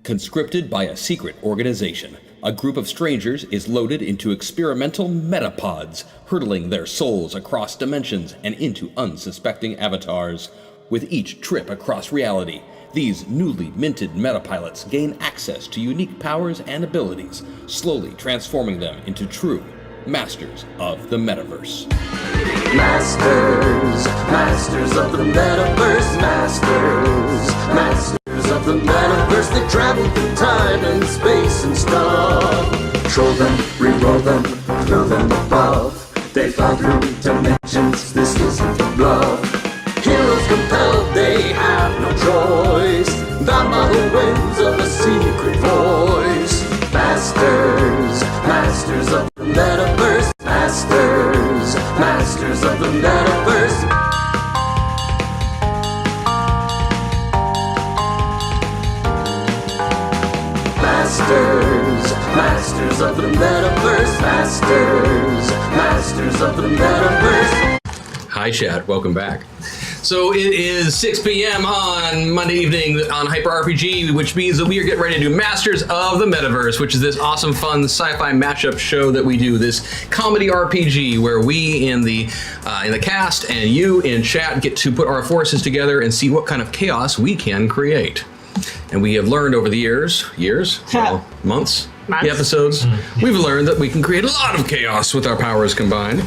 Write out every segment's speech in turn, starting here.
Conscripted by a secret organization, a group of strangers is loaded into experimental metapods, hurtling their souls across dimensions and into unsuspecting avatars. With each trip across reality, these newly minted metapilots gain access to unique powers and abilities, slowly transforming them into true masters of the Metaverse. Masters of the Metaverse, masters of the Metaverse. They travel through time and space and stuff. Control them, re-roll them, throw them above. They fly through dimensions, this isn't a bluff. Heroes compelled, they have no choice. Bound by the winds of a secret voice. Masters of the Metaverse. Masters of the Metaverse. Masters of the Metaverse. Masters of the Metaverse. Hi, chat. Welcome back. So it is 6 p.m. on Monday evening on Hyper RPG, which means that we are getting ready to do Masters of the Metaverse, which is this awesome, fun sci-fi matchup show that we do. This comedy RPG where we in the cast and you in chat get to put our forces together and see what kind of chaos we can create. And we have learned over the years, well, months, the episodes, we've learned that we can create a lot of chaos with our powers combined.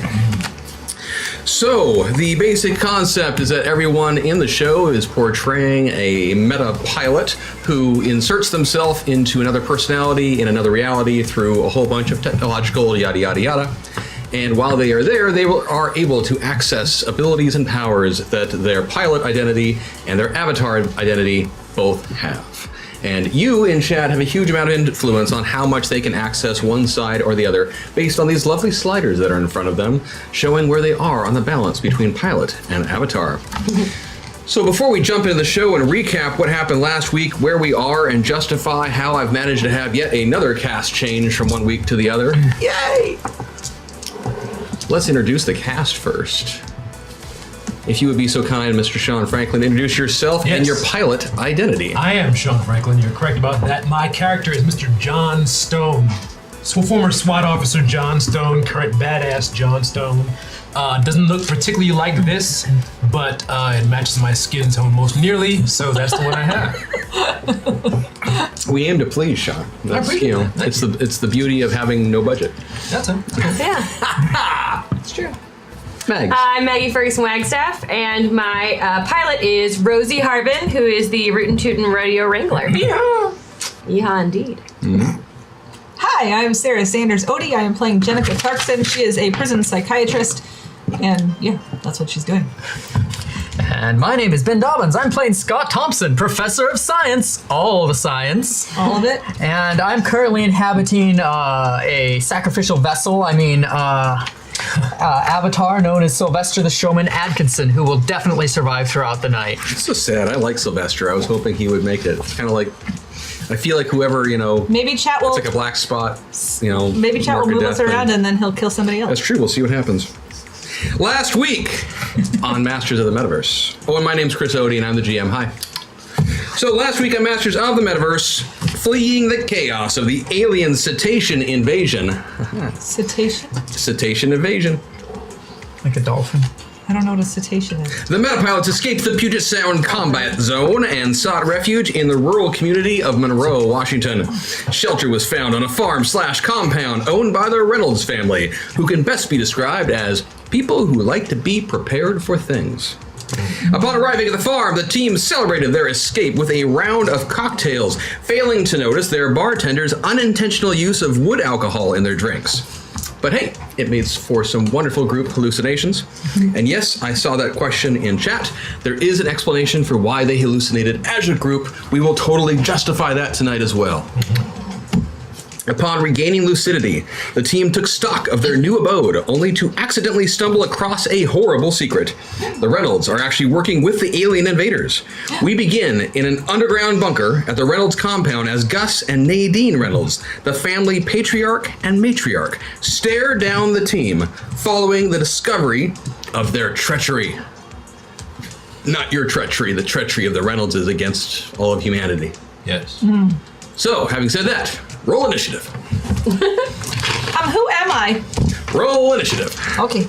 So, the basic concept is that everyone in the show is portraying a meta pilot who inserts themselves into another personality in another reality through a whole bunch of technological yada yada yada. And while they are there, they are able to access abilities and powers that their pilot identity and their avatar identity both have. And you in chat have a huge amount of influence on how much they can access one side or the other based on these lovely sliders that are in front of them, showing where they are on the balance between pilot and avatar. So before we jump into the show and recap what happened last week, where we are, and justify how I've managed to have yet another cast change from one week to the other. Yay! Let's introduce the cast first. If you would be so kind, Mr. Shawn Franklin, introduce yourself and your pilot identity. I am Shawn Franklin. You're correct about that. My character is Mr. John Stone. Former SWAT officer John Stone, current badass John Stone. Doesn't look particularly like this, but it matches my skin tone most nearly, so that's the one I have. We aim to please, Shawn. That's, you know, it's the beauty of having no budget. That's it. Yeah. It's true. Mags. I'm Maggie Ferguson Wagstaff, and my pilot is Rosie Harbin, who is the Rootin' Tootin' Rodeo Wrangler. Yeehaw! Yeehaw, indeed. Mm-hmm. Hi, I'm Sarah Sanders Odie. I am playing Jenica Clarkson. She is a prison psychiatrist, and yeah, that's what she's doing. And my name is Ben Dobyns. I'm playing Scott Thompson, professor of science, all the science. All of it. And I'm currently inhabiting a sacrificial vessel. Avatar known as Sylvester the Showman Atkinson, who will definitely survive throughout the night. It's so sad. I like Sylvester. I was hoping he would make it. It's kind of like, I feel like whoever, maybe chat will. It's like a black spot, Maybe chat will move us around and then he'll kill somebody else. That's true. We'll see what happens. Last week on Masters of the Metaverse. Oh, and my name's Chris Odie, and I'm the GM. Hi. So last week on Masters of the Metaverse, fleeing the chaos of the alien cetacean invasion. Cetacean? Cetacean invasion. Like a dolphin. I don't know what a cetacean is. The metapilots escaped the Puget Sound combat zone and sought refuge in the rural community of Monroe, Washington. Shelter was found on a farm/compound owned by the Reynolds family, who can best be described as people who like to be prepared for things. Upon arriving at the farm, the team celebrated their escape with a round of cocktails, failing to notice their bartender's unintentional use of wood alcohol in their drinks. But hey, it made for some wonderful group hallucinations. And yes, I saw that question in chat. There is an explanation for why they hallucinated as a group. We will totally justify that tonight as well. Upon regaining lucidity, the team took stock of their new abode, only to accidentally stumble across a horrible secret. The Reynolds are actually working with the alien invaders. We begin in an underground bunker at the Reynolds compound as Gus and Nadine Reynolds, the family patriarch and matriarch, stare down the team following the discovery of their treachery. Not your treachery, the treachery of the Reynoldses against all of humanity. Yes. So, having said that, roll initiative. Who am I? Roll initiative. Okay.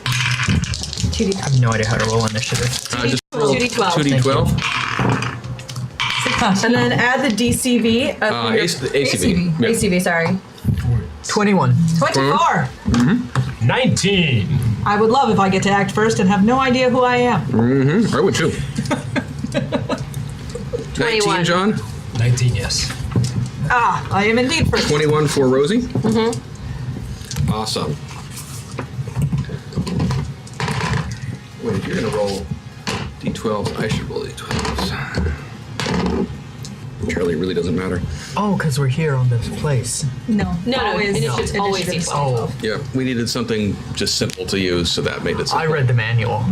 2D. I have no idea how to roll initiative. Just roll 2d12. 2d12. And then add the DCV. ACV. Yeah. ACV, sorry. 21. 24. 19. I would love if I get to act first and have no idea who I am. I would too. 19, 21. John. 19, yes. I am indeed first. 21 for Rosie. Awesome. Wait, if you're gonna roll d12s, I should roll d12s. Charlie, it really doesn't matter. Oh, because we're here on this place. No. No, initiative's always initiative's D12. Yeah, we needed something just simple to use, so that made it simple. I read the manual.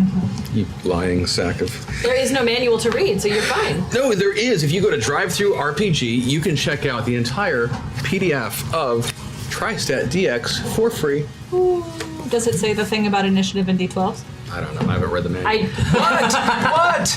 You lying sack of... There is no manual to read, so you're fine. No, there is. If you go to Drive-Thru RPG, you can check out the entire PDF of Tristat DX for free. Does it say the thing about initiative and D12s? I don't know. I haven't read the manual. What?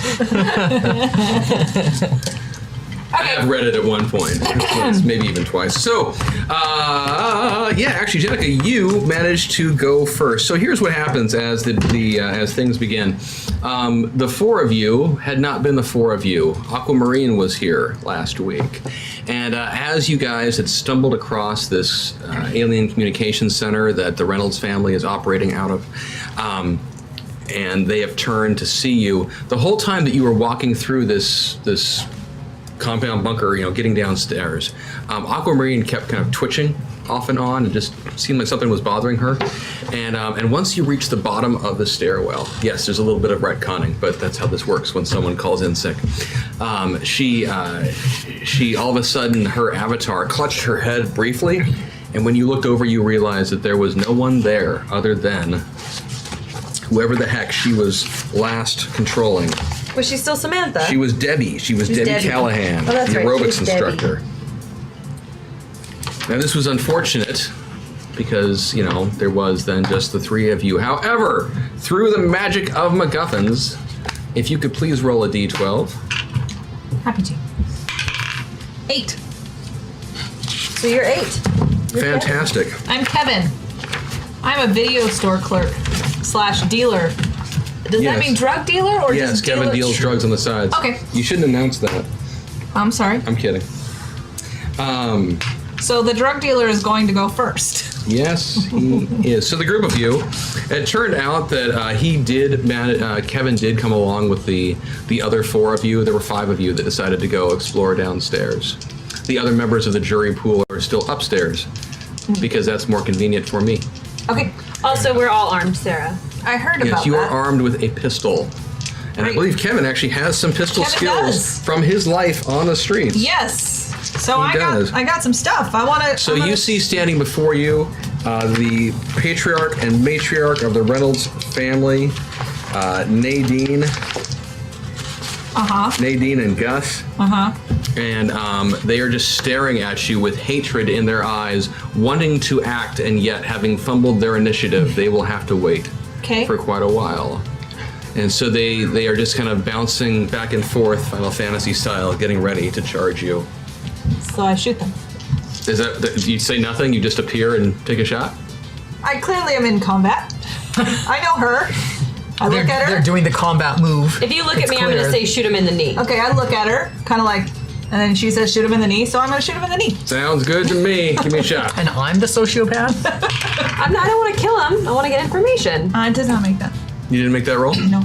I have read it at one point, once, maybe even twice. So, yeah, actually, Jenica, you managed to go first. So here's what happens as as things begin. The four of you had not been the four of you. Aquamarine was here last week, and as you guys had stumbled across this alien communications center that the Reynolds family is operating out of. And they have turned to see you. The whole time that you were walking through this compound bunker, getting downstairs, Aquamarine kept kind of twitching off and on. It just seemed like something was bothering her. And once you reach the bottom of the stairwell, yes, there's a little bit of retconning, but that's how this works when someone calls in sick. She all of a sudden, her avatar clutched her head briefly, and when you looked over, you realized that there was no one there other than whoever the heck she was last controlling. Was she still Samantha? She was Debbie. She was Debbie Callahan, Oh, that's the right. aerobics She was Debbie. instructor. Now, this was unfortunate because, there was then just the three of you. However, through the magic of MacGuffins, if you could please roll a d12. Happy to. 8. So you're 8. Fantastic. I'm Kevin. I'm a video store clerk / dealer. Does Yes. that mean drug dealer or Yes, just Kevin dealer? deals drugs on the sides. Okay. You shouldn't announce that. I'm sorry. I'm kidding. So the drug dealer is going to go first. Yes, he is. So the group of you, it turned out that Kevin did come along with the other four of you. There were 5 of you that decided to go explore downstairs. The other members of the jury pool are still upstairs because that's more convenient for me. Okay. Also, we're all armed, Sarah. I heard about Yes, you are that. armed with a pistol. And I Right. believe Kevin actually has some pistol Kevin skills does. from his life on the streets. Yes. So He does. I got some stuff. I want to. So you see standing before you the patriarch and matriarch of the Reynolds family, Nadine. Nadine and Gus. And they are just staring at you with hatred in their eyes, wanting to act, and yet having fumbled their initiative, they will have to wait for quite a while. And so they are just kind of bouncing back and forth, Final Fantasy style, getting ready to charge you. So I shoot them. Is that you say nothing? You just appear and take a shot? I clearly am in combat. I know her. I look at her. They're doing the combat move. If you look It's at me, I'm going clear. to say shoot him in the knee. Okay, I look at her, kind of like, and then she says shoot him in the knee, so I'm going to shoot him in the knee. Sounds good to me. Give me a shot. And I'm the sociopath? I don't want to kill him. I want to get information. It does not make that. You didn't make that roll? No.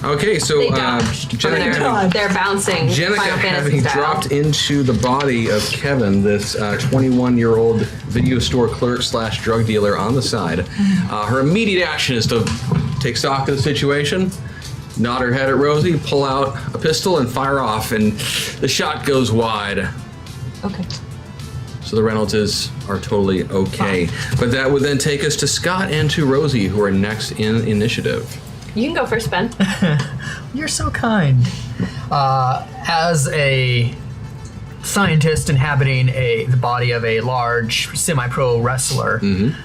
Okay, so They dodged. Jenica, They're bouncing. Jenica Final Fantasy having style. dropped into the body of Kevin, this 21-year-old video store clerk / drug dealer on the side, her immediate action is to take stock of the situation, nod her head at Rosie, pull out a pistol, and fire off, and the shot goes wide. Okay. So the Reynoldses are totally okay. But that would then take us to Scott and to Rosie, who are next in initiative. You can go first, Ben. You're so kind. As a scientist inhabiting the body of a large semi-pro wrestler,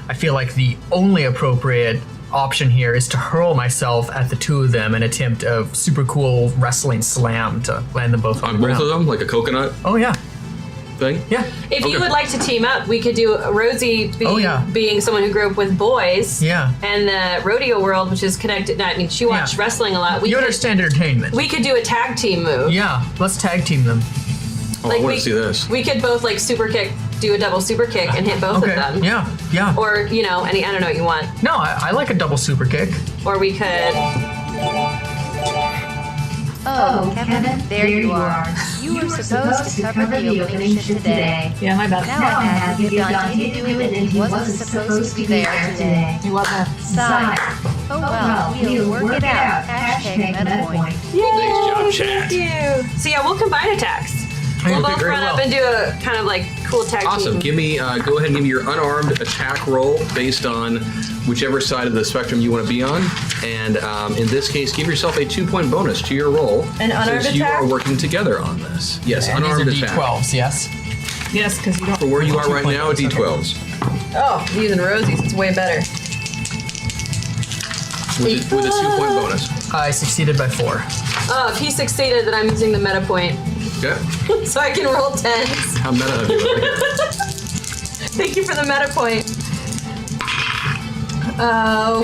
I feel like the only appropriate option here is to hurl myself at the two of them and attempt a super cool wrestling slam to land them both on On the both ground. of them, like a coconut? Oh yeah. thing? Yeah. If Okay. you would like to team up, we could do Rosie being someone who grew up with boys. Yeah. And the rodeo world, which is connected. I mean, she watched wrestling a lot. You understand entertainment. We could do a tag team move. Yeah, let's tag team them. Oh, I want to see this. We could both like super kick, do a double super kick, and hit both of them. Yeah. Or I don't know what you want. No, I like a double super kick. Or we could. Oh, Kevin, there you are. You were supposed to cover the opening shift today. Yeah, my bad. Now I have to give Dante to do it, and he wasn't supposed to be there today. He wasn't. Sigh. Oh well, we'll work it out. Hashtag MetaPoint. Nice job, chat. Thank you. So yeah, we'll combine attacks. We'll both run up and do a kind of like cool tag Awesome. team. Give me, go ahead and give me your unarmed attack roll based on whichever side of the spectrum you want to be on. And in this case, give yourself a 2-point bonus to your roll. An unarmed since you attack? are working together on this. Yes, And unarmed these are attack. D12s, yes? Yes, because you don't. For where you are right 2-point now, bonus, okay. D12s. Oh, using Rosie's, it's way better. With a 2-point bonus. I succeeded by 4. Oh, if he succeeded, then I'm using the meta point. Okay. So I can roll 10s. How meta of you? I like it. Thank you for the meta point. Oh,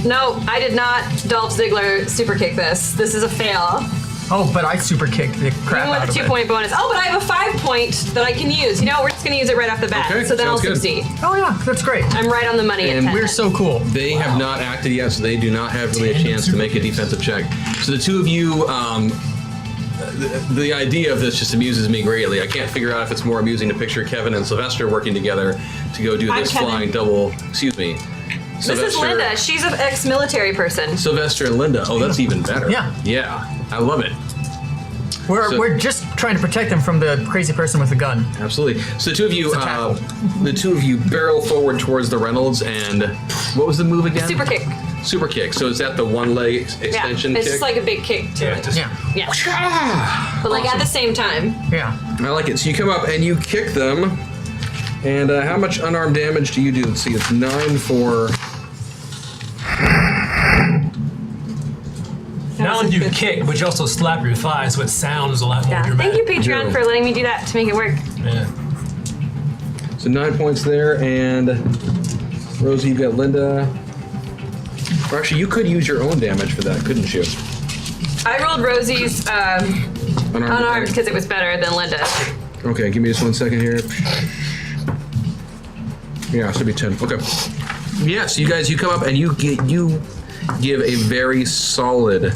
no, I did not Dolph Ziggler super kick this. This is a fail. Oh, but I super kicked the crap Even out with a of 2-point bonus. Oh, but I have a 5-point that I can use. We're just gonna use it right off the bat. Okay, so then I'll sounds good. succeed. it. Oh yeah, that's great. I'm right on the money at And 10. We're so cool. They have not acted yet, so they do not have really a chance to make a defensive check. So the two of you, the idea of this just amuses me greatly. I can't figure out if it's more amusing to picture Kevin and Sylvester working together to go do I'm this Kevin. flying double. Excuse me. This is Linda. She's an ex-military person. Sylvester and Linda. Oh, that's even better. Yeah. Yeah. I love it. We're just trying to protect them from the crazy person with the gun. Absolutely. So the two of you, It's a tackle. the two of you barrel forward towards the Reynolds, and what was the move again? Super kick. Super kick. So is that the one leg extension it's kick? just like a big kick to it. Yeah. Yeah. But like at the same time. Yeah. I like it. So you come up and you kick them. And how much unarmed damage do you do? Let's see, it's 9 for... Not only do you kick, but you also slap your thigh, so it sounds a lot more Yeah. dramatic. Thank you, Patreon, for letting me do that to make it work. Yeah. So 9 points there, and Rosie, you've got Linda. Or actually, you could use your own damage for that, couldn't you? I rolled Rosie's unarmed because it was better than Linda. Okay, give me just 1 second here. Yeah, it should be 10. Okay. Yeah, so you come up and you give a very solid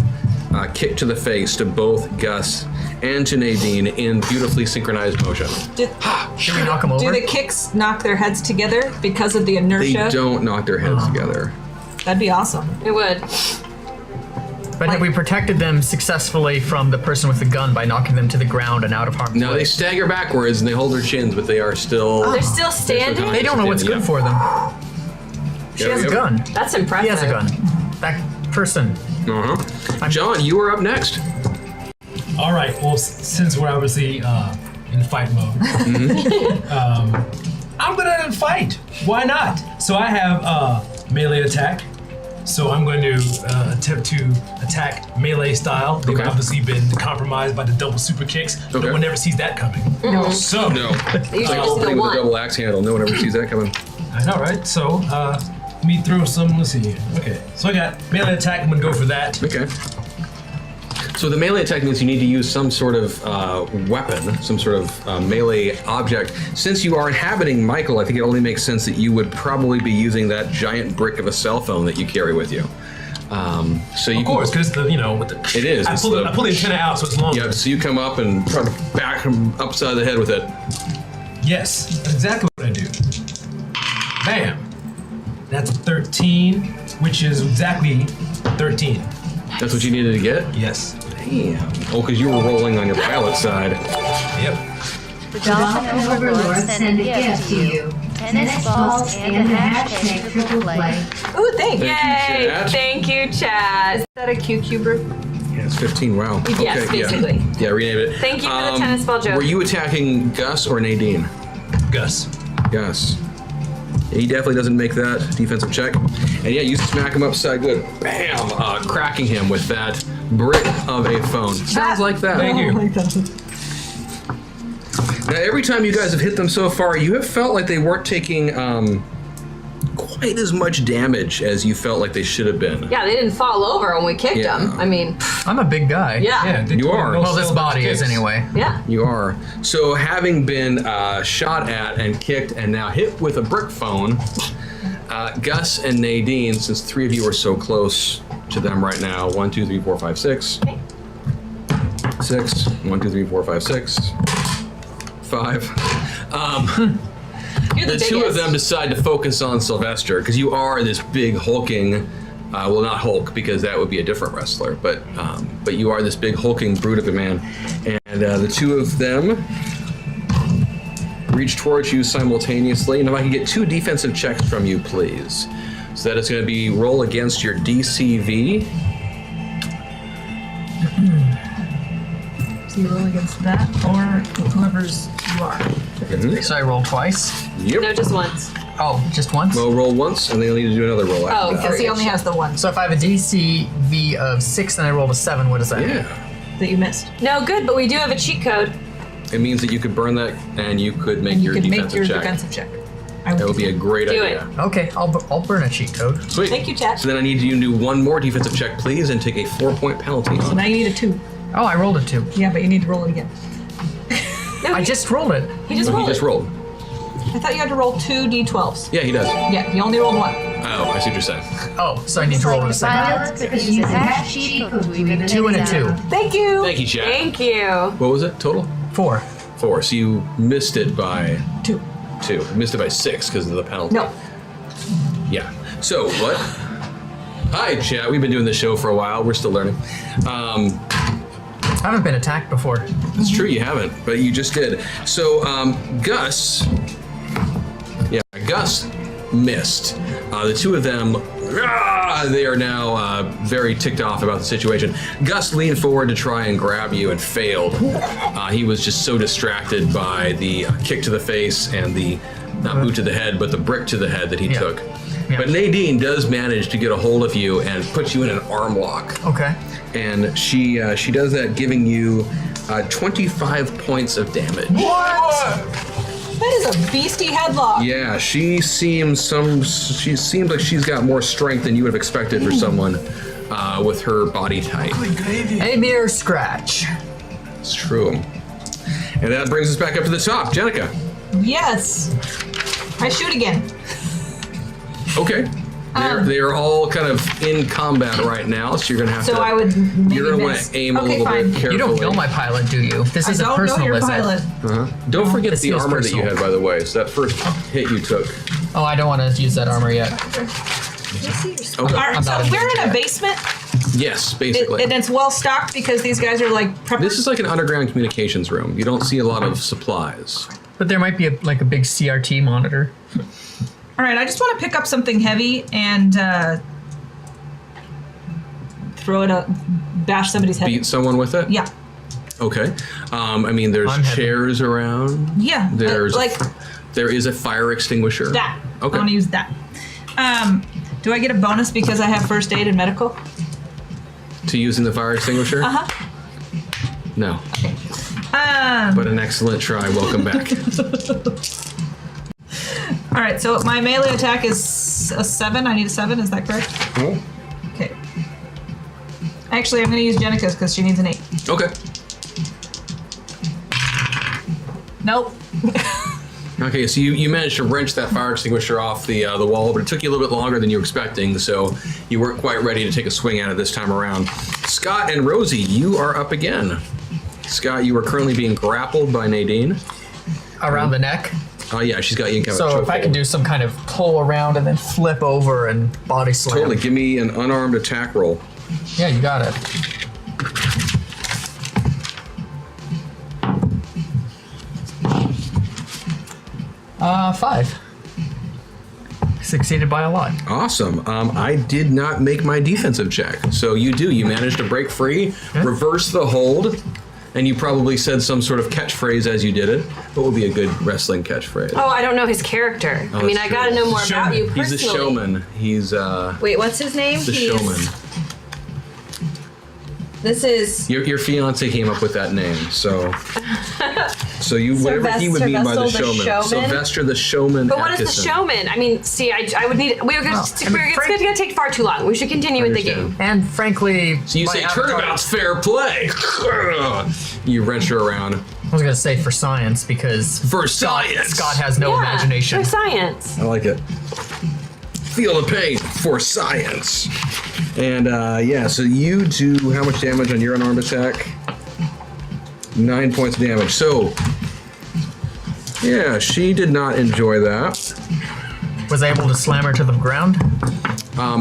kick to the face to both Gus and to Nadine in beautifully synchronized motion. Should we knock them over? Do the kicks knock their heads together because of the They inertia? don't knock their heads together. That'd be awesome. It would. But have we protected them successfully from the person with the gun by knocking them to the ground and out of harm's Now way? they stagger backwards and they hold their chins, but they are still. They're still standing? They don't know what's good for them. She There has we a go. gun. That's impressive. He has a gun. That person. Uh-huh. John, you are up next. All right. Well, since we're obviously in fight mode, I'm gonna fight. Why not? So I have melee attack. So I'm going to attempt to attack melee style. They've Okay. obviously been compromised by the double super kicks. Okay. No one ever sees that coming. So No. It's Usually like just opening the with a one. double axe handle. No one ever sees that coming. I know, right? So let me throw some. Let's see here. Okay. So I got melee attack. I'm gonna go for that. Okay. So the melee attack means you need to use some sort of weapon, some sort of melee object. Since you are inhabiting Michael, I think it only makes sense that you would probably be using that giant brick of a cell phone that you carry with you. So you Of course, because with the It is, I it's pull, the- I pull the antenna out, so it's longer. Yeah, so you come up and try to back him upside the head with it. Yes, that's exactly what I do. Bam. That's a 13, which is exactly 13. That's what you needed to get? Yes. Damn. Oh, because you were rolling on your pilot side. Yep. The Dolphin Overlord send a gift to you. Tennis balls and a hashtag triple play. Ooh, thanks. Thank you, Yay! Chad. Thank you, Chaz. Is that a QQ brew? Yeah, it's 15. Wow. Yes, Okay, basically. Yeah, rename it. Thank you for the tennis ball joke. Were you attacking Gus or Nadine? Gus. Gus. He definitely doesn't make that defensive check. And yeah, you smack him upside good. Bam! Cracking him with that brick of a phone. Sounds like that. Thank you. Oh my God. Now, every time you guys have hit them so far, you have felt like they weren't taking quite as much damage as you felt like they should have been. Yeah, they didn't fall over when we kicked them. I mean, I'm a big guy. yeah. You are. Well, this body is anyway. Yeah. You are. So, having been shot at and kicked and now hit with a brick phone, Gus and Nadine, since 3 of you are so close to them right now, 1, 2, 3, 4, 5, 6. 6. 1, 2, 3, 4, 5, 6. 5. You're The two of biggest. them decide to focus on Sylvester because you are this big hulking, well, not Hulk because that would be a different wrestler, but you are this big hulking brute of a man, and the two of them reach towards you simultaneously. And if I can get 2 defensive checks from you, please. So that is going to be roll against your DCV. So you roll against that or whoever's you are. So I roll twice. Yep. No, just once. Oh, just once? Well, roll once, and then you'll need to do another roll after that. Because he only has the one So if I have a DCV of 6 and I rolled a 7, what does that mean? Yeah. that you missed. No, good, but we do have a cheat code. It means that you could burn that, and you could make And your you can defensive make your check. defensive check. That would be a great Do idea. it. Okay, I'll burn a cheat code. Sweet. Thank you, Chad. So then I need you to do one more defensive check, please, and take a 4-point penalty So on now it. you need a 2. Oh, I rolled a 2. Yeah, but you need to roll it again. No, I just rolled it. he just So he rolled just it. rolled. I thought you had to roll 2 d12s. Yeah, he does. Yeah, you only rolled 1. Oh, I see what you're saying. Oh, so I need to roll it a second. Pilots could use a hash cheat code to even 2 and a 2. Thank you. Thank you, Chad. Thank you. What was it total? 4. 4. So you missed it by 2. 2. Missed it by 6 because of the penalty. No. Yeah. So what? Hi, Chad. We've been doing this show for a while. We're still learning. I haven't been attacked before. It's true you haven't, but you just did. So Gus missed. The two of them, they are now very ticked off about the situation. Gus leaned forward to try and grab you and failed. He was just so distracted by the kick to the face and the, not boot to the head, but the brick to the head that he took. Yeah. But Nadine does manage to get a hold of you and put you in an arm lock. Okay. And she does that, giving you 25 points of damage. That is a beastie headlock. Yeah, she seems like she's got more strength than you would have expected for someone with her body type. A mere scratch. It's true. And that brings us back up to the top. Jenica. Yes. I shoot again. Okay. They are all kind of in combat right now, so you're gonna have to. So I would maybe You're gonna want miss. to aim a Okay, little fine. bit carefully. You don't know my pilot, do you? This I is a don't know personal your visit. pilot. Don't forget This the feels armor that you personal. had, by the way. So that first hit you took. Oh, I don't want to use that armor yet. Okay. All right, I'm so not we're in a yet. basement, Yes, basically. and it's well stocked because these guys are like preppers. This is like an underground communications room. You don't see a lot of supplies. But there might be a big CRT monitor. All right, I just want to pick up something heavy and throw it up, bash somebody's head. Beat someone with it? Yeah, Okay. I mean, there's I'm heavy. chairs around. yeah. There's like there is a fire extinguisher. that. Okay. I want to use that. Do I get a bonus because I have first aid and medical? To using the fire extinguisher? Uh huh. No. But an excellent try. Welcome back. All right, so my melee attack is a 7. I need a 7. Is that correct? Cool. Okay. Actually, I'm going to use Jenica's because she needs an 8. Okay. Nope. Okay, so you managed to wrench that fire extinguisher off the wall, but it took you a little bit longer than you were expecting, so you weren't quite ready to take a swing at it this time around. Scott and Rosie, you are up again. Scott, you are currently being grappled by Nadine. Around the neck. Oh yeah, she's got you in kind of a So if I chokehold. can do some kind of pull around and then flip over and body slam. Totally, give me an unarmed attack roll. Yeah, you got it. Five. Succeeded by a lot. Awesome. I did not make my defensive check. So you do. You managed to break free, reverse the hold, and you probably said some sort of catchphrase as you did it. What would be a good wrestling catchphrase? Oh, I don't know his character. I mean, that's I gotta true. know more about you personally. He's the showman. He's Wait, what's his name? the He's showman. This is Your fiance came up with that name, so you whatever he would mean by the showman. Sylvester the Showman. But what is the Atkinson. showman? I mean, see, I would need. It's going to take far too long. We should continue with the game. And frankly, So you my say avatar- turnabout's fair play. You wrench her around. I was gonna say for science because For science. Scott has no imagination. For science. I like it. Feel the pain for science. And so you do how much damage on your unarmed attack? 9 points of damage. So, yeah, she did not enjoy that. Was I able to slam her to the ground?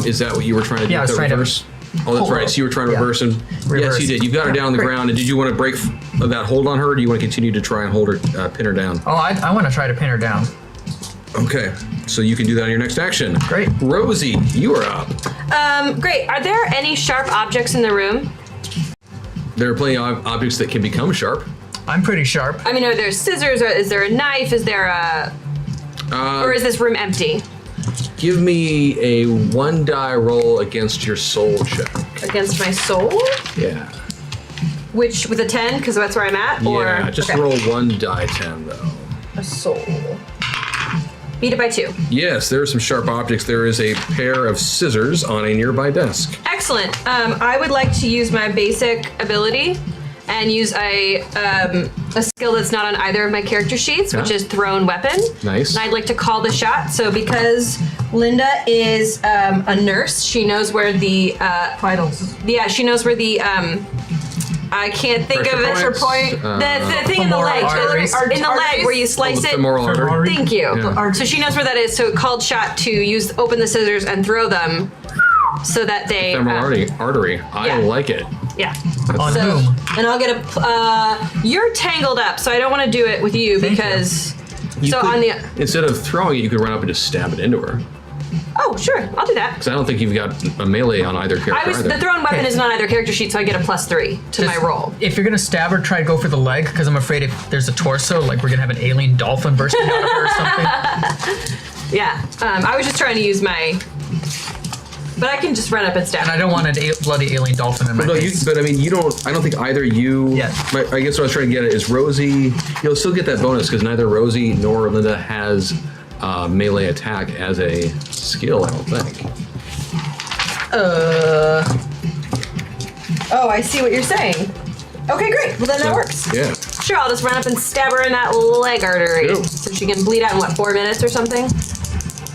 Is that what you were trying to do? Yeah, I was with the trying to reverse? Oh, that's right. So you were trying to Yeah. reverse and yes, Reverse. you did. You've got her down on the ground. And did you want to break that hold on her? Or do you want to continue to try and hold her, pin her down? Oh, I want to try to pin her down. Okay, so you can do that on your next action. Great. Rosie, you are up. Great. Are there any sharp objects in the room? There are plenty of objects that can become sharp. I'm pretty sharp. I mean, are there scissors? Or is there a knife? Is there a... or is this room empty? Give me a 1-die roll against your soul check. Against my soul? Yeah. Which, with a 10, because that's where I'm at? Or Yeah, just okay. roll 1 die 10 though. A soul. Beat it by 2. Yes, there are some sharp objects. There is a pair of scissors on a nearby desk. Excellent. I would like to use my basic ability and use a skill that's not on either of my character sheets, which Yeah. is thrown weapon. Nice. And I'd like to call the shot. So because Linda is a nurse, she knows where the Vitals. yeah, she knows where the I can't think Pressure of it. points? Point. The thing in the Femoral leg, arteries. in the leg where you slice it. Femoral artery. Thank you. Yeah. So she knows where that is. So called shot to open the scissors and throw them, so that they. Femoral artery. I yeah. like it. Yeah. On So, whom? and I'll get a. You're tangled up, so I don't want to do it with you Thank because. You So could- on the. Instead of throwing it, you could run up and just stab it into her. Oh, sure, I'll do that. Because I don't think you've got a melee on either character either. The thrown weapon is on either character sheet, so I get a +3 to my roll. If you're gonna stab her, try to go for the leg, because I'm afraid if there's a torso, like we're gonna have an alien dolphin bursting out of her or something. Yeah. I was just trying to use my. But I can just run up and stab. And I don't want a bloody alien dolphin in my No, face. but I mean, you don't. I don't think either you. Yeah. I guess what I was trying to get at is Rosie. You'll still get that bonus because neither Rosie nor Linda has melee attack as a skill. I don't think. Oh, I see what you're saying. Okay, great. Well, then that works. Yeah. Sure, I'll just run up and stab her in that leg artery. Cool. So she can bleed out in, 4 minutes or something?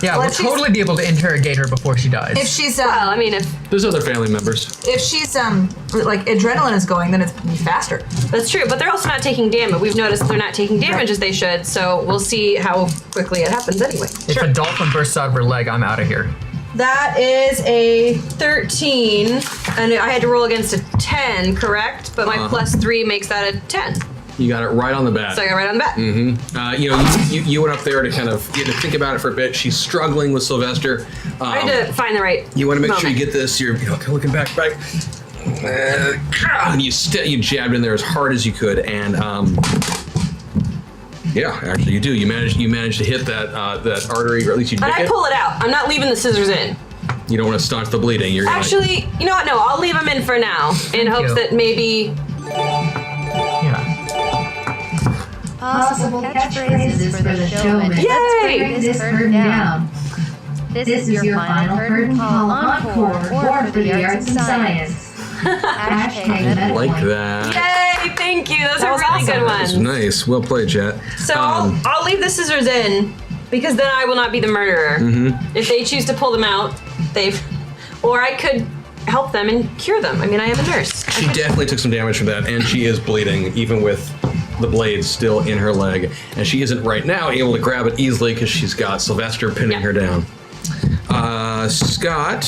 Yeah, Well, we'll if she's- totally be able to interrogate her before she dies. If she's Well, I mean, if There's other family members. like adrenaline is going, then it's faster. that's true, but they're also not taking damage. We've noticed they're not taking damage as they should, so we'll see how quickly it happens anyway. if a dolphin bursts out of her leg, I'm out of here. That is a 13, and I had to roll against a 10, correct? But my +3 makes that a 10. You got it right on the bat. So I got right on the bat. You went up there to kind of you had to think about it for a bit. She's struggling with Sylvester. I had to find the right You want to make sure you moment. get this. You're looking back. And you jabbed in there as hard as you could, and yeah, actually you do. You managed to hit that artery, or at least you And nick I it. pull it out. I'm not leaving the scissors in. You don't want to staunch the bleeding. You're Actually, you know what? No, I'll leave them in for now, in hopes you. that maybe. Yeah. Possible catchphrases for the showman. Yay! Let's bring this curtain down. This is your final curtain call encore or for the arts and science. Hashtag I like MetaPoint. that. Yay! Thank you. Those That are was really awesome. good That's ones. nice. Well played, chat. So I'll leave the scissors in because then I will not be the murderer. If they choose to pull them out, or I could help them and cure them. I mean, I am a nurse. She definitely took some damage from that, and she is bleeding, even with the blade still in her leg. And she isn't right now able to grab it easily because she's got Sylvester pinning her down. Scott,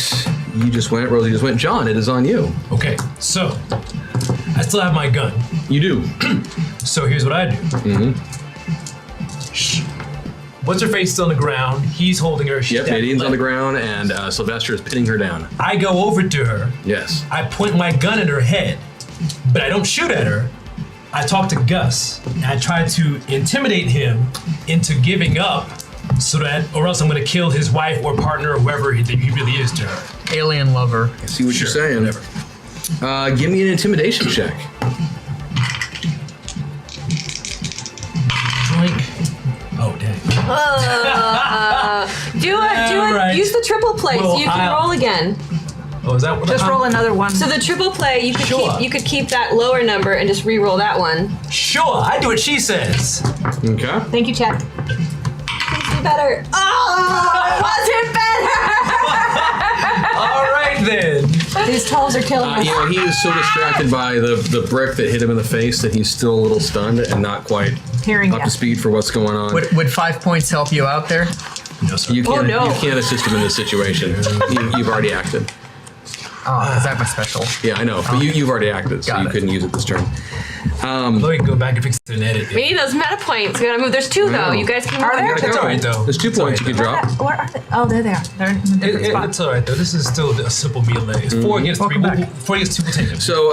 you just went. Rosie just went. John, it is on you. Okay, so I still have my gun. You do. So here's what I do. What's her face is on the ground? He's holding her. She's Yep, dead. Nadine's on the ground, and Sylvester is pinning her down. I go over to her. Yes. I point my gun at her head, but I don't shoot at her. I talk to Gus, and I try to intimidate him into giving up, so that, or else I'm going to kill his wife or partner or whoever he really is to her. Alien lover. I see what you're Sure, saying. whatever. Give me an intimidation check. Drink. Oh, dang. Use the triple play Well, so you can roll again. Oh, is that what Just roll another one. So the triple play, you could Sure. you could keep that lower number and just re-roll that one. Sure, I do what she says. Okay. Thank you, Chad. Please be better. Oh, wasn't better. All right, then. These trolls are killing us. He is so distracted by the brick that hit him in the face that he's still a little stunned and not quite Hearing up ya. to speed for what's going on. Would 5 points help you out there? No, sir. You can't, no. you can't assist him in this situation. You've already acted. Oh, is that my special? Yeah, I know, but you've already acted, so Got you it. couldn't use it this turn. Let me go back and fix it and edit. We need those meta points. We gotta move. There's two though. know. You guys can Are move. there? That's all right, though. There's 2 points you can drop. Where are they? Oh, there they are. They're in a different spot. It's all right, though. This is still a simple melee. It's 4 against 3. Welcome back. 4 against 2 will take it. So,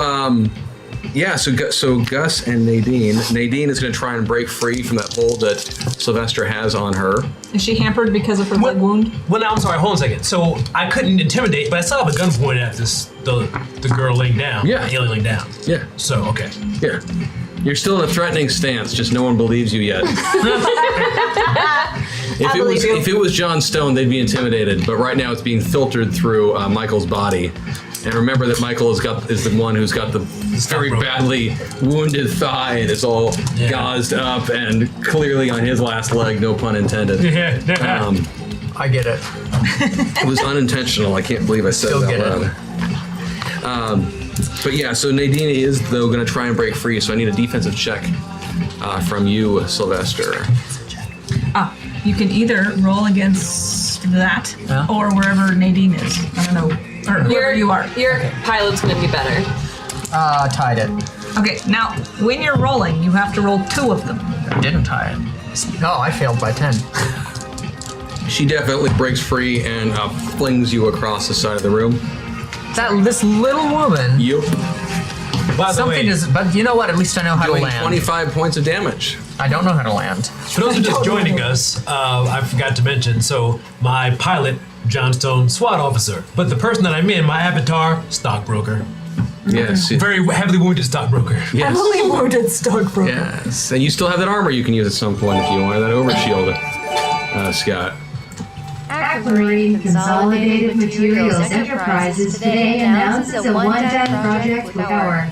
so Gus and Nadine. Nadine is going to try and break free from that hold that Sylvester has on her. Is she hampered because of her leg wound? Well, now I'm sorry. Hold on a second. So I couldn't intimidate, but I still have a gun pointed at the girl laying down. Yeah. The alien laying down. Yeah, So okay. yeah. You're still in a threatening stance, just no one believes you yet. If it was John Stone, they'd be intimidated, but right now it's being filtered through Michael's body. And remember that Michael is the one who's got the very broken. badly wounded thigh, and it's all Yeah. gauzed up and clearly on his last leg, no pun intended. Yeah. I get it. It was unintentional. I can't believe I said Still that get out it. loud. But yeah, so Nadine is though going to try and break free. So I need a defensive check from you, Sylvester. You can either roll against that Yeah. or wherever Nadine is. I don't know. Or whoever you are. Your pilot's gonna be better. Tied it. Okay, now when you're rolling, you have to roll 2 of them. I didn't tie it. No, I failed by 10. She definitely breaks free and flings you across the side of the room. This little woman. Yup. By the Something way, is, but you know what? At least I know how to Doing land. 25 points of damage. I don't know how to land. for those who are just joining us, I forgot to mention. So my pilot, John Stone, SWAT officer, but the person that I'm in, my avatar, stockbroker, Yes. very heavily wounded stockbroker. Yes. Only wounded stockbroker. Yes. And you still have that armor you can use at some point if you want, that overshield, Scott. Aquamarine Consolidated Materials Enterprises today announces a one-time project with our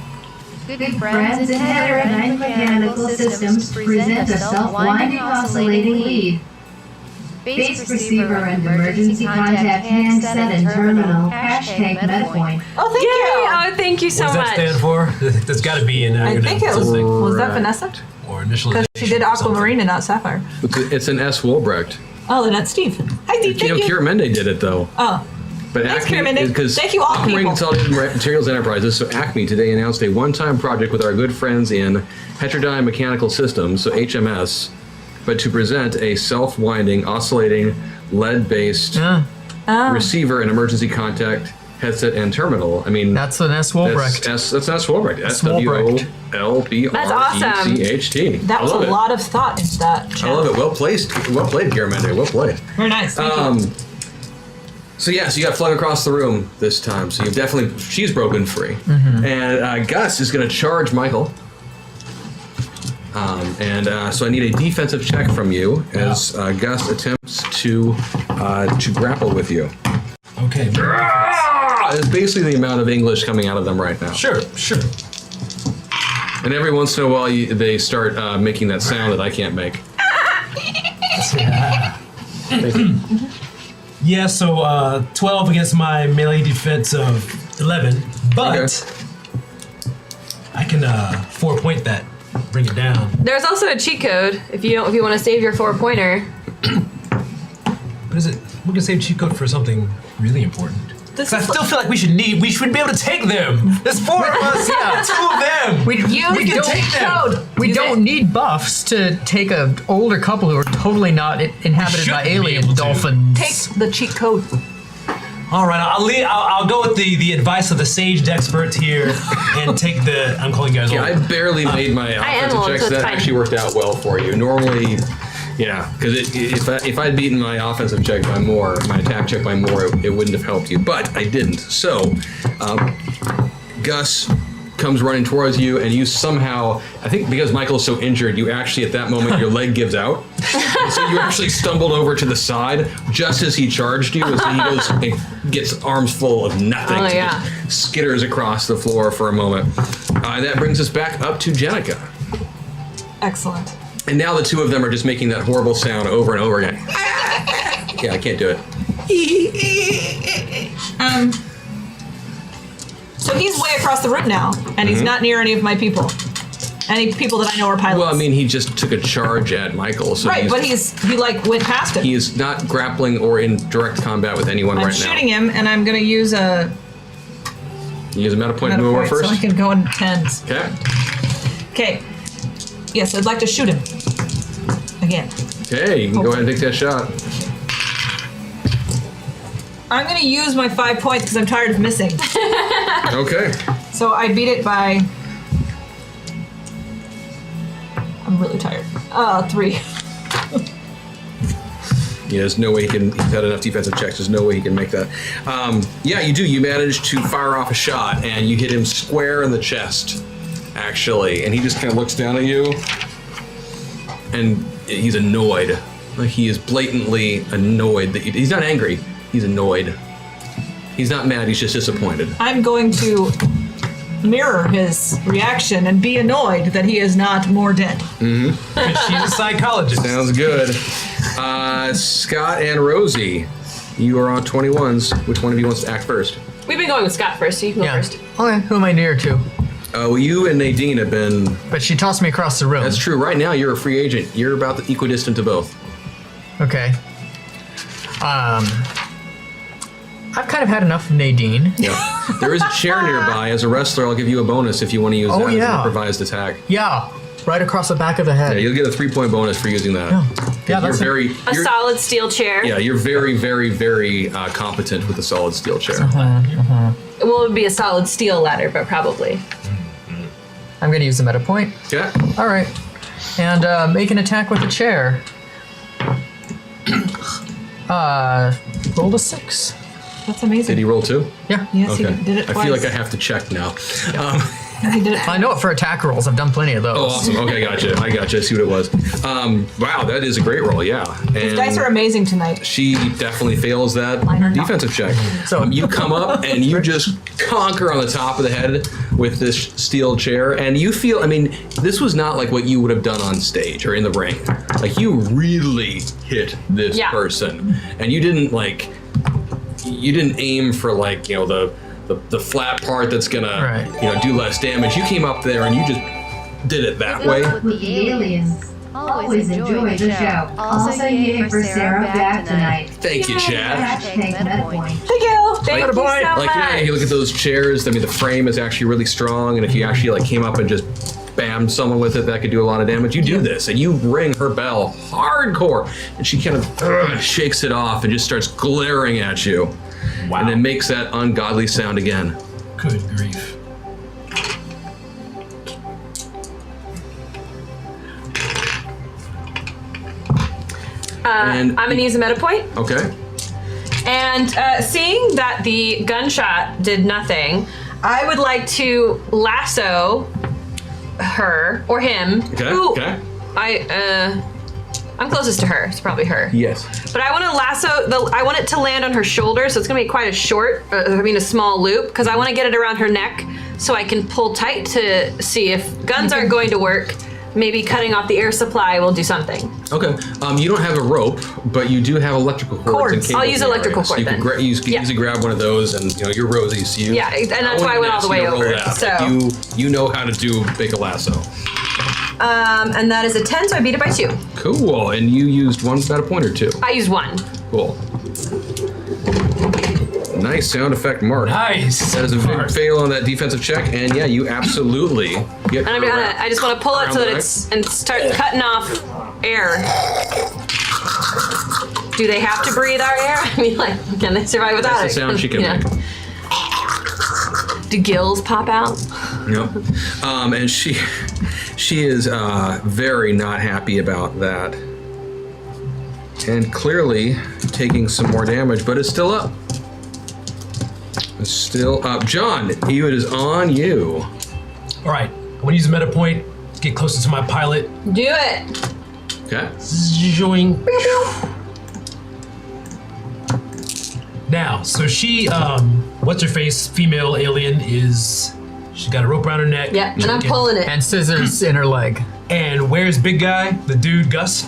good friends at Nine Mechanical Systems present a self-winding oscillating lead. Base receiver and emergency contact handset and terminal. Hashtag MetaPoint. Oh, thank you. Oh, thank you so What does that much. stand for? There's got to be an I acronym think it was. something. Was that Vanessa? Or initialization. Because she did or something. Aquamarine and not Sapphire. It's an S. Wolbrecht. Oh, then that's Steve. Hi, Steve. Thank you. Kira Mende did it though. Oh, But Thanks, Acme, Kira Mende. because Thank you, all Aquamarine people. Consolidated Materials Enterprises, so Acme today announced a one-time project with our good friends in Heterodyne Mechanical Systems, so HMS, but to present a self-winding, oscillating, lead-based receiver and emergency contact headset and terminal. I mean, That's an S. Wolbrecht. that's an S. Wolbrecht. Wolbrecht. SWOLBRECHT. that was a lot of thought into that. I love it. Well played, Kira Mende. Well played. Very nice. Thank you. So you got flung across the room this time. So she's broken free, and Gus is going to charge Michael. So I need a defensive check from you as Gus attempts to grapple with you. Okay. It's basically the amount of English coming out of them right now. Sure. And every once in a while they start making that sound that I can't make. Thank you. Yeah, so 12 against my melee defense of 11, but Okay. I can 4-point that, bring it down. There's also a cheat code if you want to save your 4-pointer. What is it? We can save cheat code for something really important. This 'Cause I is still feel like we should be able to take them. There's 4 of us, 2 of them. We can don't take them. We don't need buffs to take an older couple who are totally not inhabited by shouldn't be alien able to. dolphins. Take the cheat code. All right, I'll go with the advice of the sage experts here and take the. I'm calling you guys Yeah, I old. barely made my am offensive old, checks. so it's That fine. actually worked out well for you. Normally, yeah, because if I'd beaten my offensive check by more, my attack check by more, it wouldn't have helped you. But I didn't. So, Gus comes running towards you, and you somehow, I think because Michael's so injured, you actually at that moment your leg gives out. So you actually stumbled over to the side just as he charged you, as he goes and gets arms full of nothing. Oh, So yeah. just skitters across the floor for a moment. That brings us back up to Jenica. Excellent. And now the two of them are just making that horrible sound over and over again. Yeah, I can't do it. So he's way across the room now, and he's not near any of my people. Any people that I know are pilots. Well, I mean, he just took a charge at Michael, so right, but he went past him. he is not grappling or in direct combat with anyone I'm right shooting now. him, and I'm going to use a You use a meta point to meta move over point first. so I can go in tens. Okay. Okay. Yes, I'd like to shoot him. Again. Okay, you can go ahead and take that shot. I'm going to use my 5 points because I'm tired of missing. Okay. So I beat it by... I'm really tired. 3. Yeah, there's no way he can. He's had enough defensive checks. There's no way he can make that. Yeah, you do. You manage to fire off a shot, and you hit him square in the chest, actually. And he just kind of looks down at you, and he's annoyed. Like, he is blatantly annoyed. That he's not angry. He's annoyed. He's not mad. He's just disappointed. I'm going to mirror his reaction and be annoyed that he is not more dead. She's a psychologist. Sounds good. Scott and Rosie, you are on 21s. Which one of you wants to act first? We've been going with Scott first, so you can go first. Okay, who am I near to? Well, you and Nadine have been. But she tossed me across the room. That's true. Right now, you're a free agent. You're about the equidistant to both. Okay. I've kind of had enough of Nadine. Yeah. There is a chair nearby. As a wrestler, I'll give you a bonus if you want to use that as an improvised attack. Yeah, right across the back of the head. Yeah, you'll get a 3-point bonus for using that. Yeah, that's you're A solid steel chair. Yeah, you're very, very, very competent with a solid steel chair. Well, it would be a solid steel ladder, but probably. I'm going to use the meta point. Yeah. All right. And make an attack with the chair. Rolled a 6. That's amazing. Did he roll 2? Yeah. Yes, Okay. he did it twice. I feel like I have to check now. He did it I know it for attack rolls. I've done plenty of those. Oh, awesome. Okay, gotcha. I gotcha. I see what it was. Wow, that is a great roll, yeah. These And dice are amazing tonight. she definitely fails that defensive check. So- You come up and you just conquer on the top of the head with this steel chair, and you feel, I mean, this was not like what you would have done on stage or in the ring. Like, you really hit this person, and you didn't aim for, like, you know, the flat part that's gonna do less damage. You came up there and you just did it that way. With the aliens. Always enjoy the show. Also, yay for Sarah back tonight. Thank you, Chad. Hashtag meta point. Thank you. Thank you so Like, much. yeah, you look at those chairs. I mean, the frame is actually really strong, and if you actually like came up and just bammed someone with it, that could do a lot of damage. You do this, and you ring her bell hardcore, and she kind of shakes it off and just starts glaring at you, and then makes that ungodly sound again. Good grief. And I'm gonna use a meta point. Okay. And seeing that the gunshot did nothing, I would like to lasso her or him. Okay. Who Okay. I'm closest to her. It's probably her. Yes. But I want to lasso. I want it to land on her shoulder, so it's gonna be quite a small loop, because I want to get it around her neck, so I can pull tight to see if guns aren't going to work. Maybe cutting off the air supply will do something. Okay. You don't have a rope, but you do have electrical cords. And cables. I'll use electrical so you cord can then. easily grab one of those, and you know you're Rosie, so you. Yeah, and that's why I went all the way roll over. that, So but you know how to do make a lasso. and that is a 10, so I beat it by 2. Cool. And you used one meta point or 2. I used 1. Cool. Nice sound effect, Mark. Nice. That is a big fail on that defensive check, and yeah, you absolutely get. And I just want to pull it so that it's and start cutting off air. Do they have to breathe our air? I mean, like, can they survive without That's the sound she can make. Do gills pop out? Yep. And she is very not happy about that, and clearly taking some more damage, but it's still up. Still up. John, it is on you. All right. I want to use a meta point to get closer to my pilot. Do it. Okay. Zoing. Now, so she, what's her face, female alien is, she's got a rope around her neck. Yeah, and I'm pulling it. And scissors in her leg. And where's big guy, the dude Gus?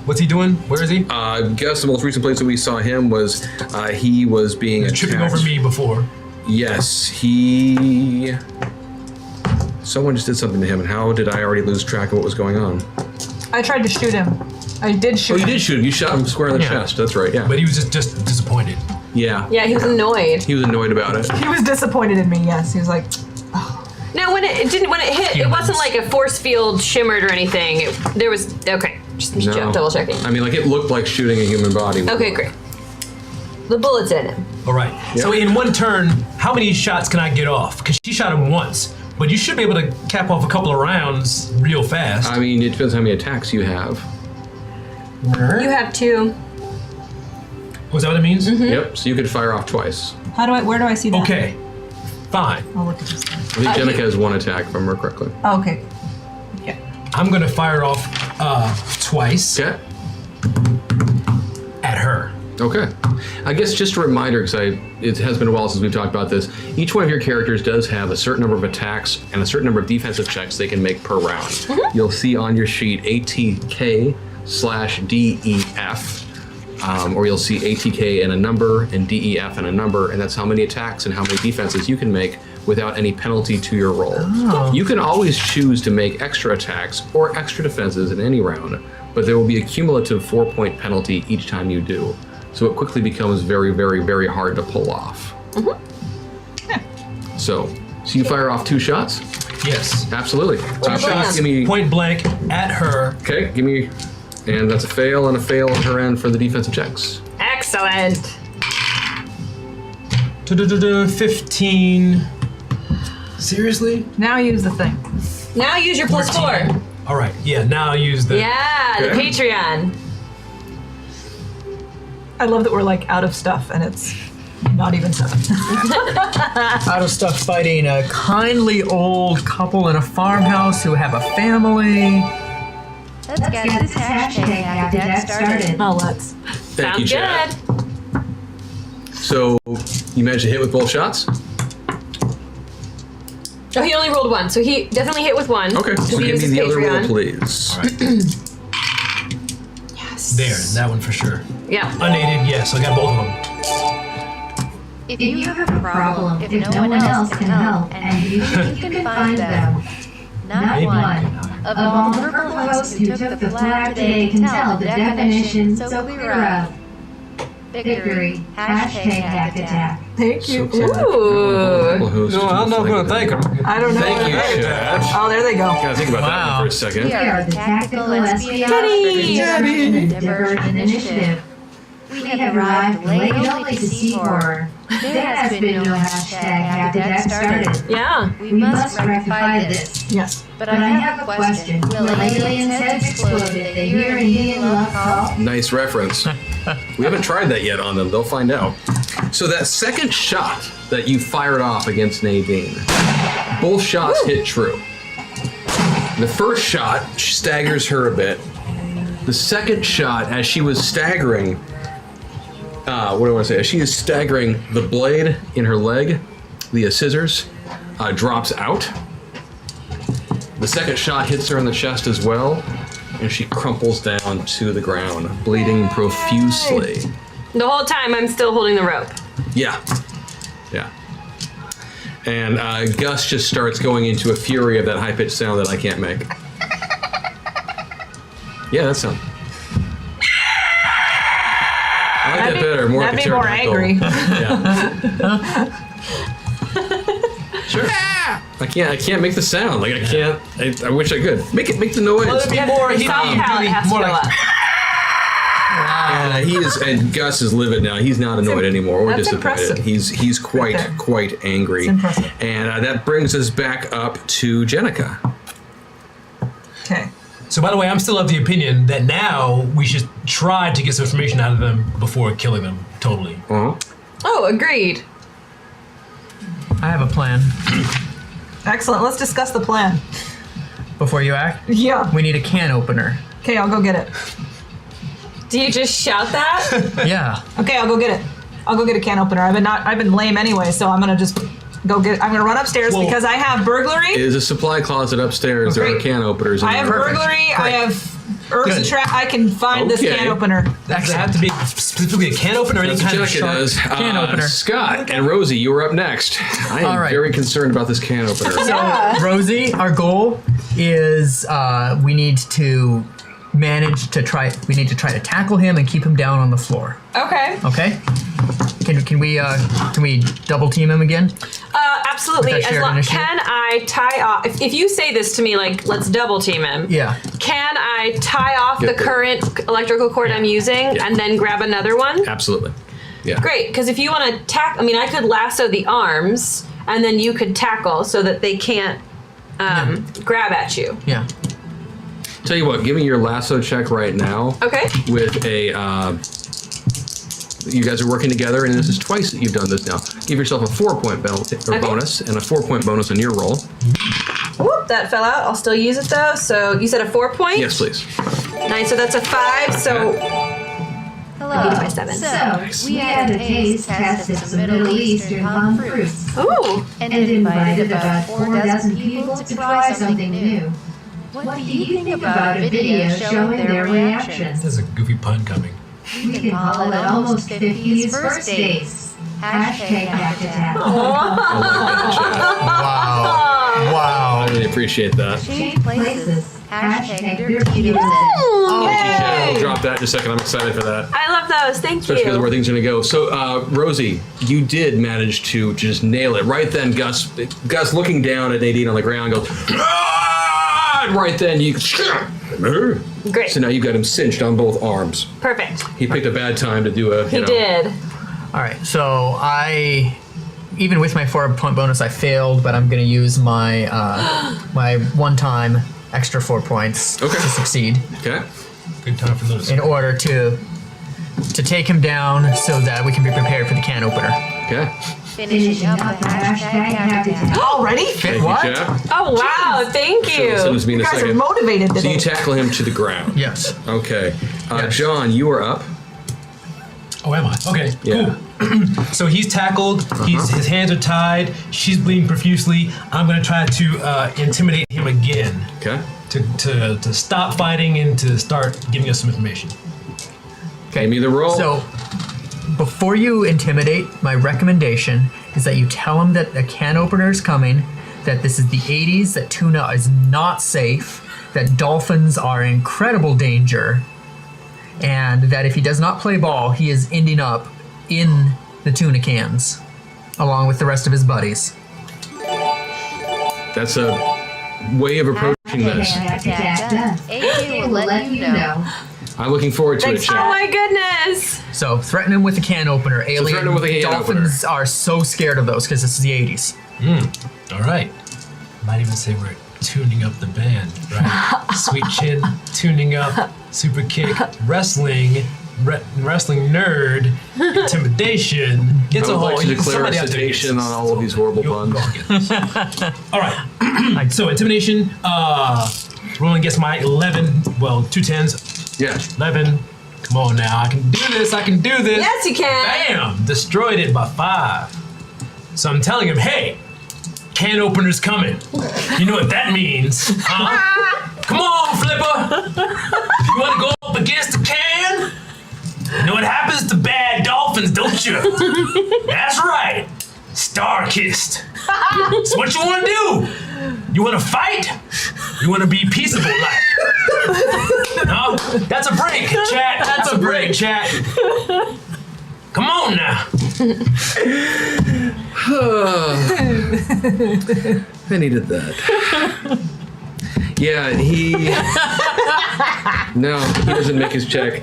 What's he doing? Where is he? Gus, the most recent place that we saw him was he was being Tripping attacked. over me before. Yes, someone just did something to him, and how did I already lose track of what was going on? I tried to shoot him. I did shoot Oh, you him. did shoot him. You shot him square in the Yeah. chest. That's right, yeah. But he was just disappointed. Yeah. Yeah, he was annoyed. He was annoyed about it. He was disappointed in me, yes. He was like, No, when it hit, it Humans. wasn't like a force field shimmered or anything. There was okay. Just No. double checking. I mean, like, it looked like shooting a human body. Okay, great. The bullet's in him. All right. So in one turn, how many shots can I get off? Because she shot him once, but you should be able to cap off a couple of rounds real fast. I mean, it depends how many attacks you have. You have 2. Was that what it means? Yep, so you could fire off twice. where do I see that? Okay. Fine. I'll look at this. I think Jenica has 1 attack, if I remember correctly. Oh, okay. I'm gonna fire off twice Okay. at her. Okay. I guess just a reminder, because it has been a while since we've talked about this, each one of your characters does have a certain number of attacks and a certain number of defensive checks they can make per round. You'll see on your sheet ATK/DEF, or you'll see ATK and a number and DEF and a number, and that's how many attacks and how many defenses you can make without any penalty to your roll. You can always choose to make extra attacks or extra defenses in any round, but there will be a cumulative 4-point penalty each time you do. So it quickly becomes very, very, very hard to pull off. So you fire off 2 shots? Yes. Absolutely. 2 shots, Give me, point blank at her. okay, give me, and that's a fail and a fail on her end for the defensive checks. Excellent. 15. Seriously? Now use the thing. Now use your +4. 14. All right. Yeah. Now I'll use the. Yeah, the Okay. Patreon. I love that we're like out of stuff and it's not even 7. Out of stuff fighting a kindly old couple in a farmhouse who have a family. Let's get this hashtag after that started. Oh, let's. Thank you, Sounds chat. good. So you managed to hit with both shots? Oh, he only rolled 1, so he definitely hit with 1. Okay, so He give me used the his other roll, Patreon. please. Yes. There. That one for sure. Yeah. Unaided. Yes. I got both of them. If you have a problem, if no one else can help, and you think you can find them, not Maybe. one of all the purple hosts who took the flag today can tell the definition so clear of victory. Hashtag hack attack. Thank you. Ooh. thank him. I don't know. Thank you, chat. Oh, there they go. Gotta think about that Wow. one for a second. We are the Tactical Espionage for the Diversion and Diversion Initiative. We have arrived late only to see horror. There has been no hashtag hack attack started. Yeah. We must rectify this. Yes. But I have a question. Will aliens' heads explode if they hear an alien love call? Nice reference. We haven't tried that yet on them. They'll find out. So that second shot that you fired off against Nadine, both shots hit true. The first shot staggers her a bit. The second shot, as she was staggering, what do I want to say? As she is staggering, the blade in her leg, the scissors, drops out. The second shot hits her in the chest as well, and she crumples down to the ground, bleeding profusely. The whole time I'm still holding the rope. Yeah. Yeah. And Gus just starts going into a fury of that high-pitched sound that I can't make. Yeah, that sound. I like that better. More That'd like a be more pterodactyl. angry. Yeah. Sure. I can't make the sound. Like I can't. I wish I could. Make the noise. Well, it'd be more. The sound palette has to more go like. up. He is, and Gus is livid now. He's not annoyed anymore or That's disappointed. impressive. He's quite there. quite angry. It's impressive. And that brings us back up to Jenica. Okay. So, by the way, I'm still of the opinion that now we should try to get some information out of them before killing them totally. Uh-huh. Oh, agreed. I have a plan. Excellent. Let's discuss the plan. Before you act, Yeah. we need a can opener. Okay, I'll go get it. Do you just shout that? Yeah. Okay, I'll go get it. I'll go get a can opener. I've been lame anyway, so I'm gonna just go get. I'm gonna run upstairs Well, because I have burglary. There's a supply closet upstairs. There are Great. can openers. In I have there. burglary. I have Urza Good. trap. I can find this Okay. can opener. Does it have to be specifically a can opener or any That's kind what of Jessica sharp? does. Can opener. Scott and Rosie, you are up next. I am All right. very concerned about this can opener. So, Rosie, our goal is we need to try to tackle him and keep him down on the floor. Okay. Okay? Can we double team him again? Absolutely. With that shared initiative? Can I tie off? If you say this to me, like, let's double team him. Yeah. Can I tie off Get the there. current electrical cord I'm using and then grab another one? Absolutely. Yeah. Great, because if you want to tackle, I mean, I could lasso the arms and then you could tackle so that they can't grab at you. Yeah. Tell you what, give me your lasso check right now. Okay. With a, you guys are working together, and this is twice that you've done this now. Give yourself a 4-point bonus and a 4-point bonus on your roll. Whoop, that fell out. I'll still use it though. So you said a 4-point? Yes, please. Nice. So that's a 5. So Hello. by 7. So, we had a taste test of some Middle Eastern palm fruits ooh, and invited about 4 dozen people to try something new. What do you think about a video showing their reactions? There's a goofy pun coming. We can call it almost 50's first dates. Hashtag have to tap. I like that, Wow. Wow. I really appreciate that. Change places. Hashtag their videos. I'll drop that in a second. I'm excited for that. I love those. Thank Especially because of where you. things are going to go. So, Rosie, you did manage to just nail it. Right then, Gus looking down at Nadine on the ground goes, "Ah!" And right then, you... Great. So now you've got him cinched on both arms. Perfect. He picked a bad time to do a, He did. All right. So even with my 4-point bonus, I failed, but I'm going to use my my one-time extra 4 points Okay. to succeed Okay. Good time for those. in order to take him down so that we can be prepared for the can opener. Okay. Finishing up the hashtag have to tap. Already? Thank you, What? Jeff. Oh, wow. Thank Listen you. to me in You a guys are second. motivated So today. you tackle him to the ground. Yes. Okay. Yes. John, you are up. Oh, am I? Okay. Yeah. Cool. So he's tackled. His hands are tied. She's bleeding profusely. I'm going to try to intimidate him again Okay. to stop fighting and to start giving us some information. Give me the roll. So, before you intimidate, my recommendation is that you tell him that a can opener is coming, that this is the 80s, that tuna is not safe, that dolphins are in incredible danger, and that if he does not play ball, he is ending up in the tuna cans, along with the rest of his buddies. That's a way of approaching this. Have to tap done. AK will let you know. I'm looking forward to it, Oh, Jeff. my goodness. So, threaten him with a can opener. Alien threaten him with a can dolphins are so scared of those because this is the 80s. All right. Might even say we're tuning up the band, right? Sweet Chin, tuning up, super kick, wrestling, wrestling nerd, intimidation. It's I a would whole. like to declare somebody a out there gets citation this. on all of these horrible You'll puns. all get this. All right. So intimidation. Rolling against my 11. Well, 2 10s. Yeah. 11. Come on now. I can do this. I can do this. Yes, you can. Bam! Destroyed it by 5. So I'm telling him, hey, can opener's coming. You know what that means, huh? Come on, Flipper. You want to go up against the can? You know what happens to bad dolphins, don't you? That's right. Star-kissed. So what you want to do? You want to fight? You want to be peaceable like? No? That's a break, chat. That's a break, chat. Come on now. I needed that. Yeah, No, he doesn't make his check.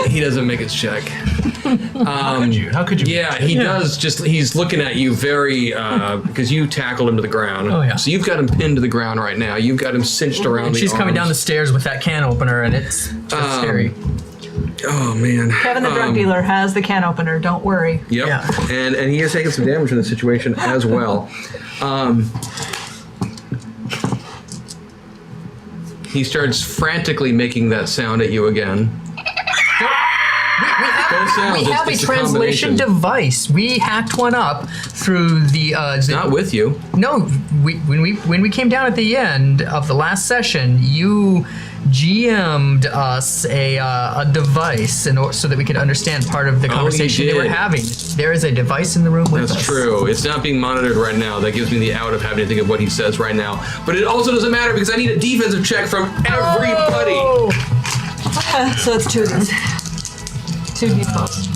He doesn't make his check. How could you? Yeah, he does. Just he's looking at you very because you tackled him to the ground. Oh, yeah. So you've got him pinned to the ground right now. You've got him cinched around. And she's coming down the stairs with that can opener, and it's scary. Oh man. Kevin the drug dealer has the can opener. Don't worry. Yep. Yeah. And he has taken some damage in the situation as well. He starts frantically making that sound at you again. We have a translation device. We hacked one up through the. Not with you. No, when we came down at the end of the last session, you GM'd us a device so that we could understand part of the conversation they were did. having. There is a device in the room with us. That's true. It's not being monitored right now. That gives me the out of having to think of what he says right now. But it also doesn't matter because I need a defensive check from everybody. Okay, so it's 2 of these. 2 d12s.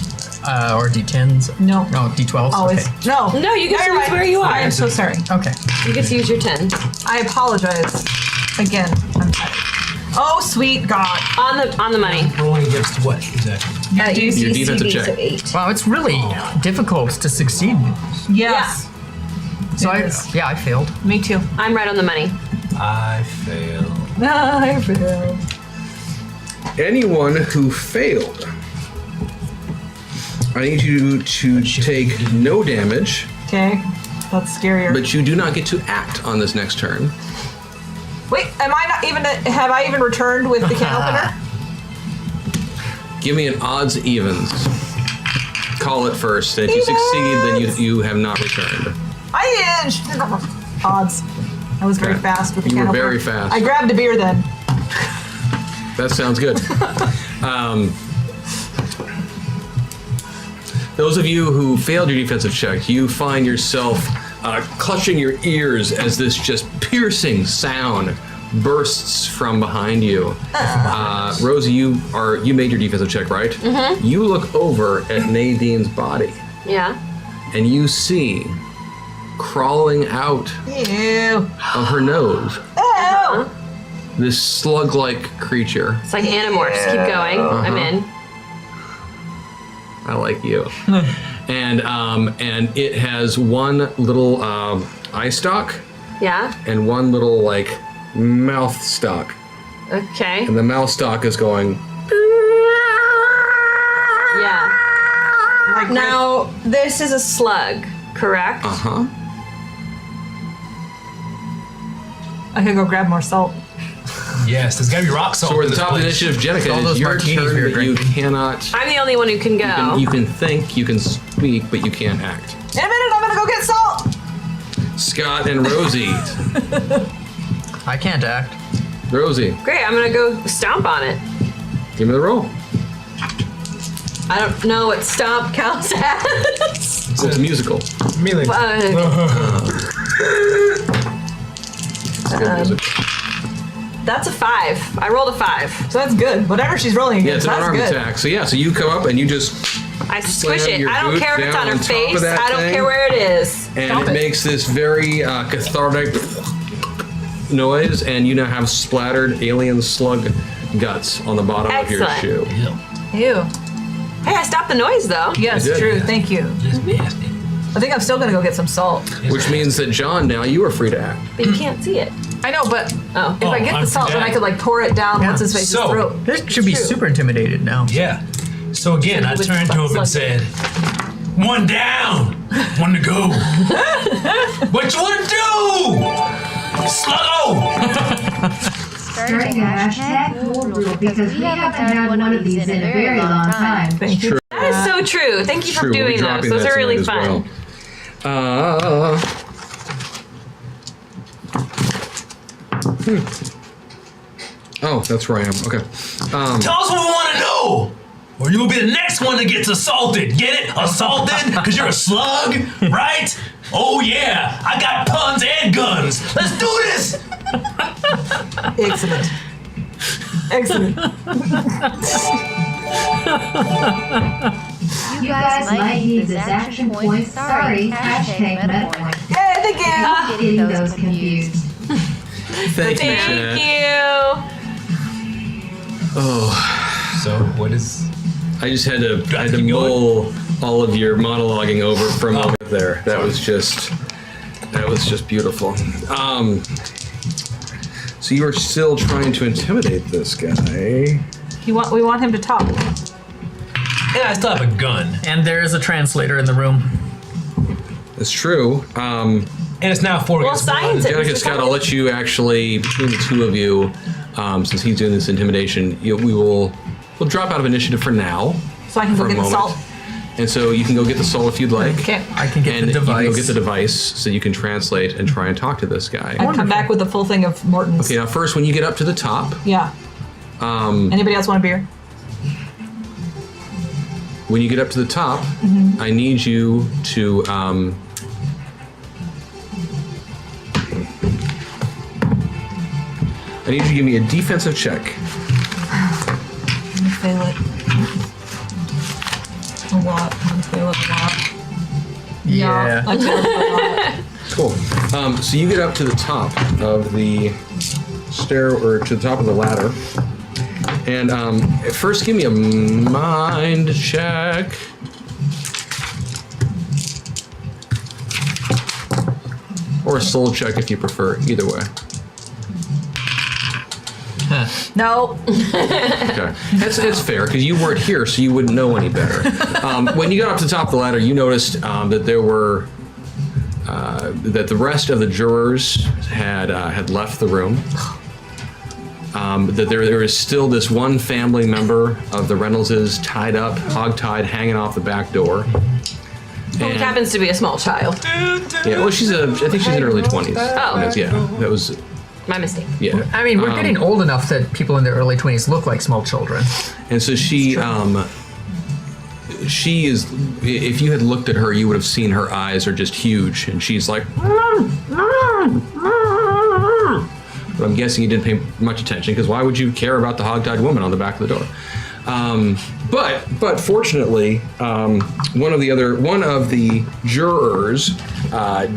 Or D10s. No. No, D12s. Always. Okay. No. No, you get to Never use mind. where you are. I am so sorry. Okay. You get to use your 10 I apologize. Again, I'm sorry. Oh, sweet God. on the money. Rolling against what exactly? Your defensive check. 8. Wow, it's really difficult to succeed. Yes. So It I is. failed. Me too. I'm right on the money. I fail. I failed. Anyone who failed, I need you to take no damage, Okay. That's scarier. but you do not get to act on this next turn. Wait, have I even returned with the can opener? Give me an odds evens. Call it first. If you succeed, then you have not returned. Odds. I was very Okay. fast with the You can were opener. very fast. I grabbed a beer then. That sounds good. Those of you who failed your defensive check, you find yourself clutching your ears as this just piercing sound bursts from behind you. Rosie, you made your defensive check, right? Mm-hmm. You look over at Nadine's body, Yeah. and you see crawling out Ew. of her nose Ew. this slug-like creature. It's like Animorphs. Keep going. I'm in. I like you. And it has one little eye stalk Yeah. and one little like mouth stalk, Okay. and the mouth stalk is going. Yeah. Now, this is a slug, correct? Uh-huh. I could go grab more salt. Yes, there's gotta be rock salt. So we're in at the this top of the place. initiative. All Jenica, those it's your martinis turn, we were but you drinking. cannot. I'm the only one who can go. You can think, you can speak, but you can't act. In a minute, I'm gonna go get salt. Scott and Rosie. I can't act. Rosie, Great, I'm gonna go stomp on it. give me the roll. I don't know what stomp counts as. Well, it's a musical. Melee. It's good music. That's a 5. I rolled a 5. So that's good. Whatever she's rolling Yeah, it's against, an that's unarmed good. attack. So yeah, so you come up and you just I squish Slam it. your I don't boot care if it's down on her on top of face. that I don't thing. care where it is. and Stop it it. makes this very cathartic noise, and you now have splattered alien slug guts on the bottom of your Excellent. shoe. Ew. Hey, I stopped the noise though. Yes, You did. true. Thank you. Just nasty. I think I'm still gonna go get some salt. Which means that John, now you are free to act. But you can't see it. I know, but Oh. if I get I'm the salt, then I Jack. could like pour it down Yeah. what's his face's So- throat. This should be True. super intimidated now. Yeah. So again, I With turned to him slug. and said, "One down, one to go. What you want to do, Sluggo?" Starting a hashtag rule because we haven't had one of these in a very long time. Thank you. That is so true. Thank you for True, we'll be doing those. dropping Those that are really tonight as fun. well. Oh, that's where I am. Okay. Tell us what we want to know, or you'll be the next one that gets assaulted. Get it? Assaulted? Because you're a slug, right? Oh yeah, I got puns and guns. Let's do this. Excellent. Excellent. You guys might need this action point. Sorry, hashtag meta point. Yay, thank you. Getting those confused. Thank you, Thank Chat. you. So what is? I just had to I have to keep going? mull all of your monologuing over for a moment there. That was just beautiful. So you are still trying to intimidate this guy. We want him to talk. And I still have a gun. And there is a translator in the room. It's true. And it's now 4 Well, against 1. science. Jenica Scott, I'll let you actually, between the two of you, since he's doing this intimidation, we'll drop out of initiative for now. So I can go for a get the moment. salt. And so you can go get the soul if you'd like. Okay. I can get And the you device. can go get the device so you can translate and try and talk to this guy. And come back with the full thing of Morton's. Okay, now first, when you get up to the top, Yeah. Anybody else want a beer? when you get up to the top, I need you to give me a defensive check. I'm gonna fail it. A lot. I'm gonna fail it a lot. Yeah. I failed it a lot. Cool. So you get up to the top of the stair, or to the top of the ladder, and first give me a mind check. Or a soul check if you prefer. Either way. No. Okay. It's fair, because you weren't here, so you wouldn't know any better. When you got up to the top of the ladder, you noticed that there were that the rest of the jurors had left the room. That there is still this one family member of the Reynoldses tied up, hogtied, hanging off the back door. Which happens to be a small child. Yeah, well, I think she's in her early 20s. Oh. Yeah, that was, My mistake. yeah. I mean, we're getting old enough that people in their early 20s look like small children. And so she is, if you had looked at her, you would have seen her eyes are just huge, and she's like, but I'm guessing you didn't pay much attention, because why would you care about the hog-tied woman on the back of the door? But fortunately, one of the jurors,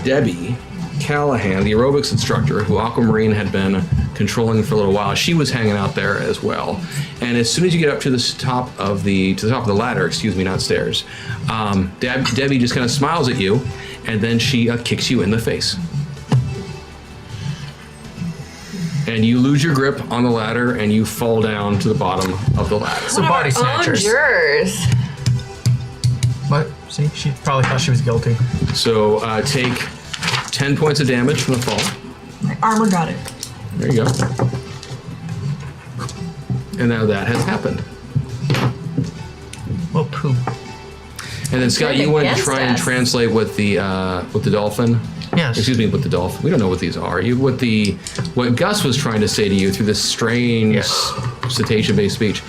Debbie Callahan, the aerobics instructor who Aquamarine had been controlling for a little while, she was hanging out there as well. And as soon as you get up to the top of the ladder, not stairs, Debbie just kind of smiles at you, and then she kicks you in the face. And you lose your grip on the ladder, and you fall down to the bottom of the ladder. So body snatchers. Jurors. What? See, she probably thought she was guilty. So take 10 points of damage from the fall. My armor got it. There you go. And now that has happened. Well, poo. And then Scott, you wanted to try and translate with the dolphin. Yes. Excuse me, with the dolphin. We don't know what these are. What Gus was trying to say to you through this strange cetacean-based speech.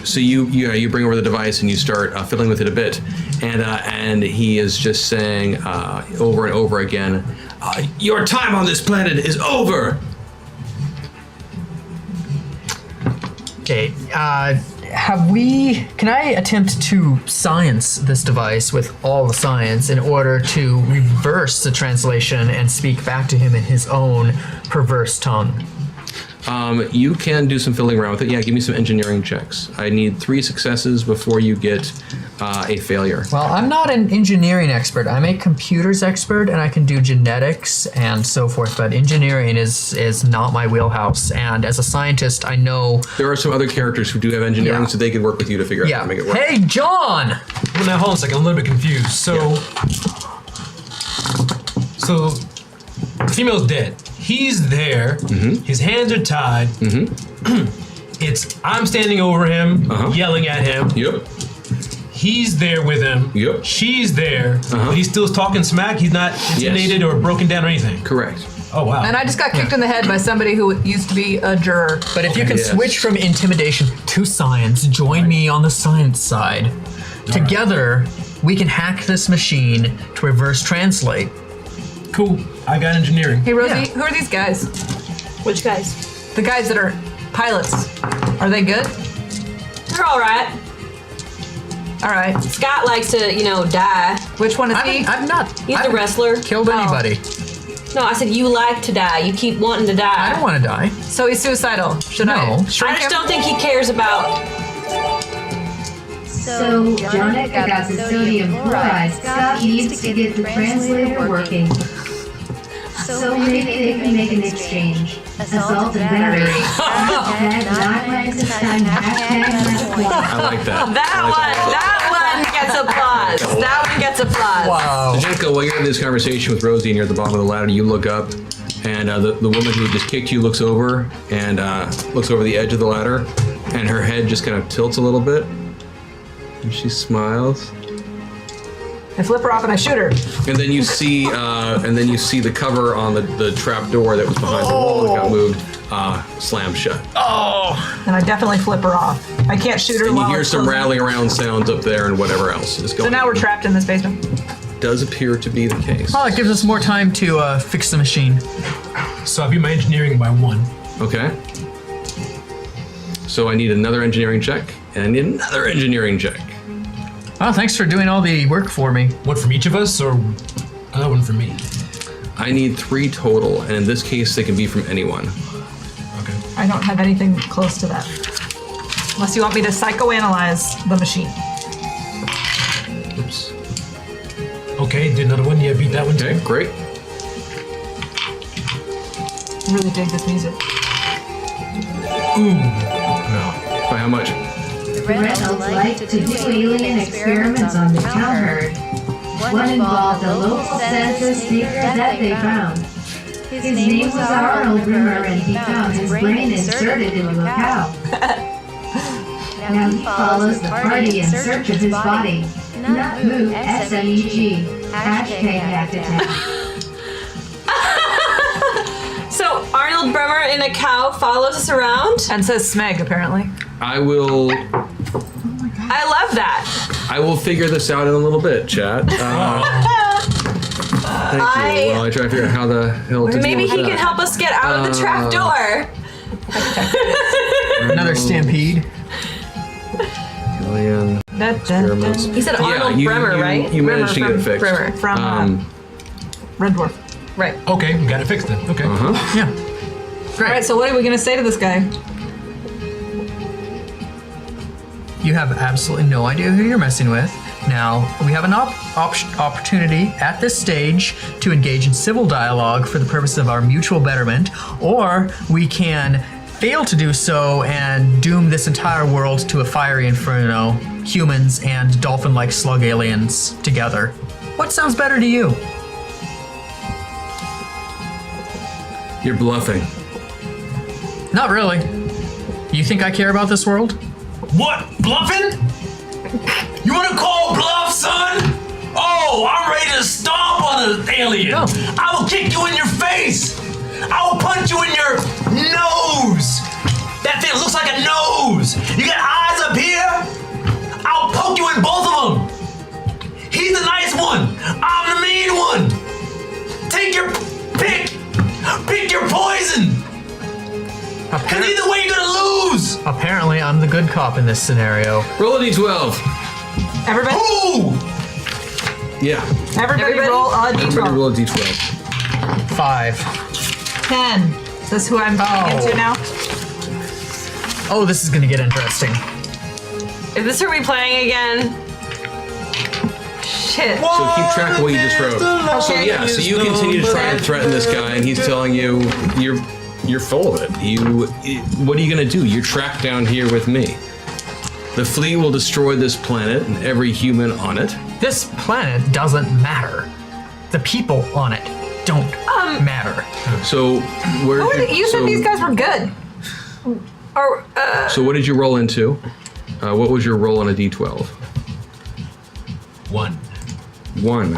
So you bring over the device and you start fiddling with it a bit, and he is just saying over and over again, "Your time on this planet is over." Okay. Can I attempt to science this device with all the science in order to reverse the translation and speak back to him in his own perverse tongue? You can do some fiddling around with it. Yeah, give me some engineering checks. I need 3 successes before you get a failure. Well, I'm not an engineering expert. I'm a computers expert, and I can do genetics and so forth, but engineering is not my wheelhouse. And as a scientist, I know... There are some other characters who do have engineering, so they could work with you to figure out how to make it work. Hey, John! Well, now hold on a second. I'm a little bit confused. So the female's dead. He's there. Mm-hmm. His hands are tied. I'm standing over him, yelling at him. Yep. He's there with him. Yep. She's there, but he's still talking smack. He's not intimidated or broken down or anything. Correct. Oh, wow. And I just got kicked in the head by somebody who used to be a juror. But if you can switch from intimidation to science, join me on the science side. Together, we can hack this machine to reverse translate. Cool. I got engineering. Hey, Rosie, who are these guys? Which guys? The guys that are pilots. Are they good? They're all right. All right. Scott likes to, die. Which one is he? I've not. He's a wrestler. Killed anybody. No, I said you like to die. You keep wanting to die. I don't want to die. So he's suicidal. Should No. I I shrink just him? don't think he cares about. So, Jonica got the sodium chloride. Scott needs to get the translator working. So maybe they can make an exchange. Assault and battery. Hashtag not minus this time. Hashtag minus one. I like that. That one gets applause. That one gets applause. Wow. So Jenko, while you're in this conversation with Rosie and you're at the bottom of the ladder, you look up, and the woman who just kicked you looks over and looks over the edge of the ladder, and her head just kind of tilts a little bit, and she smiles. I flip her off and I shoot her. And then you see, the cover on the trap door that was behind the wall that got moved, slam shut. And I definitely flip her off. I can't shoot her And you while hear it's some closing. rattling around sounds up there and whatever else is going So on. now we're trapped in this basement. Does appear to be the case. Well, it gives us more time to fix the machine. So I beat my engineering by 1. Okay. So I need another engineering check, and I need another engineering check. Oh, thanks for doing all the work for me. One from each of us, or another one from me? I need 3 total, and in this case, they can be from anyone. Okay. I don't have anything close to that. Unless you want me to psychoanalyze the machine. Oops. Okay, did another one. Yeah, beat that one too. Okay, great. I really dig this music. By how much? The Reynolds like to do alien experiments on the town herd. One involved a local census taker that they found. His name was Arnold Rimmer, and he found his brain inserted into a cow. Now he follows the party in search of his body. Not who, SMEG. Hashtag act attack. So Arnold Bremer in a cow follows us around. And says Smeg, apparently. I will I love that. figure this out in a little bit, chat. Thank you. While I try to figure out how the hell to Maybe deal he with can that. help us get out of the trap door. Another stampede. Alien experiments. He said Arnold you, Bremer, you, right? You managed to Bremer get it from fixed. Bremer. From Red Dwarf. Right. Okay, we got it fixed then. Okay. Yeah. All right, so what are we going to say to this guy? You have absolutely no idea who you're messing with. Now, we have an opportunity at this stage to engage in civil dialogue for the purpose of our mutual betterment, or we can fail to do so and doom this entire world to a fiery inferno, humans and dolphin-like slug aliens together. What sounds better to you? You're bluffing. Not really. You think I care about this world? What? Bluffing? You wanna call bluff, son? Oh, I'm ready to stomp on an alien. No. I will kick you in your face. I will punch you in your nose. That thing looks like a nose. You got eyes up here? I'll poke you in both of them. He's the nice one. I'm the mean one. Take your pick. Pick your poison. Because either way, you're gonna lose. Apparently, I'm the good cop in this scenario. Roll a d12. Everybody, Ooh. Yeah. everybody roll a Everybody d12. roll a d12. 5. 10. Is this who I'm getting into now? Oh, this is gonna get interesting. Is this who we playing again? Shit. So keep track of what you just wrote. So yeah, so you continue to try and threaten this guy, and he's telling you you're full of it. What are you gonna do? You're trapped down here with me. The fleet will destroy this planet and every human on it. This planet doesn't matter. The people on it don't matter. So where? You said these guys were good. Or So what did you roll into? What was your roll on a d12? 1. 1.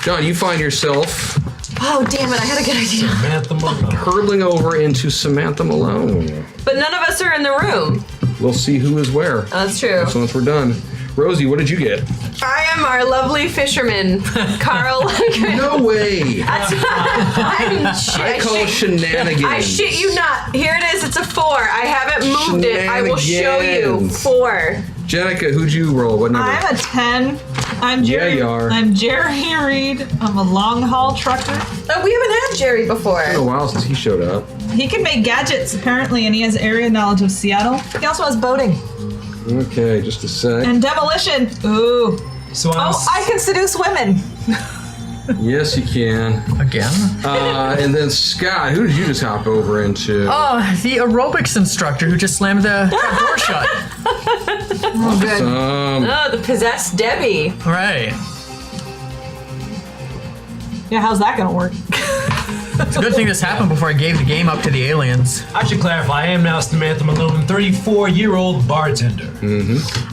John, you find yourself oh damn it! I had a good idea. Samantha Malone. hurtling over into Samantha Malone. But none of us are in the room. We'll see who is where. That's true. So once we're done, Rosie, what did you get? I am our lovely fisherman, Carl. No way. I call shenanigans. I shit you not. Here it is. It's a 4. I haven't moved it. I will show you. Shenanigans. 4. Jenica, who'd you roll? What number? I'm a 10. I'm Jerry. Yeah, you are. I'm Jerry Reed. I'm a long haul trucker. Oh, we haven't had Jerry before. It's been a while since he showed up. He can make gadgets apparently, and he has area knowledge of Seattle. He also has boating Okay, just a sec. and demolition. Ooh. So Oh, I can seduce women. Yes, you can. Again? And then Scott, who did you just hop over into? Oh, the aerobics instructor who just slammed the door shut. Oh, good. Oh, the possessed Debbie. Right. Yeah, how's that gonna work? It's a good thing this happened before I gave the game up to the aliens. I should clarify, I am now Samantha Malone, 34-year-old bartender.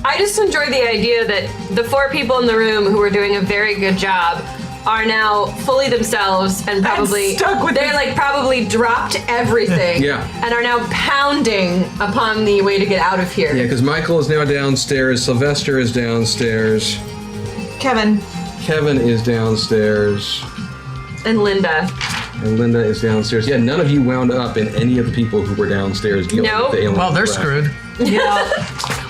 I just enjoy the idea that the 4 people in the room who were doing a very good job are now fully themselves and probably probably dropped everything and are now pounding upon the way to get out of here. Yeah, because Michael is now downstairs. Sylvester is downstairs. Kevin is downstairs. And Linda. And Linda is downstairs. Yeah, none of you wound up in any of the people who were downstairs. No. Well, they're screwed. Yeah.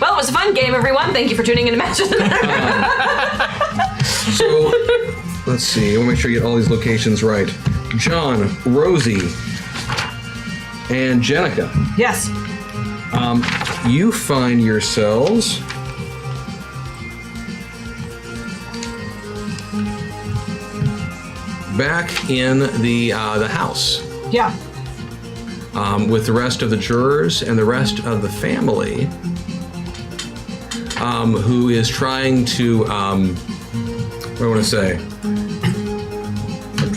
Well, it was a fun game, everyone. Thank you for tuning in to Match of the Metaverse. So, let's see. I want to make sure you get all these locations right. John, Rosie, and Jenica. Yes. You find yourselves back in the house. Yeah. With the rest of the jurors and the rest of the family, who is trying to, what do I want to say?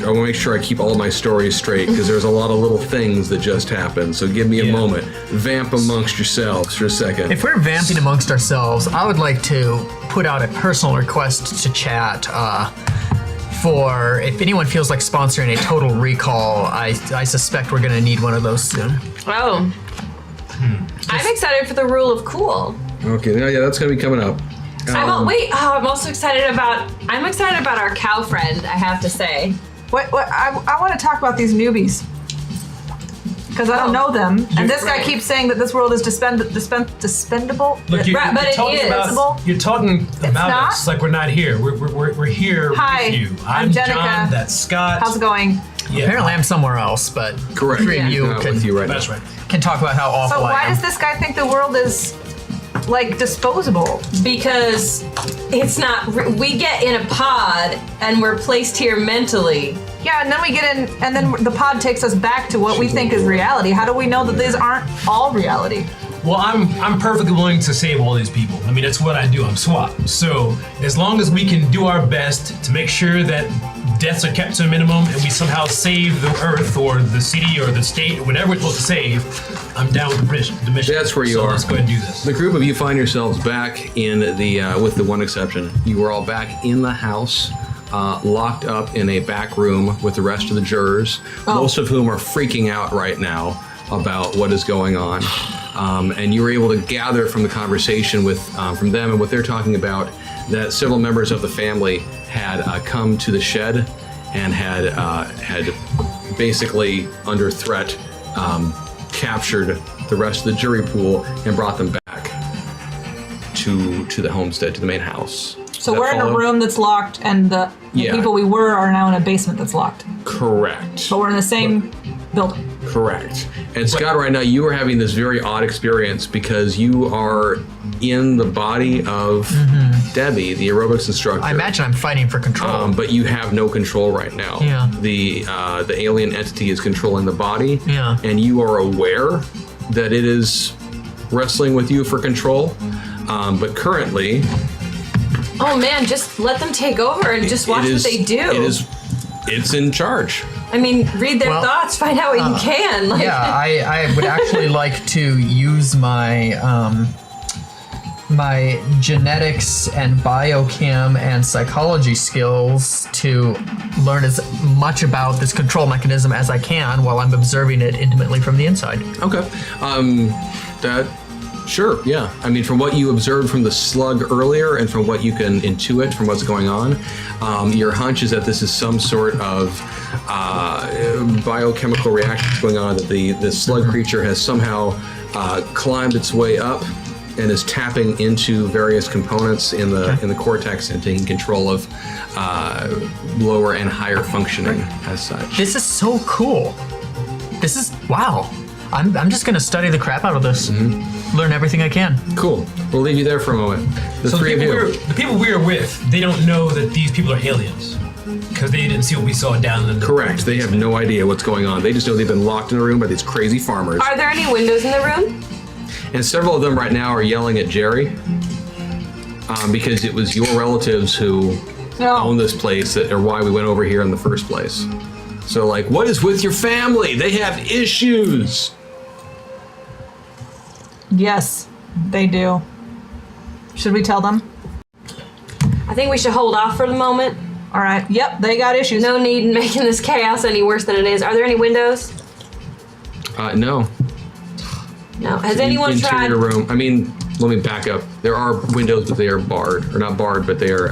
I want to make sure I keep all my stories straight because there's a lot of little things that just happened. So give me a moment. Vamp amongst yourselves for a second. If we're vamping amongst ourselves, I would like to put out a personal request to chat for if anyone feels like sponsoring a total recall. I suspect we're going to need one of those soon. Oh. I'm excited for the rule of cool. Okay, yeah, that's going to be coming up. I'm also excited about our cow friend, I have to say. What? I want to talk about these newbies. Because I don't know them. And this guy keeps saying that this world is dispendable. Look, you're talking about us like we're not here. We're here with you. I'm Jenica. John, that's Scott. How's it going? Yeah. Apparently I'm somewhere else, but correct. Three of you Not with you right That's now. right. can talk about how awful So I why am. does this guy think the world is like disposable? Because it's not. We get in a pod and we're placed here mentally. Yeah, and then we get in, and then the pod takes us back to what we think is reality. How do we know that these aren't all reality? Well, I'm perfectly willing to save all these people. I mean, that's what I do. I'm SWAT. So as long as we can do our best to make sure that deaths are kept to a minimum and we somehow save the Earth or the city or the state or whatever we're supposed to save, I'm down with the mission. That's where you are. Let's go ahead and do this. The group of you find yourselves back in the, with the one exception, you are all back in the house, locked up in a back room with the rest of the jurors, most of whom are freaking out right now about what is going on. And you were able to gather from the conversation with from them and what they're talking about that several members of the family had come to the shed and had basically under threat captured the rest of the jury pool and brought them back to the homestead, to the main house. So we're in a room that's locked, and the people we were are now in a basement that's locked. Correct. But we're in the same building. Correct. And Scott, right now you are having this very odd experience because you are in the body of Debbie, the aerobics instructor. I imagine I'm fighting for control. But you have no control right now. Yeah. The alien entity is controlling the body. Yeah. And you are aware that it is wrestling with you for control. But currently, Oh man, just let them take over and just watch what they do. It's in charge. I mean, read their thoughts, find out what you can. Like, yeah, I would actually like to use my my genetics and biochem and psychology skills to learn as much about this control mechanism as I can while I'm observing it intimately from the inside. Okay. Sure, yeah. I mean, from what you observed from the slug earlier and from what you can intuit from what's going on, your hunch is that this is some sort of biochemical reactions going on, that the slug creature has somehow climbed its way up and is tapping into various components in the cortex and taking control of lower and higher functioning as such. This is so cool. This is, wow. I'm just going to study the crap out of this. Learn everything I can. Cool. We'll leave you there for a moment. The three of you. The people we are with, they don't know that these people are aliens. Because they didn't see what we saw down in the... Correct. They have no idea what's going on. They just know they've been locked in a room by these crazy farmers. Are there any windows in the room? And several of them right now are yelling at Jerry because it was your relatives who own this place that are why we went over here in the first place. So, like, what is with your family? They have issues. Yes, they do. Should we tell them? I think we should hold off for the moment. All right. Yep, they got issues. No need in making this chaos any worse than it is. Are there any windows? No. No. Has anyone tried? Interior room. I mean, let me back up. There are windows, but they are barred. Or not barred, but they are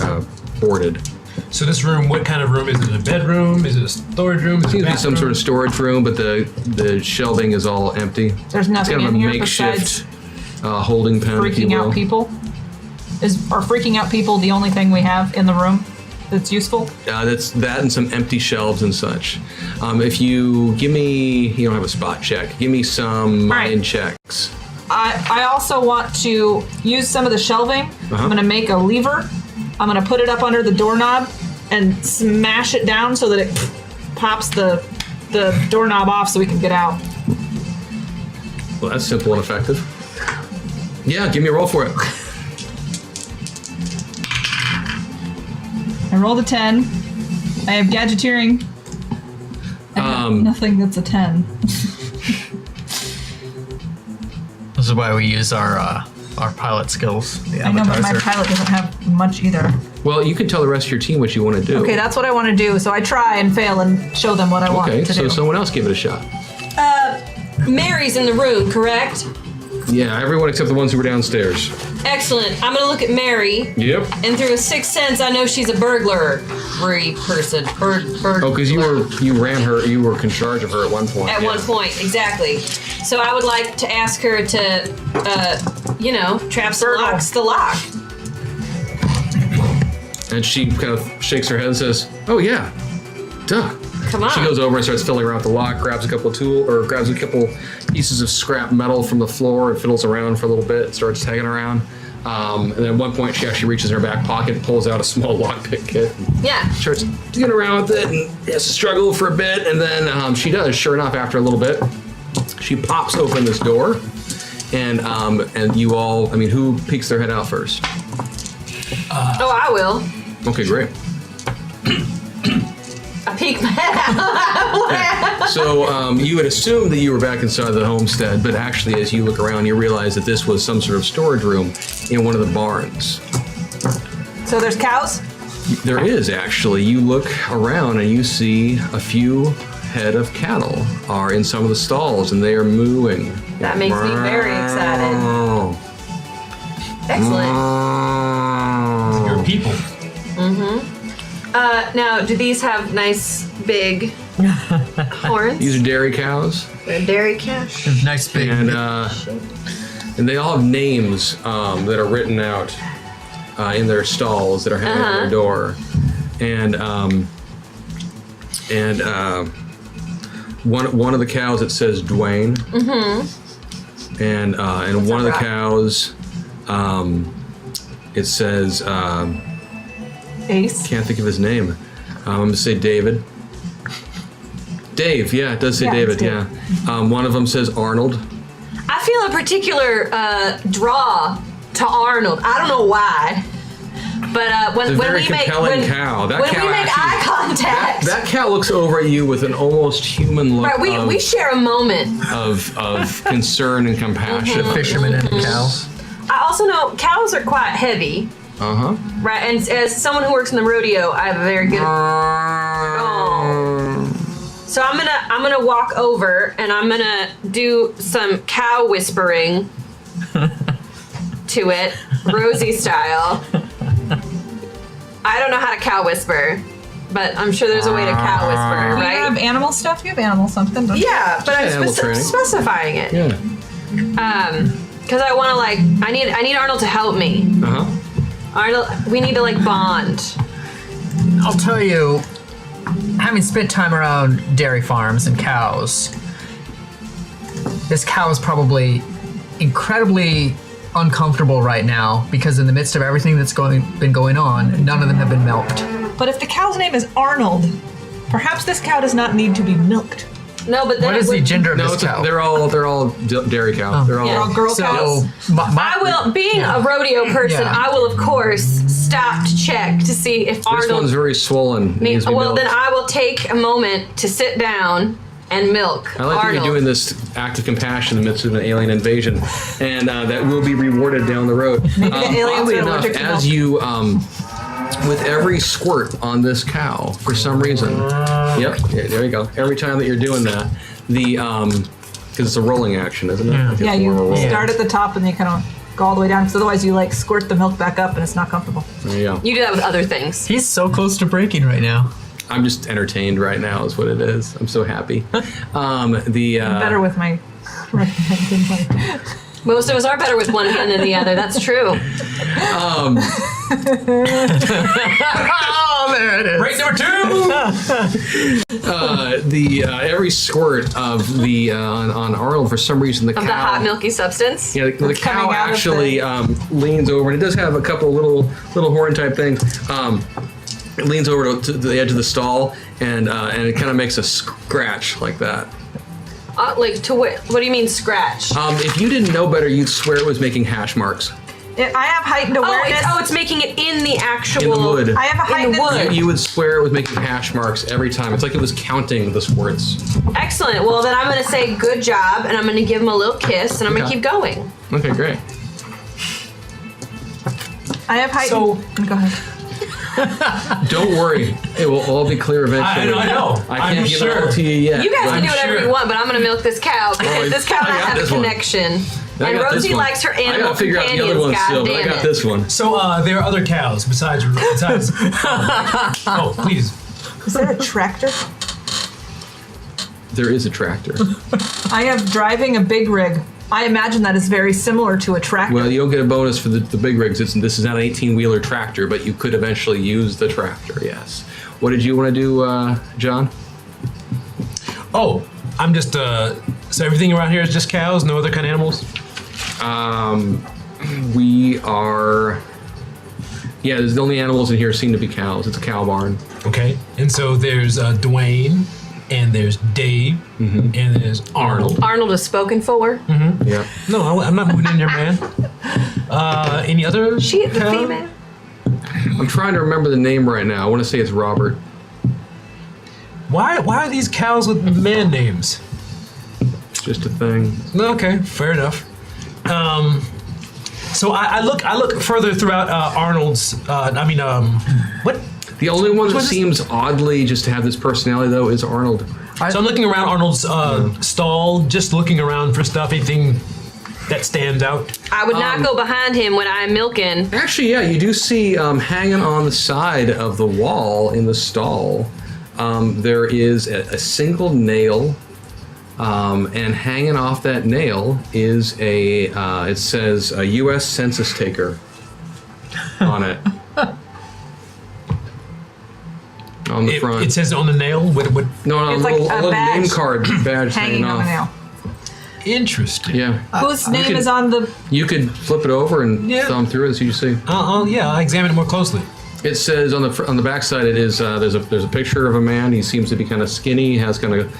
boarded. So this room, what kind of room? Is it a bedroom? Is it a storage room? Is it Seems a to be some sort of storage room, but the shelving is all empty. There's nothing It's kind in of a here makeshift besides holding pen, if you freaking will. out people. Are freaking out people the only thing we have in the room that's useful? That's that and some empty shelves and such. If you give me, you don't have a spot check. Give me some mind checks. I also want to use some of the shelving. Uh-huh. I'm going to make a lever. I'm going to put it up under the doorknob and smash it down so that it pops the doorknob off so we can get out. Well, that's simple and effective. Yeah, give me a roll for it. I rolled a 10. I have gadgeteering. I have nothing that's a 10. This is why we use our pilot skills. The I know, but my appetizer. pilot doesn't have much either. Well, you can tell the rest of your team what you want to do. Okay, that's what I want to do. So I try and fail and show them what I want Okay, to so do. someone else give it a shot. Mary's in the room, correct? Yeah, everyone except the ones who were downstairs. Excellent. I'm gonna look at Mary, Yep. and through a sixth sense, I know she's a burglar person. Oh, because you ran her, you were in charge of her at one point. At yeah. one point, exactly. So I would like to ask her to, traps and locks the lock. And she kind of shakes her head and says, "Oh yeah, duh." Come on. She goes over and starts fiddling around with the lock, grabs a couple pieces of scrap metal from the floor and fiddles around for a little bit, starts tagging around. And then at one point, she actually reaches in her back pocket and pulls out a small lockpick kit. Yeah. Starts digging around with it and has to struggle for a bit. And then she does, sure enough, after a little bit, she pops open this door. And you all, I mean, who peeks their head out first? I will. Okay, great. I peek my head out. So you had assumed that you were back inside the homestead, but actually, as you look around, you realize that this was some sort of storage room in one of the barns. So there's cows? There is actually. You look around and you see a few head of cattle are in some of the stalls, and they are mooing. That makes me very excited. Excellent. Your people. Now, do these have nice big horns? These are dairy cows, Dairy cash. Nice big. and they all have names that are written out in their stalls that are hanging on their door, and one of the cows it says Dwayne, and one of the cows it says Ace. can't think of his name. I'm gonna say David. Dave, yeah, it does say Yeah, David. it's Dave. Yeah, one of them says Arnold. I feel a particular draw to Arnold. I don't know why. But when It's a very we make compelling cow. That when cow we make actually- eye contact, That cow looks over at you with an almost human look right? We share a moment. of concern and compassion. Fisherman and a cow. I also know cows are quite heavy, right? And as someone who works in the rodeo, I have a very good. So I'm gonna walk over and I'm gonna do some cow whispering to it, Rosie style. I don't know how to cow whisper, but I'm sure there's a way to cow whisper, Do you have right? animal stuff? You have animal something, don't you? Yeah, but I'm animal training. specifying it. Yeah. Because I want to I need Arnold to help me. Arnold, we need to bond. I'll tell you, having spent time around dairy farms and cows, this cow is probably incredibly uncomfortable right now because in the midst of everything that's been going on, none of them have been milked. But if the cow's name is Arnold, perhaps this cow does not need to be milked. No, but then What is the gender of this cow? They're all dairy cow. They're all. They're all girl cows. I will, being a rodeo person, I will of course stop to check to see if This Arnold. one's very swollen. Needs to be Well, milked. then I will take a moment to sit down and milk I like that Arnold. you're doing this act of compassion in the midst of an alien invasion, and that will be rewarded down the road. aliens Oddly are enough, allergic to as you, with every squirt on this cow, for some reason, yep, there you go. Every time that you're doing that, the because it's a rolling action, isn't it? Yeah. Like Yeah, it's more of a roll. you start at the top and then you kind of go all the way down, because otherwise you like squirt the milk back up and it's not comfortable. There you go. You do that with other things. He's so close to breaking right now. I'm just entertained right now, is what it is. I'm so happy. Better with my right hand than my... Most of us are better with one hand than the other. That's true. Oh, there it is. Break number 2! Every squirt of the on Arnold, for some reason, the Of cow. the hot milky substance. Yeah, the cow coming out of actually leans over, and it does have a couple little horn type things. It leans over to the edge of the stall, and it kind of makes a scratch like that. Like to what? What do you mean scratch? If you didn't know better, you'd swear it was making hash marks I have heightened awareness. It's making it in the actual. in the wood. I have a in the heightened... wood. You would swear it was making hash marks every time. It's like it was counting the squirts. Excellent. Well, then I'm going to say good job, and I'm going to give him a little kiss, and I'm going to Okay. keep going. Okay, great. I have heightened... Go ahead. Don't worry, it will all be clear eventually. I know. I I'm can't give it all sure. to you yet. You guys but- can do whatever sure. you want, but I'm going to milk this cow because this cow and I I got have a this one. connection. I And got this Rosie one. likes her I animal gotta figure out the other companions. one God still, but I damn got it. this one. So there are other cows besides. Oh, please. Is there a tractor? There is a tractor. I have driving a big rig. I imagine that is very similar to a tractor. Well, you don't get a bonus for the big rigs. This is not an 18-wheeler tractor, but you could eventually use the tractor, yes. What did you want to do, John? Oh, I'm just. So everything around here is just cows, no other kind of animals? We are... Yeah, the only animals in here seem to be cows. It's a cow barn. Okay. And so there's Dwayne, and there's Dave, and there's Arnold. Arnold is spoken for. Yeah. No, I'm not moving in there, man. Any other? She, the cow? female. I'm trying to remember the name right now. I want to say it's Robert. Why are these cows with man names? It's just a thing. No, okay, fair enough. So I look further throughout Arnold's. What? The only one that Which one is- seems oddly just to have this personality, though, is Arnold. So I'm looking around Arnold's stall, just looking around for stuff, anything that stands out. I would not go behind him when I'm milking. Actually, yeah, you do see hanging on the side of the wall in the stall, there is a single nail, and hanging off that nail is it says a U.S. Census taker on it. On the front. It says on the nail. What? no, It's a like little, a little name badge card badge hanging on off. the nail. Interesting. Yeah. Whose name could- is on the... You could flip it over and Yeah. thumb through it so you see. Yeah, I'll examine it more closely. It says on the back side, it is there's a picture of a man. He seems to be kind of skinny. He has kind of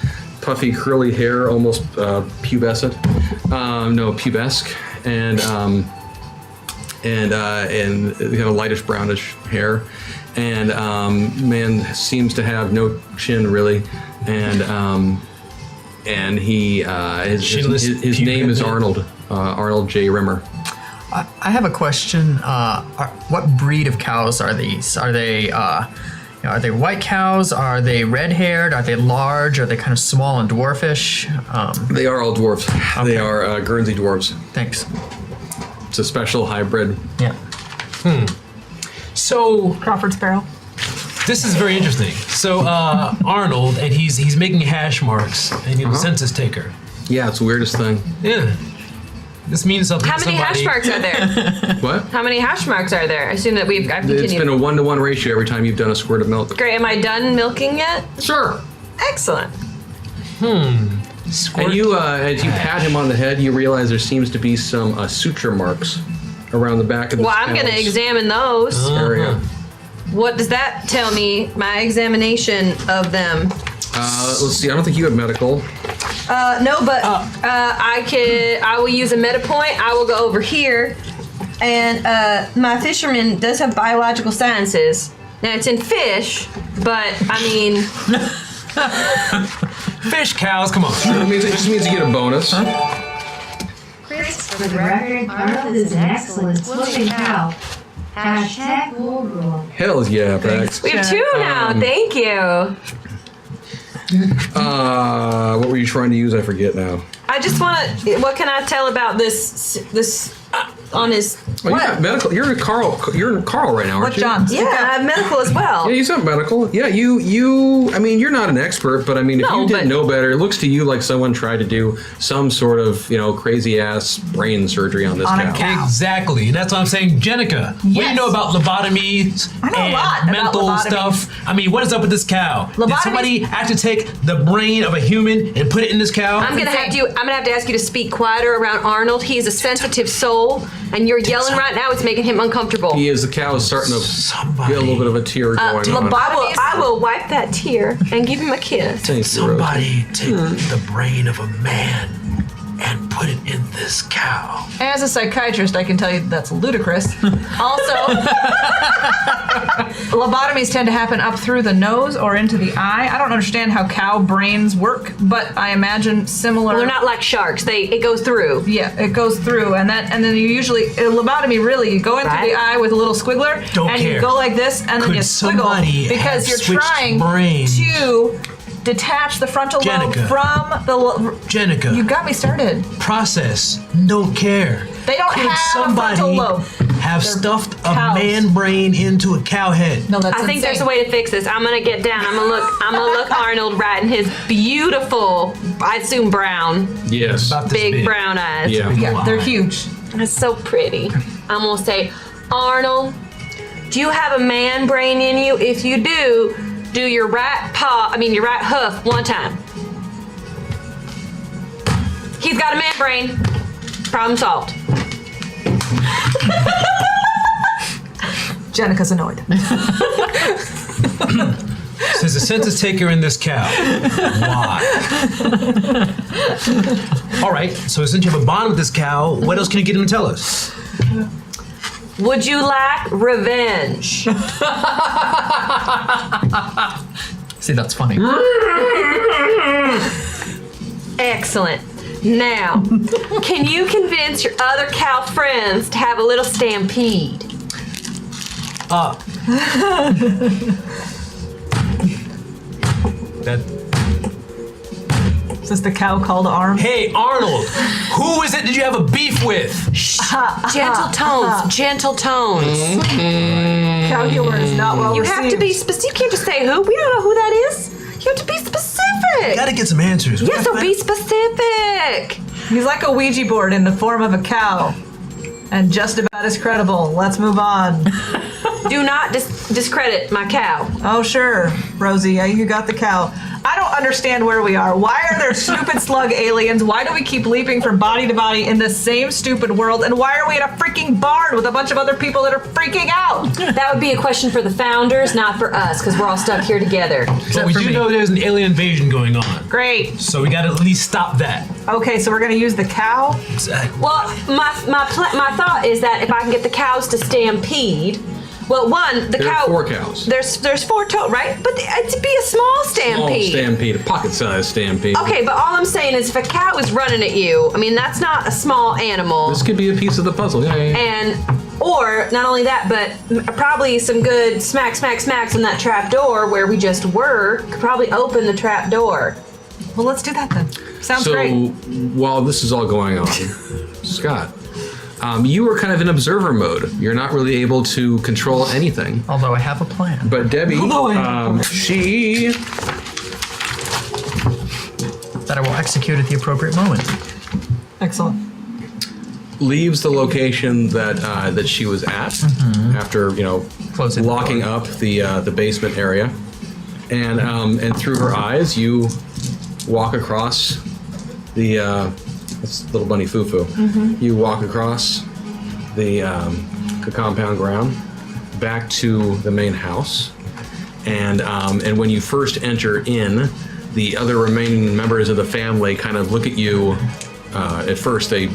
puffy curly hair, almost pubescent. No, pubesque, and kind of lightish brownish hair. And man seems to have no chin really, and he his name is Arnold J. Rimmer. I have a question. What breed of cows are these? Are they white cows? Are they red-haired? Are they large? Are they kind of small and dwarfish? They are all dwarves. They are Guernsey dwarves. Thanks. It's a special hybrid. Yeah. So Crawford Sparrow. this is very interesting. So Arnold, and he's making hash marks, and he's a census taker. Yeah, it's the weirdest thing. Yeah. This means something. How to many hash somebody. marks are there? What? How many hash marks are there? I assume that I've continued. It's been a 1-to-1 ratio every time you've done a squirt of milk. Great. Am I done milking yet? Sure. Excellent. Squirt. And you, as you pat him on the head, you realize there seems to be some suture marks around the back of the Well, I'm going to examine those. area. What does that tell me? My examination of them. Let's see. I don't think you have medical. No, but I will use a meta point. I will go over here, and my fisherman does have biological sciences. Now it's in fish, but I mean, Fish cows, come on. It just means you get a bonus. Chris, for the record, Arnold is an excellent swimming cow. Hashtag cool rule. Hell yeah, Brax. we have 2 now. Thank you. What were you trying to use? I forget now. I just want to. What can I tell about this on his? Oh, you got medical. You're in Carl. You're in Carl right now, aren't What, you? John? Yeah, I have medical as well. Yeah, you have medical. Yeah, you. I mean, you're not an expert, but I mean, if No, you didn't but- know better, it looks to you like someone tried to do some sort of, crazy ass brain surgery on this On a cow. cow. Exactly, and that's what I'm saying, Jenica. What do you Yes. know about lobotomies I know a and lot about mental lobotomies. stuff? I mean, what is up with this cow? Did Lobotomies- somebody have to take the brain of a human and put it in this cow? I'm gonna have to ask you to speak quieter around Arnold. He's a sensitive soul, and you're yelling right now. It's making him uncomfortable. He is. The cow is starting to get a little bit of a tear going on. I will wipe that tear and give him a kiss. Thank you, Rose. Somebody take the brain of a man and put it in this cow. As a psychiatrist, I can tell you that's ludicrous. Also, lobotomies tend to happen up through the nose or into the eye. I don't understand how cow brains work, but I imagine similar. Well, they're not like sharks. It goes through. Yeah, it goes through, and then you usually a lobotomy. Really, you go into Right. the eye with a little squiggler, Don't and care. you go like this, and then Could you somebody squiggle because have you're switched trying brains? to detach the frontal lobe Jenica. from the. Jenica, You got me started. process, don't care. They don't Could have a somebody frontal lobe. have They're stuffed a cows. man brain into a cow head? No, that's I think insane. there's a way to fix this. I'm gonna get down. I'm gonna look Arnold right in his beautiful, I assume brown, Yes. About this big brown eyes. Yeah. Yeah, they're huge. It's so pretty. I'm gonna say, Arnold, do you have a man brain in you? If you do your right hoof one time. He's got a man brain. Problem solved. Jenica's annoyed. So there's a census taker in this cow. Why? All right, so since you have a bond with this cow, what else can you get him to tell us? Would you like revenge? See, that's funny. Excellent. Now, can you convince your other cow friends to have a little stampede? Is this the cow called Arm? Hey, Arnold, who is it did you have a beef with? Gentle tones, gentle tones. Cow humor is not well You have to be specific. You can't just say who. We don't know who that is. You have to be specific. Gotta get some answers. Yeah, so be specific. He's like a Ouija board in the form of a cow. And just about as credible. Let's move on. Do not discredit my cow. Oh, sure, Rosie, yeah, you got the cow. I don't understand where we are. Why are there stupid slug aliens? Why do we keep leaping from body to body in the same stupid world? And why are we in a freaking barn with a bunch of other people that are freaking out? That would be a question for the founders, not for us, because we're all stuck here together. But we do know there's an alien invasion going on. Great. So we gotta at least stop that. Okay, so we're gonna use the cow. Well, my thought is that if I can get the cows to stampede, well, one, the There cow. are 4 cows. There's 4 total, right? But it'd be a small stampede. Small stampede, a pocket-sized stampede. Okay, but all I'm saying is if a cow is running at you, I mean, that's not a small animal. This could be a piece of the puzzle. Yeah. And, or not only that, but probably some good smacks on that trap door where we just were could probably open the trap door. Well, let's do that then. Sounds So great. while this is all going on, Scott, you are kind of in observer mode. You're not really able to control anything. Although I have a plan. But Debbie, she That I will execute at the appropriate moment. Excellent. leaves the location that she was at after Closing the locking door. up the basement area, and through her eyes you walk across That's little bunny Fufu. You walk across the compound ground back to the main house, and when you first enter in, the other remaining members of the family kind of look at you. At first, they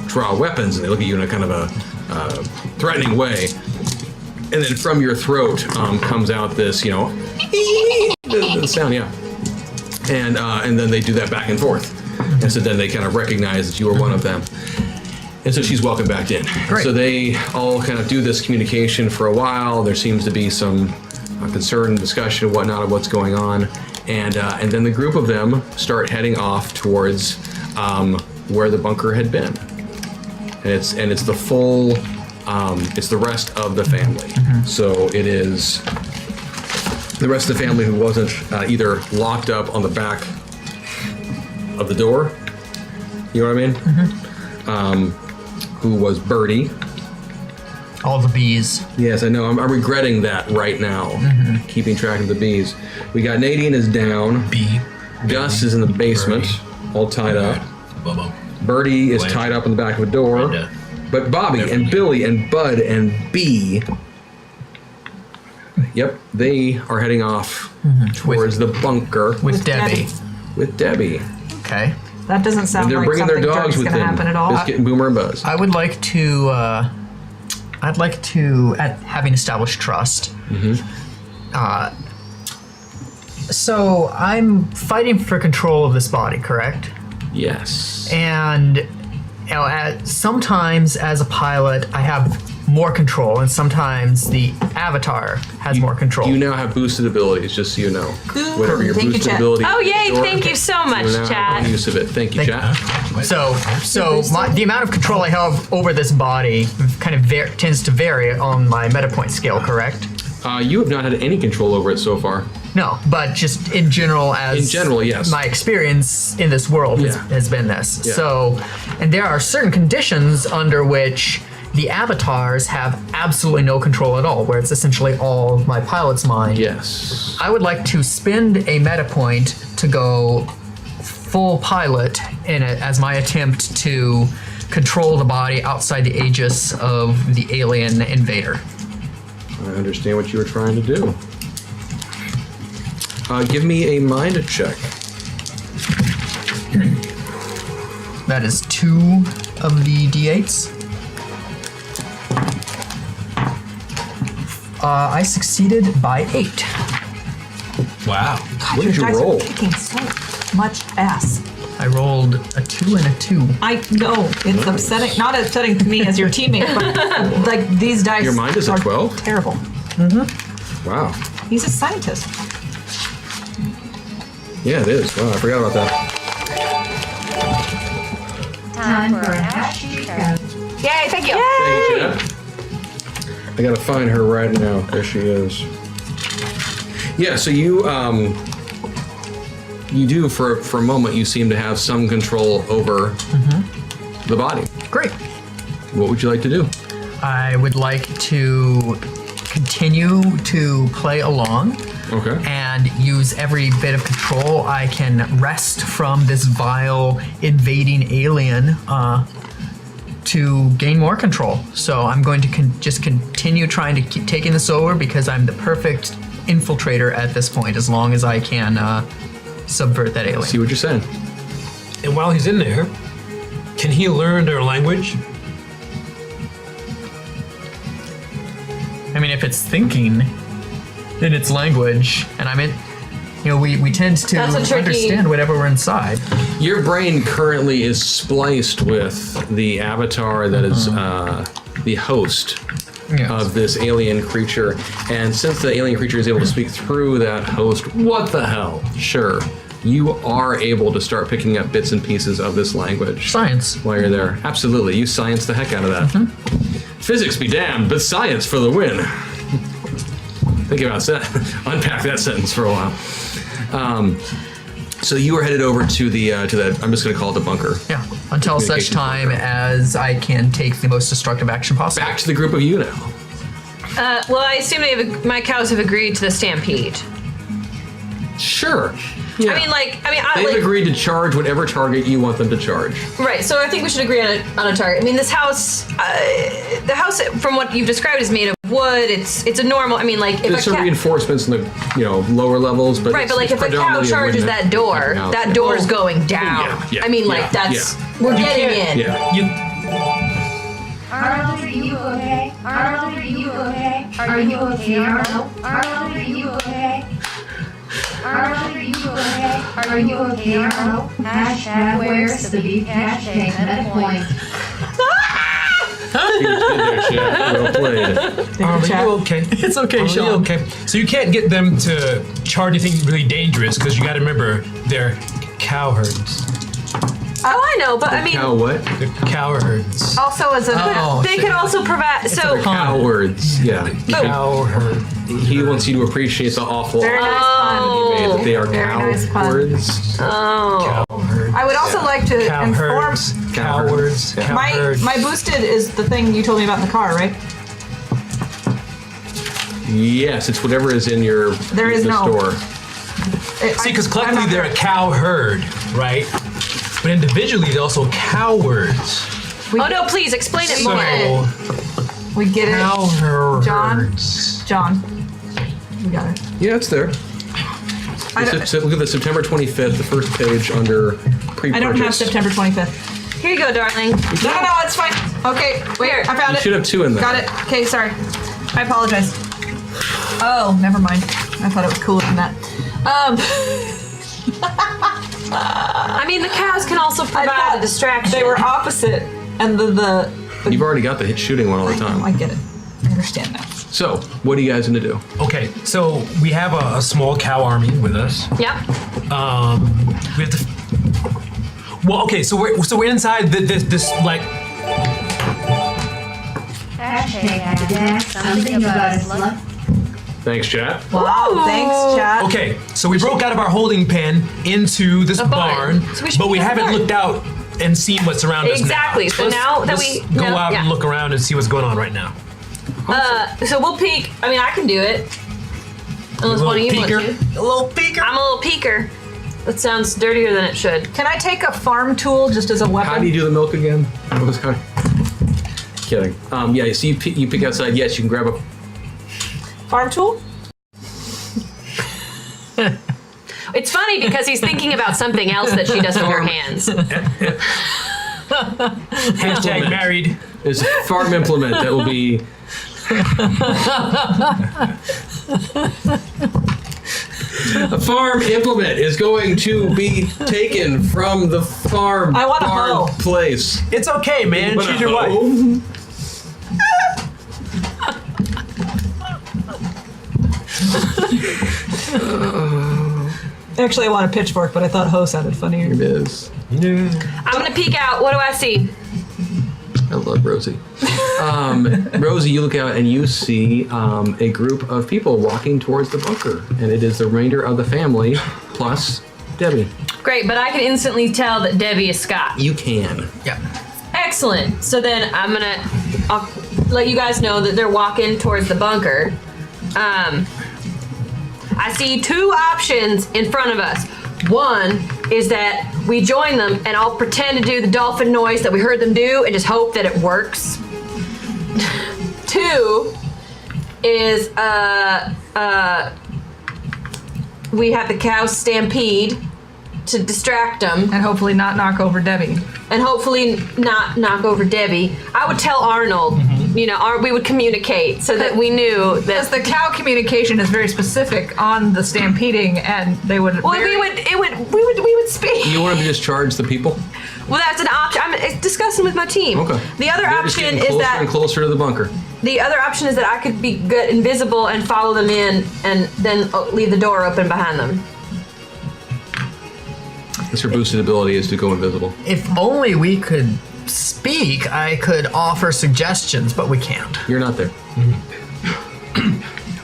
draw weapons and they look at you in a kind of a threatening way, and then from your throat comes out this the sound, yeah, and then they do that back and forth. And so then they kind of recognize that you are one of them. And so she's welcomed back in. Great. So they all kind of do this communication for a while. There seems to be some concern, discussion, and whatnot of what's going on. And then the group of them start heading off towards where the bunker had been. And it's the full, it's the rest of the family. So it is the rest of the family who wasn't either locked up on the back of the door, you know what I mean? Who was Birdie. All the bees. Yes, I know. I'm regretting that right now, keeping track of the bees. We got Nadine is down. B. Gus is in the basement, all tied up. Bubba. Birdie is tied up in the back of a door. Brenda. But Bobby and Billy and Bud and Bee, yep, they are heading off towards the bunker With Debbie. with Debbie. Okay. That doesn't sound And they're like bringing their something dogs dirty's with gonna them. happen at all. Biscuit and Boomer and Buzz. I would like to, having established trust. So I'm fighting for control of this body, correct? Yes. And sometimes as a pilot, I have more control, and sometimes the avatar has more control. You now have boosted abilities, just so you know. Whatever your Thank you, boosted Chad. ability. Oh, yay, is, thank you so much, you now have Chad. use of it. Thank you, Chad. So the amount of control I have over this body kind of tends to vary on my meta point scale, correct? You have not had any control over it so far. No, but just in general, yes. my experience in this world has been this. Yeah. So, and there are certain conditions under which the avatars have absolutely no control at all, where it's essentially all my pilot's mind. Yes. I would like to spend a meta point to go full pilot in it as my attempt to control the body outside the aegis of the alien invader. I understand what you were trying to do. Give me a mind check. That is 2 of the d8s. I succeeded by 8. Wow. What did you Guys roll? are kicking so much ass. I rolled a 2 and a 2. I know it's upsetting. Not upsetting to me as your teammate, but like these dice. Your mind is a are 12? Terrible. Wow. He's a scientist. Yeah, it is. Wow, I forgot about that. Time for a hashtag code. Yay! Thank you. Thank you, Chad. I gotta find her right now. There she is. Yeah, so you do for a moment. You seem to have some control over the body. Great. What would you like to do? I would like to continue to play along Okay. and use every bit of control I can wrest from this vile invading alien to gain more control. So I'm going to just continue trying to keep taking this over because I'm the perfect infiltrator at this point, as long as I can subvert that alien. See what you're saying. And while he's in there, can he learn their language? I mean, if it's thinking in its language, and I'm in, we tend to That's a tricky- understand whatever we're inside. Your brain currently is spliced with the avatar that is the host Yes. of this alien creature. And since the alien creature is able to speak through that host, what the hell? Sure. You are able to start picking up bits and pieces of this language. Science. While you're there. Absolutely. You science the heck out of that. Physics be damned, but science for the win. Think about that. Unpack that sentence for a while. So you are headed over to the I'm just going to call it the bunker. Yeah, until such Communications time bunker. as I can take the most destructive action possible. Back to the group of you now. Well, I assume my cows have agreed to the stampede. Sure. Yeah. They've agreed to charge whatever target you want them to charge. Right, so I think we should agree on a target. I mean, this house, the house, from what you've described, is made of wood. It's a normal. I mean, like if There's some reinforcements in the lower levels, but right, but like if a cow charges that door, that door's going down. Yeah, I mean, like that's we're getting in. Yeah. Arnold, are you okay? Arnold, are you okay? Are you okay, Arnold? Arnold, are you okay? Arnold, are you okay? Are you okay, Arnold? Hashtag where's the beef? Hashtag meta point. Well played. Are you okay? It's okay, Are Shawn. you okay? So you can't get them to charge anything really dangerous because you got to remember they're cow herds. Oh, I know, but I mean, Cow what? They're cow herds. Also, as a they could also provide. So Cowards. Yeah. Cow herd. He wants you to appreciate the awful very nice pun. he made that they are Very nice pun. cowards. Cow herds. I would also like to Cow inform. herds. Cowards. Cow My herds. my boosted is the thing you told me about in the car, right? Yes, it's whatever is in your There is the no- store. See, because collectively they're a cow herd, right? But individually they're also cowards. oh no, please explain it more. So We get it, cow herds. John. We got it. Yeah, it's there. I don't, So look at the September 25th, the first page under pre-purchase. I don't have September 25th. Here you go, darling. No, it's fine. Okay, wait, Here. I found You it. should have two in there. Got it. Okay, sorry. I apologize. Oh, never mind. I thought it was cooler than that. I mean, the cows can also provide thought a distraction. They were opposite, and the You've already got the hit shooting one all the I time. get it. I understand now. So, what are you guys going to do? Okay, so we have a small cow army with us. Yeah. We have to. Well, okay, so we're inside this like. Hashtag something about a slut. Thanks, chat. Wow, thanks, chat. Okay, so we broke out of our holding pen into this A barn. barn, So we should but we be in the haven't barn. looked out and seen what's around us now. Exactly, so now that let's we go know- out and yeah. look around and see what's going on right now. So we'll peek. I mean, I can do it. Unless one of you want to. A little peeker. I'm a little peeker. That sounds dirtier than it should. Can I take a farm tool just as a weapon? How do you do the milk again? What was kind of... Kidding. Yeah, so you pick outside. Yes, you can grab a... Farm tool? It's funny because he's thinking about something else that she does with her hands. Hashtag married. There's a farm implement that will be... A farm implement is going to be taken from the farm I want a barn hoe. place. It's okay, man. What She's a your wife. hoe? Actually, I want a pitchfork, but I thought hoe sounded funnier. It is. I'm gonna peek out. What do I see? I love Rosie. Rosie, you look out and you see a group of people walking towards the bunker, and it is the remainder of the family plus Debbie. Great, but I can instantly tell that Debbie is Scott. You can. Yeah. Excellent. So then I'll let you guys know that they're walking towards the bunker. I see two options in front of us. One is that we join them and I'll pretend to do the dolphin noise that we heard them do and just hope that it works. Two is we have the cows stampede to distract them. And hopefully not knock over Debbie. And hopefully not knock over Debbie. I would tell Arnold, we would communicate so that we knew Because that. the cow communication is very specific on the stampeding, and they would. Well, we would speak. You want to discharge the people? Well, that's an option. I'm discussing with my team. Okay. The other They're just option getting is closer that and closer to the bunker. the other option is that I could be good, invisible and follow them in, and then leave the door open behind them. That's your boosted ability is to go invisible. If only we could speak, I could offer suggestions, but we can't. You're not there.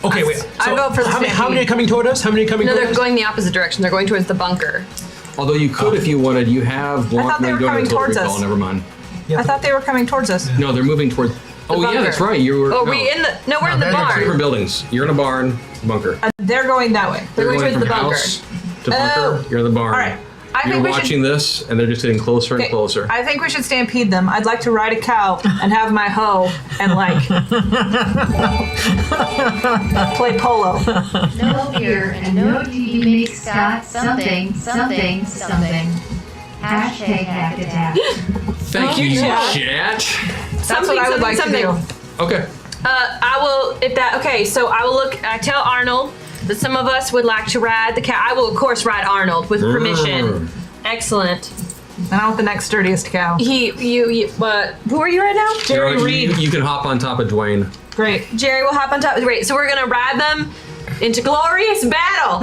Okay, wait. I So vote for the how many stampede. are coming toward us? How many are coming No, toward they're us? going the opposite direction. They're going towards the bunker. Although you could, if you wanted, you have block thought they men were going coming to total towards recall. us. Never mind. I thought they were coming towards us. No, they're moving toward. Oh yeah, bunker. that's right. You were. Oh, no. we in the? No, we're in the they're Different barn. buildings. You're in a barn, bunker. They're going that way. They're going going towards the from bunker. house to bunker. You're in the barn. All right. I You're think we watching this, and they're just getting closer and closer. I think we should stampede them. I'd like to ride a cow and have my hoe and like play polo. No beer and no tea makes Scott something, something, something. Hashtag hack attack. Thank you, chat. chat. That's what I would like to do. Okay. I will, so I will I tell Arnold that some of us would like to ride the cow. I will, of course, ride Arnold with permission. Excellent. And I want the next sturdiest cow. But who are you right now? Jerry Reed. You can hop on top of Dwayne. Great. Jerry will hop on top. Great. So we're going to ride them into glorious battle.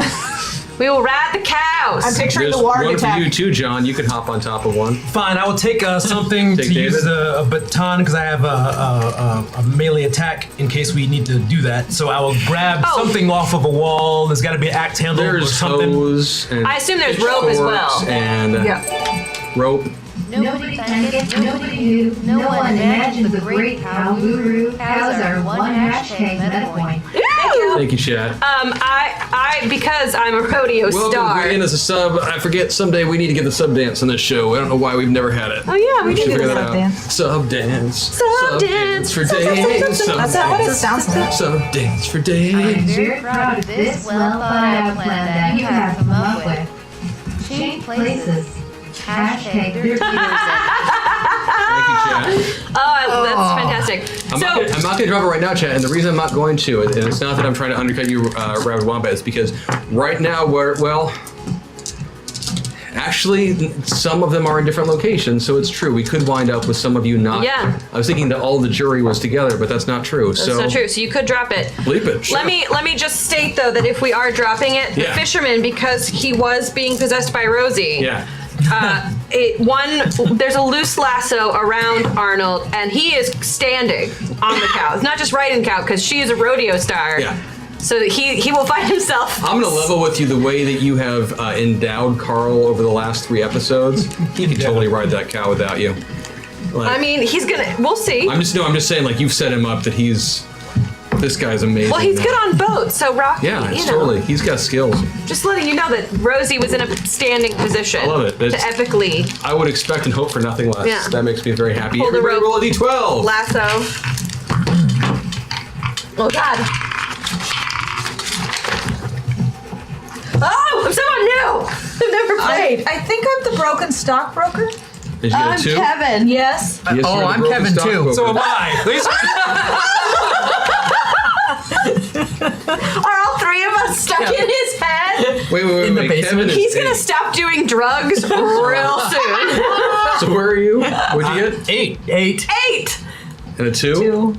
We will ride the cows. I'm picturing There's the warg one attack. for you too, John. You can hop on top of one. Fine, I will take something Take to David? use a baton because I have a melee attack in case we need to do that. So I will grab something off of a wall. There's got to be an axe handle or There's something. hose and I assume there's rope as well. forks and rope. Nobody thinks, nobody knew, no one imagined the great cow guru. Cows are one hashtag meta point. Thank you, chat. Because I'm a rodeo Welcome star. in as a sub. I forget someday we need to get the sub dance on this show. I don't know why we've never had it. Oh yeah, we should can do figure the that sub out. dance. Sub dance. Sub dance for days. That's not what it sounds like. Sub dance for I'm days. very proud of this well thought out plan that you have come up with. Change places. Hashtag Thank you, chat. That's fantastic. I'm not going to drop it right now, chat. And the reason I'm not going to, and it's not that I'm trying to undercut you, Rabbit Wombat, is because right now actually, some of them are in different locations, so it's true. We could wind up with some of you not. Yeah. I was thinking that all the jury was together, but that's not true. That's not true. So you could drop it. Bleep it. Sure. Let me just state though that if we are dropping it, the fisherman, because he was being possessed by Rosie. Yeah. There's a loose lasso around Arnold, and he is standing on the cow. It's not just riding the cow, because she is a rodeo star. Yeah. So he will find himself. I'm going to level with you the way that you have endowed Carl over the last 3 episodes. He could totally ride that cow without you. Like, I mean, we'll see. I'm just saying, like, you've set him up that this guy's amazing. Well, he's good on boats, so Rocky, Yeah, you know. totally. He's got skills. Just letting you know that Rosie was in a standing position. I love it. To epically I would expect and hope for nothing less. Yeah. That makes me very happy. Pull the Everybody rope. roll a d12. lasso. Oh God. Oh, I'm someone new. I've never played. I think I'm the broken stockbroker. Did you get a 2? Kevin. Yes. Yes, Oh, you're the I'm broken Kevin, too. stockbroker. So am I. Are all 3 of us stuck in his head? Wait. In the basement. Kevin is He's gonna 8. stop doing drugs real soon. So where are you? What'd you get? 8. 8. 8. And a 2? 2.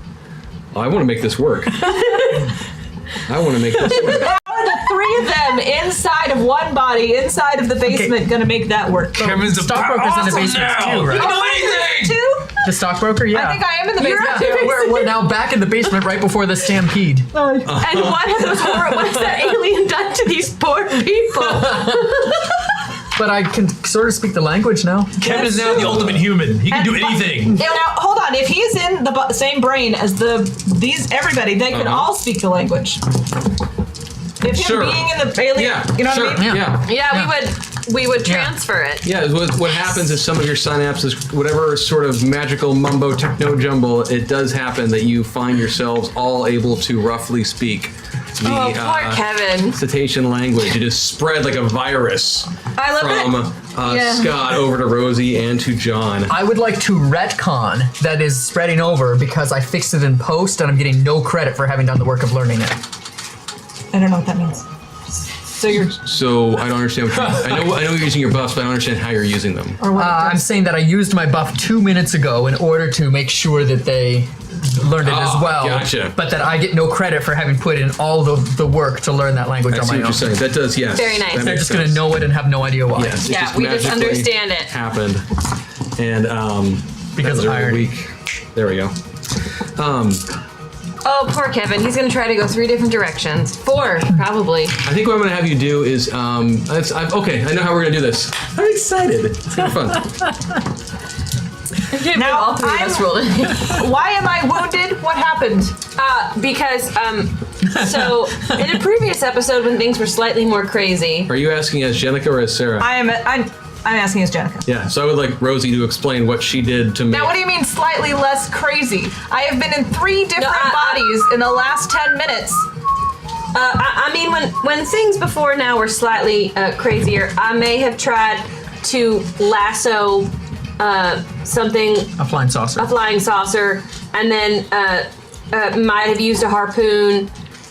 Oh, I want to make this work. I want to make this work. How are the 3 of them inside of one body, inside of the basement, gonna make that work? Kevin's a Stockbroker's in the basement now. too, right? You know anything? 2? The stockbroker, yeah. I think I am in the basement Yeah, too. we're now back in the basement right before the stampede. And what has that alien done to these poor people? But I can sort of speak the language now. Kevin is now the ultimate human. He can do anything. Yeah, now hold on. If he's in the same brain as everybody, they can all speak the language. If him Sure. being in the alien, Yeah, you know sure. what I mean? Yeah. Yeah, we would transfer it. Yeah, what happens is some of your synapses, whatever sort of magical mumbo techno jumble, it does happen that you find yourselves all able to roughly speak the Oh, poor Kevin. cetacean language. It is spread like a virus I love from Scott over to Rosie and to John. I would like to retcon that is spreading over because I fixed it in post and I'm getting no credit for having done the work of learning it. I don't know what that means. So you're So I don't understand what I know you're using your buffs, but I don't understand how you're using them. or what? I'm saying that I used my buff 2 minutes ago in order to make sure that they learned it as well. Gotcha. But that I get no credit for having put in all the work to learn that language I on see my what own. you're saying. That does, yes. Very nice. That They're makes just going to sense. know it and have no idea why. Yes, it Yeah, we just magically understand it. Happened, and Because that was of a irony. week. There we go. Oh, poor Kevin. He's gonna try to go 3 different directions. 4, probably. I think what I'm going to have you do is, okay, I know how we're going to do this. I'm excited. It's going to be fun. Now, all 3 of us rolled it. Why am I wounded? What happened? Because So, in a previous episode when things were slightly more crazy, Are you asking as Jenica or as Sarah? I'm asking as Jenica. Yeah, so I would like Rosie to explain what she did to me. Now, what do you mean slightly less crazy? I have been in 3 different bodies in the last 10 minutes. I mean, when things before now were slightly crazier, I may have tried to lasso something, A flying saucer. a flying saucer, and then might have used a harpoon,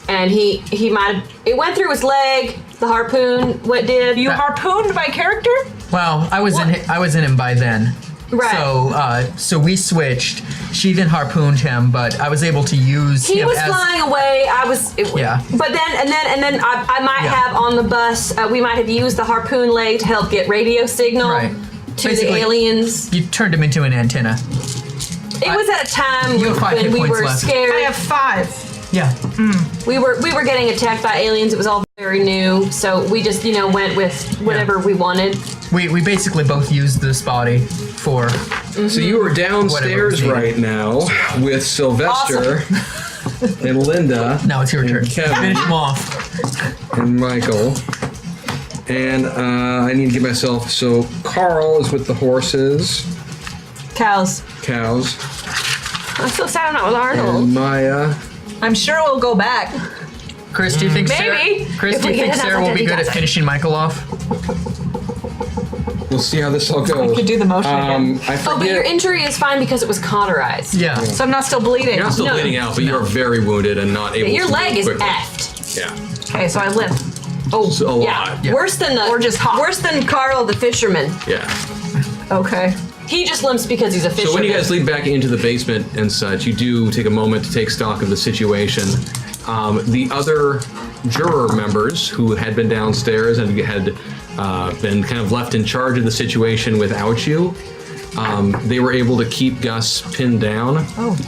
and he might have, it went through his leg. The harpoon, what did You harpooned my character? Well, I was in him by then. Right. So we switched. She then harpooned him, but I was able to use He him was as flying away. Yeah. But then I might Yeah. have on the bus. We might have used the harpoon leg to help get radio signal Right. to Basically, the aliens. You turned him into an antenna. It was at a time You have 5 when hit we points were left. scared. I have 5. Yeah. We were getting attacked by aliens. It was all very new, so we just went with whatever we wanted. We basically both used this body for. So you are downstairs Whatever. right now with Sylvester and Linda. Now it's your turn. Kevin. Finish him off. And Michael. And I need to get myself. So Carl is with the horses, Cows. cows, I'm so sad I'm not with Arnold. and Maya. I'm sure we'll go back. Chris, do you think Maybe. Sarah, Chris, If do we you think get Sarah enough will be good at identity finishing Michael off? We'll see how this all goes. I could do the motion again. I Oh, but your forget. injury is fine because it was cauterized. Yeah. So I'm not still bleeding. You're not still No. bleeding out, but you are very wounded and not able Your to leg move is quickly. effed. Yeah. Okay, so I limp. Oh, So a yeah. lot. Yeah. Worse than the, Or just hot. worse than Carl the fisherman. Yeah. Okay. He just limps because he's a fisherman. So when you guys lead back into the basement and such, you do take a moment to take stock of the situation. The other juror members who had been downstairs and had been kind of left in charge of the situation without you, they were able to keep Gus pinned down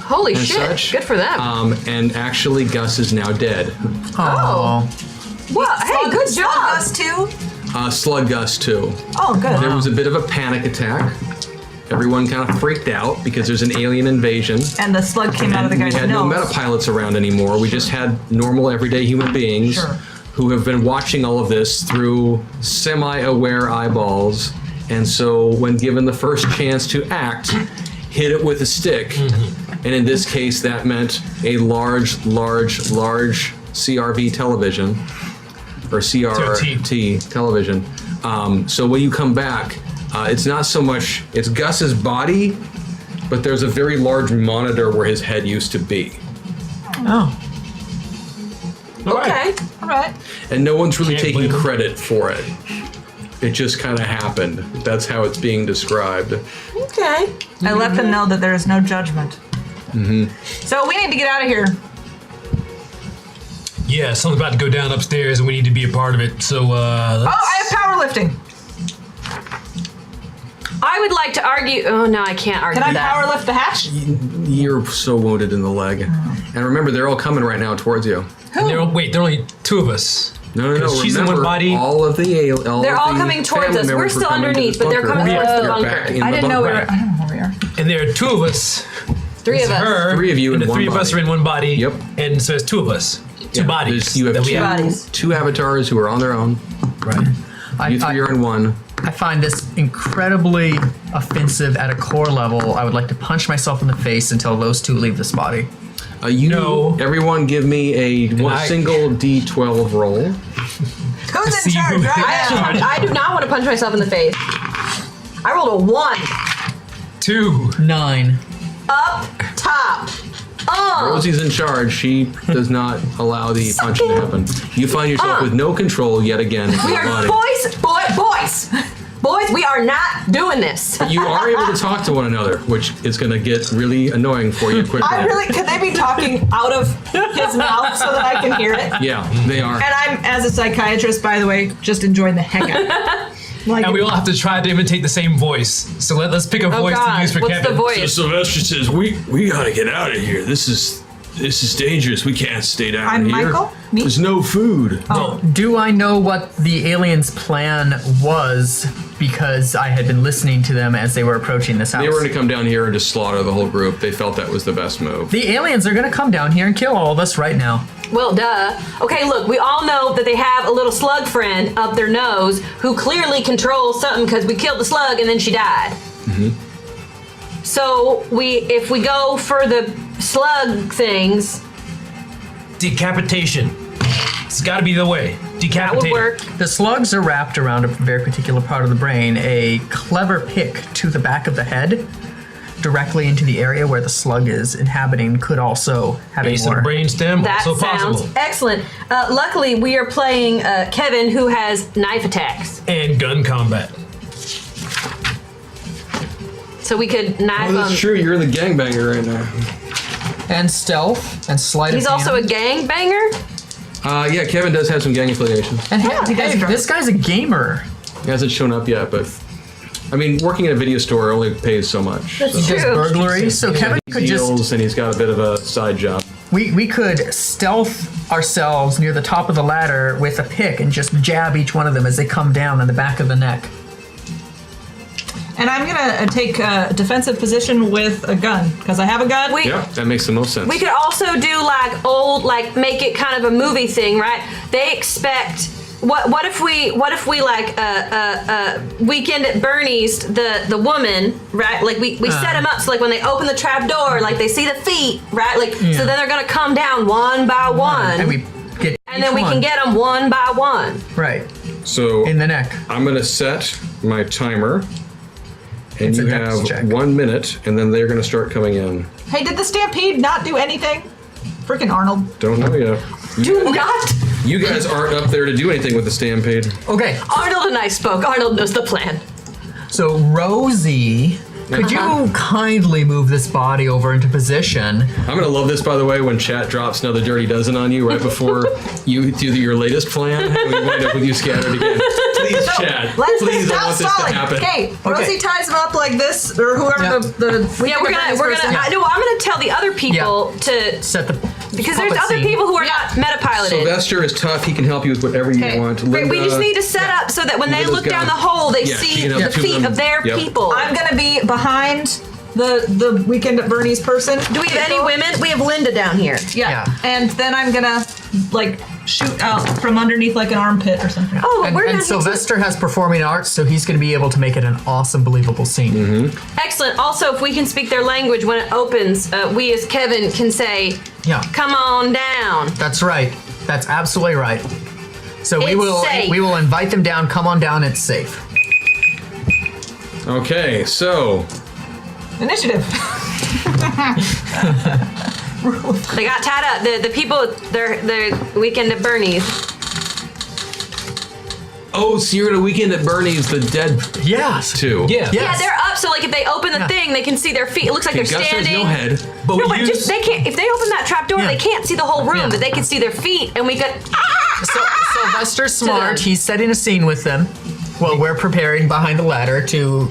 Holy and shit! such. Good for them. And actually, Gus is now dead. Oh. Well, hey, good Slug job. us too? Slug Gus too. Oh, good. There was a bit of a panic attack. Everyone kind of freaked out because there's an alien invasion. And the slug came out of the We guy's had no nose. metapilots around anymore. We just had normal, everyday human beings Sure. who have been watching all of this through semi-aware eyeballs. And so, when given the first chance to act, hit it with a stick. And in this case, that meant a large CRV television or CRT television. So when you come back, it's not so much, it's Gus's body, but there's a very large monitor where his head used to be. Oh. Okay. All right. And no one's really Can't taking blame him. credit for it. It just kind of happened. That's how it's being described. Okay. I let them know that there is no judgment. Mm-hmm. So we need to get out of here. Yeah, something's about to go down upstairs, and we need to be a part of it. So, Oh, I have powerlifting. I would like to argue. Oh no, I can't argue Can I that. powerlift the hatch? You're so wounded in the leg. And remember, they're all coming right now towards you. there are only 2 of us. No. Because she's in remember, one body. all of the They're all coming towards us. We're still underneath, but they're coming towards the You're bunker. back in I the didn't know we bunker. were. I don't know where we are. And there are 2 of us. 3 of us. Her, 3 of you and in the one 3 of us are body. in one body. Yep. And so it's 2 of us. 2 Yeah, bodies. You have that we two, bodies. 2 avatars who are on their own. Right. You 3 are in one. I find this incredibly offensive at a core level. I would like to punch myself in the face until those 2 leave this body. No. Everyone give me a I- single D12 roll. Who's see in charge? who- Right? I do not want to punch myself in the face. I rolled a 1. 2. 9. Up top. Oh. Rosie's in charge. She does not allow the punching to happen. You find yourself with no control yet again in We your are body. boys, we are not doing this. You are able to talk to one another, which is going to get really annoying for you quickly. Could they be talking out of his mouth so that I can hear it? Yeah, they are. And I'm, as a psychiatrist, by the way, just enjoying the heck out of it. Like, And we all have to try to imitate the same voice. So let's pick a voice God, to use for what's Kevin. the voice? Sylvester says, "We got to get out of here. This is dangerous. We can't stay down I'm here. Michael? Me? There's no food." Do I know what the aliens' plan was? Because I had been listening to them as they were approaching this house. They were going to come down here and just slaughter the whole group. They felt that was the best move. The aliens are going to come down here and kill all of us right now. Well, duh. Okay, look, we all know that they have a little slug friend up their nose who clearly controls something because we killed the slug and then she died. So if we go for the slug things, Decapitation. It's got to be the way. that Decapitate. would work. The slugs are wrapped around a very particular part of the brain. A clever pick to the back of the head, directly into the area where the slug is inhabiting, could also have Base a of more. the brainstem. That Also sounds possible. excellent. Luckily, we are playing Kevin, who has knife attacks, And gun combat. so we could knife Oh, that's him. true. You're in the gangbanger right now. And stealth and sleight He's of also a hand. gang banger. Yeah, Kevin does have some gang affiliation. And you guys hey, are this guy's a gamer. He hasn't shown up yet, but I mean, working at a video store only pays so much. That's He does true. burglary. So Kevin could just Deals, and he's got a bit of a side job. we could stealth ourselves near the top of the ladder with a pick and just jab each one of them as they come down in the back of the neck. And I'm gonna take a defensive position with a gun because I have a gun. Yeah, that makes the most sense. We could also do like make it kind of a movie thing, right? They expect what if we like Weekend at Bernie's the woman, right? Like we set them up so like when they open the trap door, like they see the feet, right? Like so then they're gonna come down one by one, And we get and then we can get them one by one. right So in the neck. I'm going to set my timer, and It's a you dex have check. 1 minute, and then they're going to start coming in. Hey, did the stampede not do anything? Freaking Arnold. Don't know yet. Do not. You guys aren't up there to do anything with the stampede. Okay, Arnold and I spoke. Arnold knows the plan. so Rosie, could you kindly move this body over into position? I'm going to love this, by the way, when chat drops another dirty dozen on you right before you do your latest plan, and we wind up with you scattered again. Please, chat. Please, I want this to happen. Okay, Rosie ties him up like this, or whoever Yeah. the Yeah, we're gonna. I'm gonna tell the other people to Set the because there's puppet other scene. people who are not metapiloted. Sylvester is tough. He can help you with whatever you Okay. want. Right, we Linda- just need to set up so that when they Linda's look down got- the hole, they Yeah, she see can help the two of feet them. of their Yep. people. I'm gonna be behind the Weekend at Bernie's person. Do we have any women? We have Linda down here. Yeah. And then I'm gonna like shoot out from underneath like an armpit or something. Oh, And, we're and down here. Sylvester has performing arts, so he's going to be able to make it an awesome, believable scene. Excellent. Also, if we can speak their language when it opens, we as Kevin can say, Yeah, "Come on down." that's right. That's absolutely right. So we It's will safe. we will invite them down. Come on down. It's safe. Okay, so Initiative. They got tied up. The people, they're Weekend at Bernie's. oh, so you're at a Weekend at Bernie's, the dead Yes. two. Yeah. Yes. Yeah, they're up. So like if they open the Yeah. thing, they can see their feet. It looks like Okay, they're Gus has standing. no head. But No, we but use, just they can't. If they open that trap door, Yeah. they can't see the whole room, Yeah. but they can see their feet, and we could. So Sylvester's smart. them. He's setting a scene with them while we're preparing behind the ladder to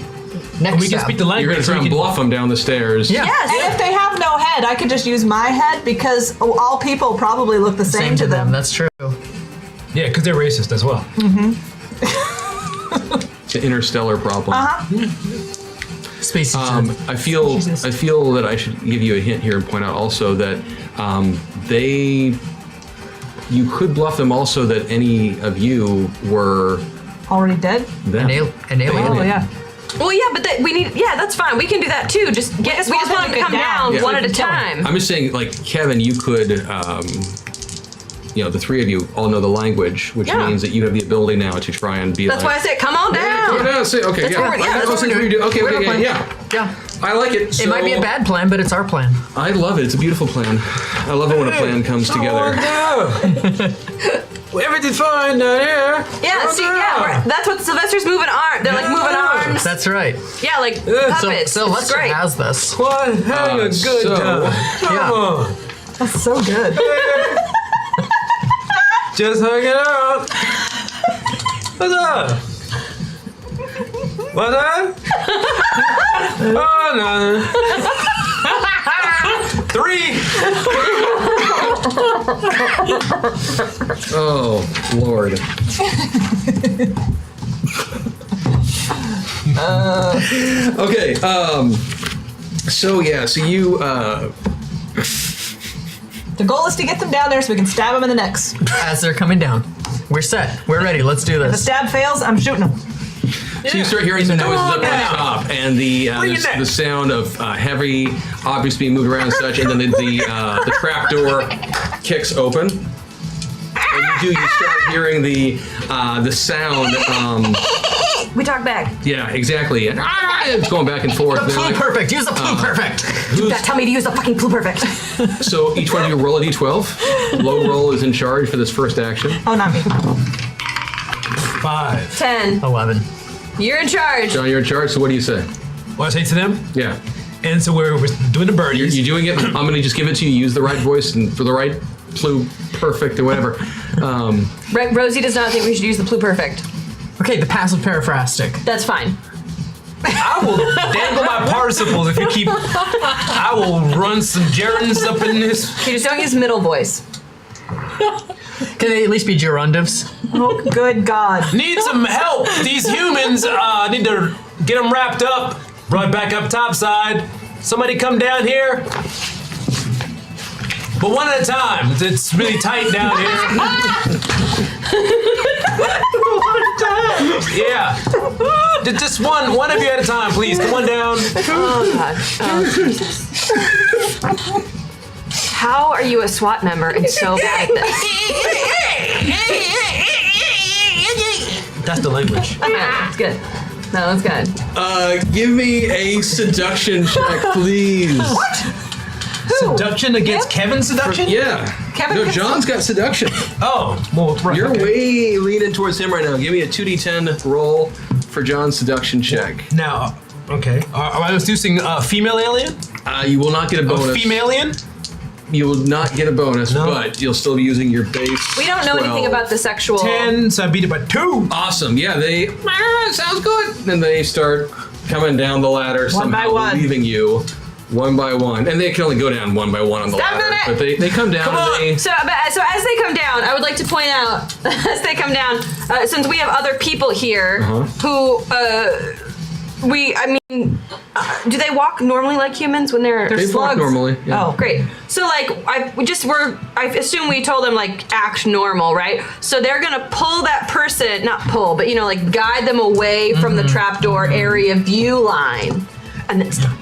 next we can step. speak the You're language. going to so try we and can- bluff them down the stairs. Yeah. Yes. And if they have no head, I could just use my head because all people probably look the same, Same to them. them. That's true. Yeah, because they're racist as well. It's an interstellar problem. Species. I feel that I should give you a hint here and point out also that you could bluff them also that any of you were Already dead? them. an alien. Oh yeah. Well, yeah, but we need. Yeah, that's fine. We can do that too. Just we just want want them to them to come get down. down Yeah. one at a time. I'm just saying, like, Kevin, you could, the three of you all know the language, which Yeah. means that you have the ability now to try and be That's why I like, said, "Come on Come down." down, say, okay, That's yeah. what we're- yeah, I that's know what something we're we do. Okay, We have a okay, plan. yeah. Yeah. I like it. It might be a bad plan, but it's our plan. I love it. It's a beautiful plan. I love it when a plan comes together. Everything's fine down here. Yeah, see, that's what Sylvester's moving arm. They're like moving arms. That's right. Yeah, like So puppets. It's Sylvester great. has this. What? Having a good so- time. Come Yeah. on. That's so good. Just hanging out. What's up? What's up? Oh, no. 3. Oh, Lord. Okay, so you, The goal is to get them down there so we can stab them in the necks. As they're coming down. We're set. We're ready. Let's do If the this. stab fails, I'm shooting them. So you start hearing some noises up on down. top, and the sound of heavy objects being moved around and such, and then the trap door kicks open. And you start hearing the sound. We talk back. Yeah, exactly. And it's going back and forth. The They're like, pluperfect. Use the pluperfect. Tell me to use the fucking pluperfect. so each one of you roll a d12. Low roll is in charge for this first action. Oh, not me. 5. 10. 11. You're in charge. John, you're in charge, so what do you say? What I say to them? Yeah. And so we're doing the birdies. You're doing it. I'm going to just give it to you. Use the right voice and for the right perfect or whatever. Rosie does not think we should use the pluperfect. Okay, the passive paraphrastic. That's fine. I will dangle my participles if you keep. I will run some gerunds up in this. Okay, just don't use middle voice. Can they at least be gerundives? Oh, good God. Need some help. These humans need to get them wrapped up, brought back up topside. Somebody come down here. But one at a time. It's really tight down here. Yeah. Just one of you at a time, please. Come on down. Oh, God. Oh, Jesus. How are you a SWAT member and so bad at this? That's the language. That's good. No, that's good. Give me a seduction check, please. What? Seduction against Kevin's seduction? Yeah. Kevin No, gets- John's got seduction. Oh, well, right. You're okay. way leaning towards him right now. Give me a 2d10 roll for John's seduction check. Now, okay. Am I seducing a female alien? You will not get a A bonus. female alien? You will not get a bonus, No. but you'll still be using your base. We don't know 12. anything about the sexual. 10, so I beat it by 2. Awesome. Yeah, they sounds good. And they start coming down the ladder, One by somehow one. leaving you one by one. And they can only go down one by one on the Stop ladder. it! But they come down Come and on. they So as they come down, I would like to point out, as they come down, since we have other people here who, do they walk normally like humans when they're they walk slugs. normally. Yeah. Oh. Great. So I assume we told them like act normal, right? So they're gonna pull that person, not pull, but like guide them away from the trapdoor area view line, and then stop.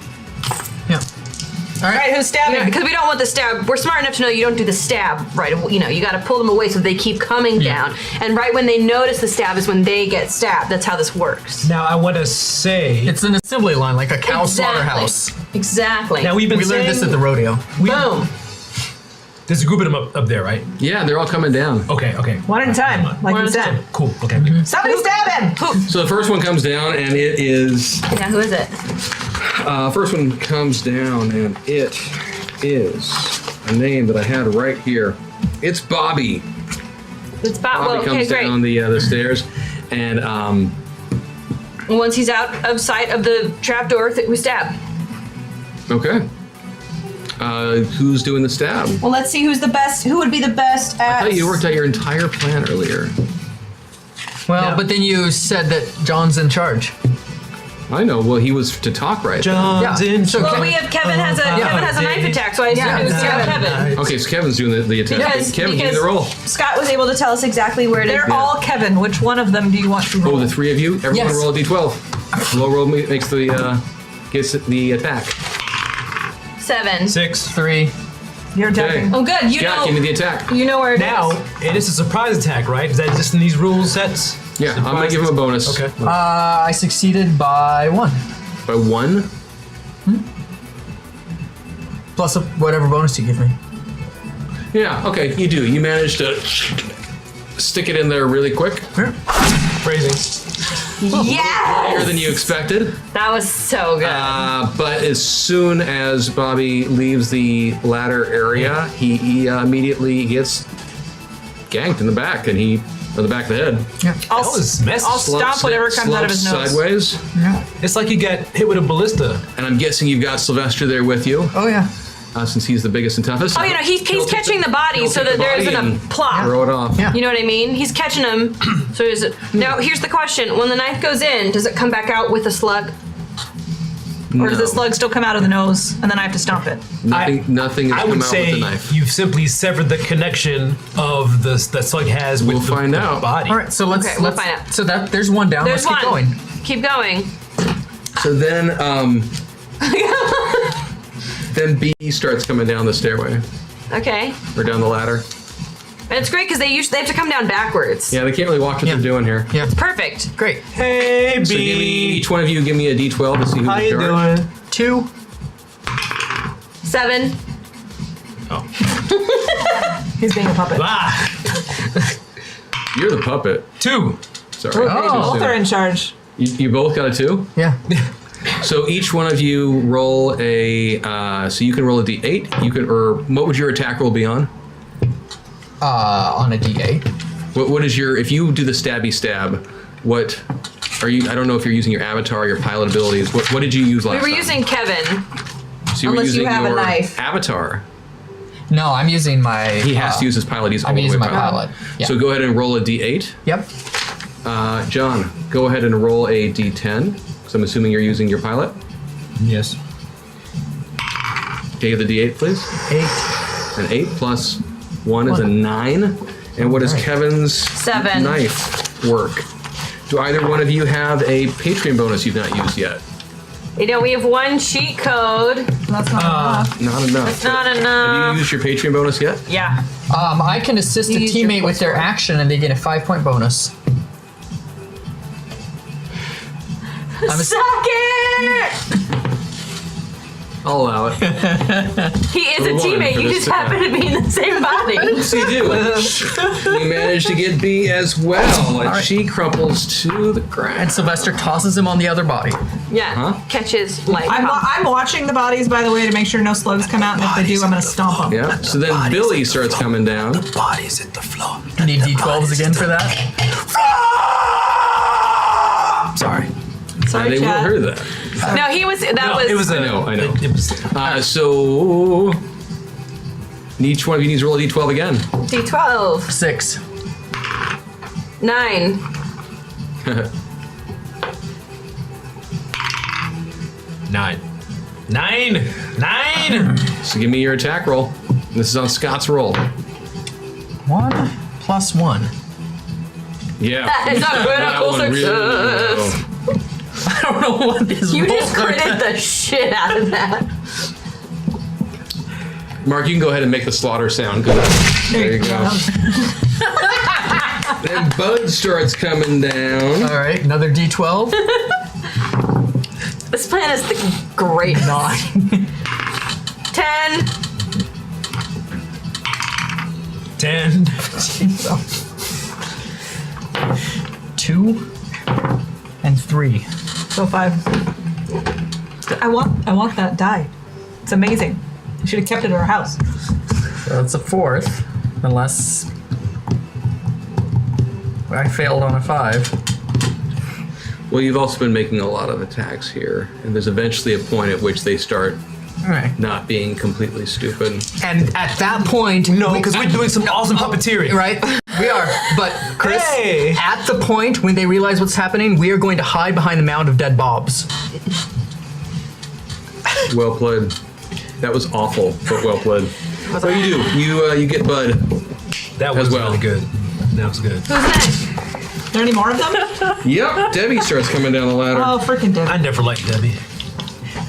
Yeah. All right, who's stabbing? Because we don't want the stab. We're smart enough to know you don't do the stab right. You got to pull them away so they keep coming down. And right when they notice the stab is when they get stabbed. That's how this works. Now, I want to say. It's an assembly line, like a cow slaughterhouse. Exactly. Now, we've been We learned saying. this at the rodeo. Boom. There's a group of them up there, right? Yeah, they're all coming down. Okay. One at a time, like One you at a said. time. Cool. Okay. Somebody stab him! So the first one comes down, and it is Yeah, who is it? first one comes down, and it is a name that I had right here. It's Bobby. It's Bob. Bobby Well, okay, comes great. down the stairs, and Once he's out of sight of the trapdoor, we stab. okay. Who's doing the stab? Well, let's see who's the best. Who would be the best at? I thought you worked out your entire plan earlier. Well, but then you said that John's in charge. I know. Well, he was to talk right. John's Yeah. in So Well, Kevin- we have Kevin has a knife attack, so I assume it was Kevin. Okay, so Kevin's doing the attack. Kevin, give me the roll. Scott was able to tell us exactly where to. They're all Kevin. Which one of them do you want to roll? Oh, the three of you. Everyone Yes. roll a d12. Low roll makes gets the attack. 7. 6. 3. You're attacking. Oh, good. You Jack, know. give me the attack. You know where it is. Now, it is a surprise attack, right? Is that just in these rule sets? Yeah, I'm gonna give him a bonus. Okay. I succeeded by 1. By 1. Plus whatever bonus you give me. Yeah. Okay, you do. You managed to stick it in there really quick. Phrasing. Bigger Yes! than you expected. That was so good. But as soon as Bobby leaves the ladder area, he immediately gets ganked in the back, and on the back of the head. I'll, That was messy. I'll stomp whatever comes out of his nose. Sideways. It's like you got hit with a ballista. And I'm guessing you've got Sylvester there with you, Oh, yeah. since he's the biggest and toughest. Oh, he's catching the body he'll so take that the there body isn't a and plop. Throw it off. Yeah. You know what I mean? He's catching him. Now, here's the question. When the knife goes in, does it come back out with a slug? Or does No. the slug still come out of the nose and then I have to stomp it? Nothing has I come would out with the say knife. you've simply severed the connection of the that slug has with We'll the, find the out. body. All right, so let's Okay, we'll let's find out. so that there's one down. There's let's one. keep going. Keep going. So then B starts coming down the stairway Okay. or down the ladder. And it's great because they have to come down backwards. Yeah, they can't really watch what Yeah. they're doing here. Yeah, Perfect. great. Hey, B. So each one of you give me a D12 to see who's How in you charge. doing? 2. 7. He's being a puppet. Ah, You're the puppet. 2. Sorry. Both are in charge. You both got a 2? Yeah. So each one of you roll a. So you can roll a D8. You could, or what would your attack roll be on? On a D8. What is your? If you do the stabby stab, what are you? I don't know if you're using your avatar, or your pilot abilities. What did you use last We were time? using Kevin. So you were unless you using have a your knife. avatar. No, I'm using my. He has to use his pilot. He's all I'm the way using my pilot. Yeah. So go ahead and roll a D8. Yep. John, go ahead and roll a D10. So I'm assuming you're using your pilot. Yes. Okay, the D8, please. 8. An 8 plus 1 is a 9. And what does Alright. Kevin's 7. knife work? Do either one of you have a Patreon bonus you've not used yet? You know, we have one cheat code. That's not enough. Not enough. It's not Have enough. you used your Patreon bonus yet? Yeah. I can assist a You use your teammate with their action and they get a 5-point bonus. Suck it! I'll allow it. He is a Move on teammate. for You this just happen to be in the same body. Yes, you do. You managed to get B as well, and right. she crumples to the ground. And Sylvester tosses him on the other body. Yeah. Huh? Catches like. I'm watching the bodies, by the way, to make sure no slugs come out, and if they do, I'm going to stomp them. Yeah. So then Billy starts coming down. Bodies at the floor. You need D12s again for that? Sorry. Sorry, They will Chad. hear that. No, he was. That was. It was. I know. It was. So each one of you needs to roll a D12 again. D12. 6. 9. 9. 9. So give me your attack roll. This is on Scott's roll. 1 plus 1. Yeah. That is a critical one really success. well. I don't know what this You roll just are. critted the shit out of that. Mark, you can go ahead and make the slaughter sound. Good. There you go. Then Bud starts coming down. All right, another D12. This plan is the great. 9. 10. 10. 2 and 3. So 5. I want that die. It's amazing. I should have kept it at our house. So that's a 4th, unless I failed on a 5. Well, you've also been making a lot of attacks here, and there's eventually a point at which they start All right. not being completely stupid. And at that point, No, because we're doing some awesome puppeteering. right? We are. But Chris, Hey! at the point when they realize what's happening, we are going to hide behind the mound of dead bobs. Well played. That was awful, but well played. What do you do? You get Bud. That was As well. really good. That was good. Who's next? Are there any more of them? Yep, Debbie starts coming down the ladder. Oh, freaking Debbie. I never liked Debbie.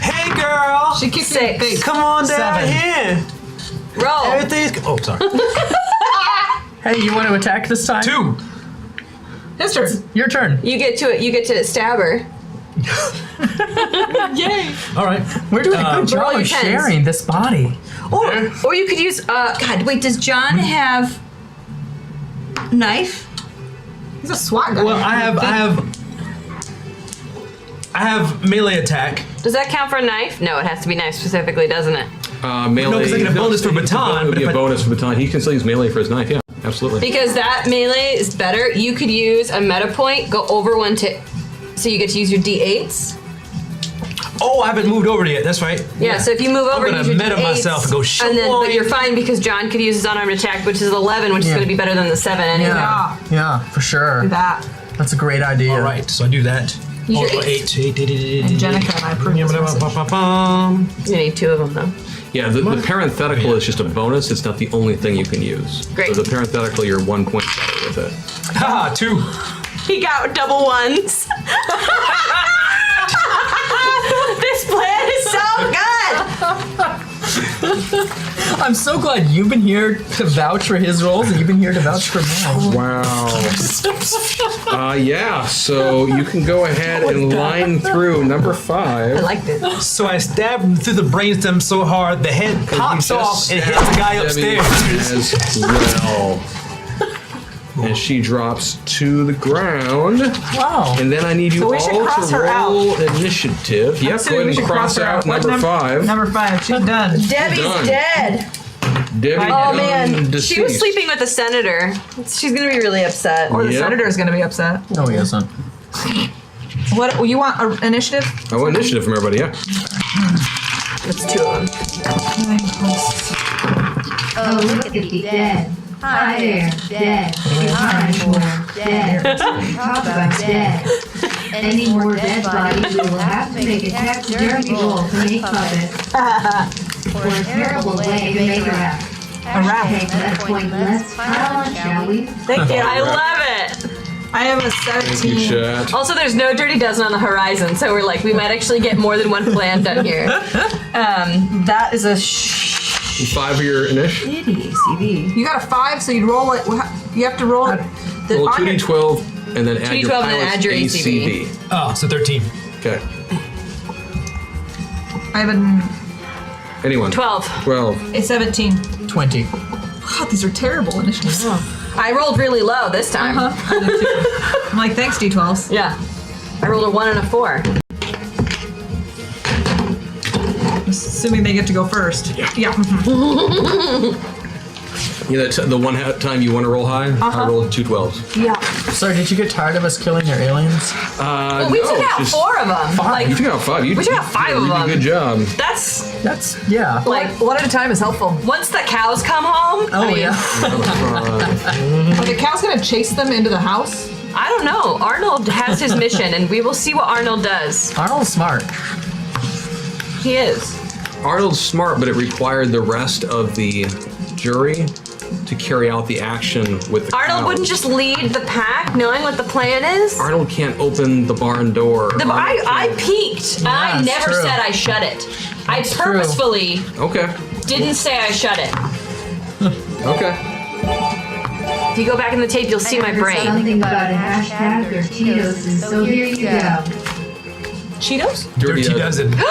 Hey, girl. She kicked me in the 6. face. Come on down 7. here. Roll. Everything's. Oh, sorry. Hey, you want to attack this time? 2. His turn. Your turn. You get to it. You get to stab her. Yay. All right. We're doing a good roll job your of tens. sharing this body. Or you could use. God, wait. Does John have knife? He's a SWAT guy. Well, I have melee attack. Does that count for a knife? No, it has to be knife specifically, doesn't it? Melee. No, 'cause I get a bonus for baton, It would but be if a I- bonus for baton. He can still use melee for his knife. Yeah, absolutely. Because that melee is better. You could use a meta point, go over one tick, so you get to use your D8s. Oh, I haven't moved over yet. That's right. Yeah, so if you move over, gonna use your meta D8s, myself and go, and then, but "Shawn." you're fine because John could use his unarmed attack, which is 11, which is Yeah. going to be better than the 7 anyway. Yeah, for sure. Do that. That's a great idea. All right. So I do that. Use your Oh, eight. eight. Jenica and I approved this message. You need 2 of them though. Yeah, the parenthetical is just a bonus. It's not the only thing you can use. Great. So the parenthetical, you're 1 point better with it. Haha, 2. He got double ones. This plan is so good. I'm so glad you've been here to vouch for his roles and you've been here to vouch for mine. Wow. Yeah, so you can go ahead and line through number 5. I liked it. So I stabbed him through the brainstem so hard the head pops off and hits the guy upstairs. As well. And she drops to the ground. Wow. And then I need you So we should all cross to her roll initiative. Yep, go ahead and cross out number 5. Number 5. She's done. Debbie's Done. dead. Debbie Oh Dunn, man, deceased. she was sleeping with the senator. She's gonna be really upset. Or the Yep. senator is going to be upset. No, he isn't. What? You want an initiative? I want initiative from everybody, yeah. That's 2 of them. Oh, look at the dead. Hi there, dead. Behind more, dead. Talk about dead. Any more dead bodies, we will have to make a taxidermy roll to make puppets. For a terrible way to make a wrap. Hashtag that pointless. Pile on, shall we? Thank you. I love it. I have a Thank you, 17. chat. Also, there's no Dirty Dozen on the horizon, so we're like, we might actually get more than one plan done here. That is a 5 of your initiative. CD. You got a 5, so you roll it. You have to roll it. Roll on your- 2d12 and then add your 2d12 and then pilot's add your ACV. Oh, so 13. Okay. I have a Anyone? 12. 12. 17. 20. God, these are terrible initiatives. I rolled really low this time. I did too. I'm like, thanks, D12s. Yeah. I rolled a 1 and a 4. Assuming they get to go first. Yeah. Yeah, that's the one time you want to roll high. I rolled 2 12s. Yeah. Sorry, did you get tired of us killing your aliens? Well, we took out 4 of them. You took out 5. You We took out 5 of did a them. Good job. That's Yeah. like, One at a time is helpful. once the cows come home, Oh, I mean, yeah. Are the cows going to chase them into the house? I don't know. Arnold has his mission, and we will see what Arnold does. Arnold's smart. He is. Arnold's smart, but it required the rest of the jury to carry out the action with the Arnold cows. wouldn't just lead the pack knowing what the plan is. Arnold can't open the barn door. I peeked. I it's never true. said I shut it. I true. purposefully Okay. didn't say I shut it. Okay. If you go back in the tape, you'll see my brain. Something about a hashtag or Cheetos, and so here you go. Cheetos? Dirty Dozen. Dirty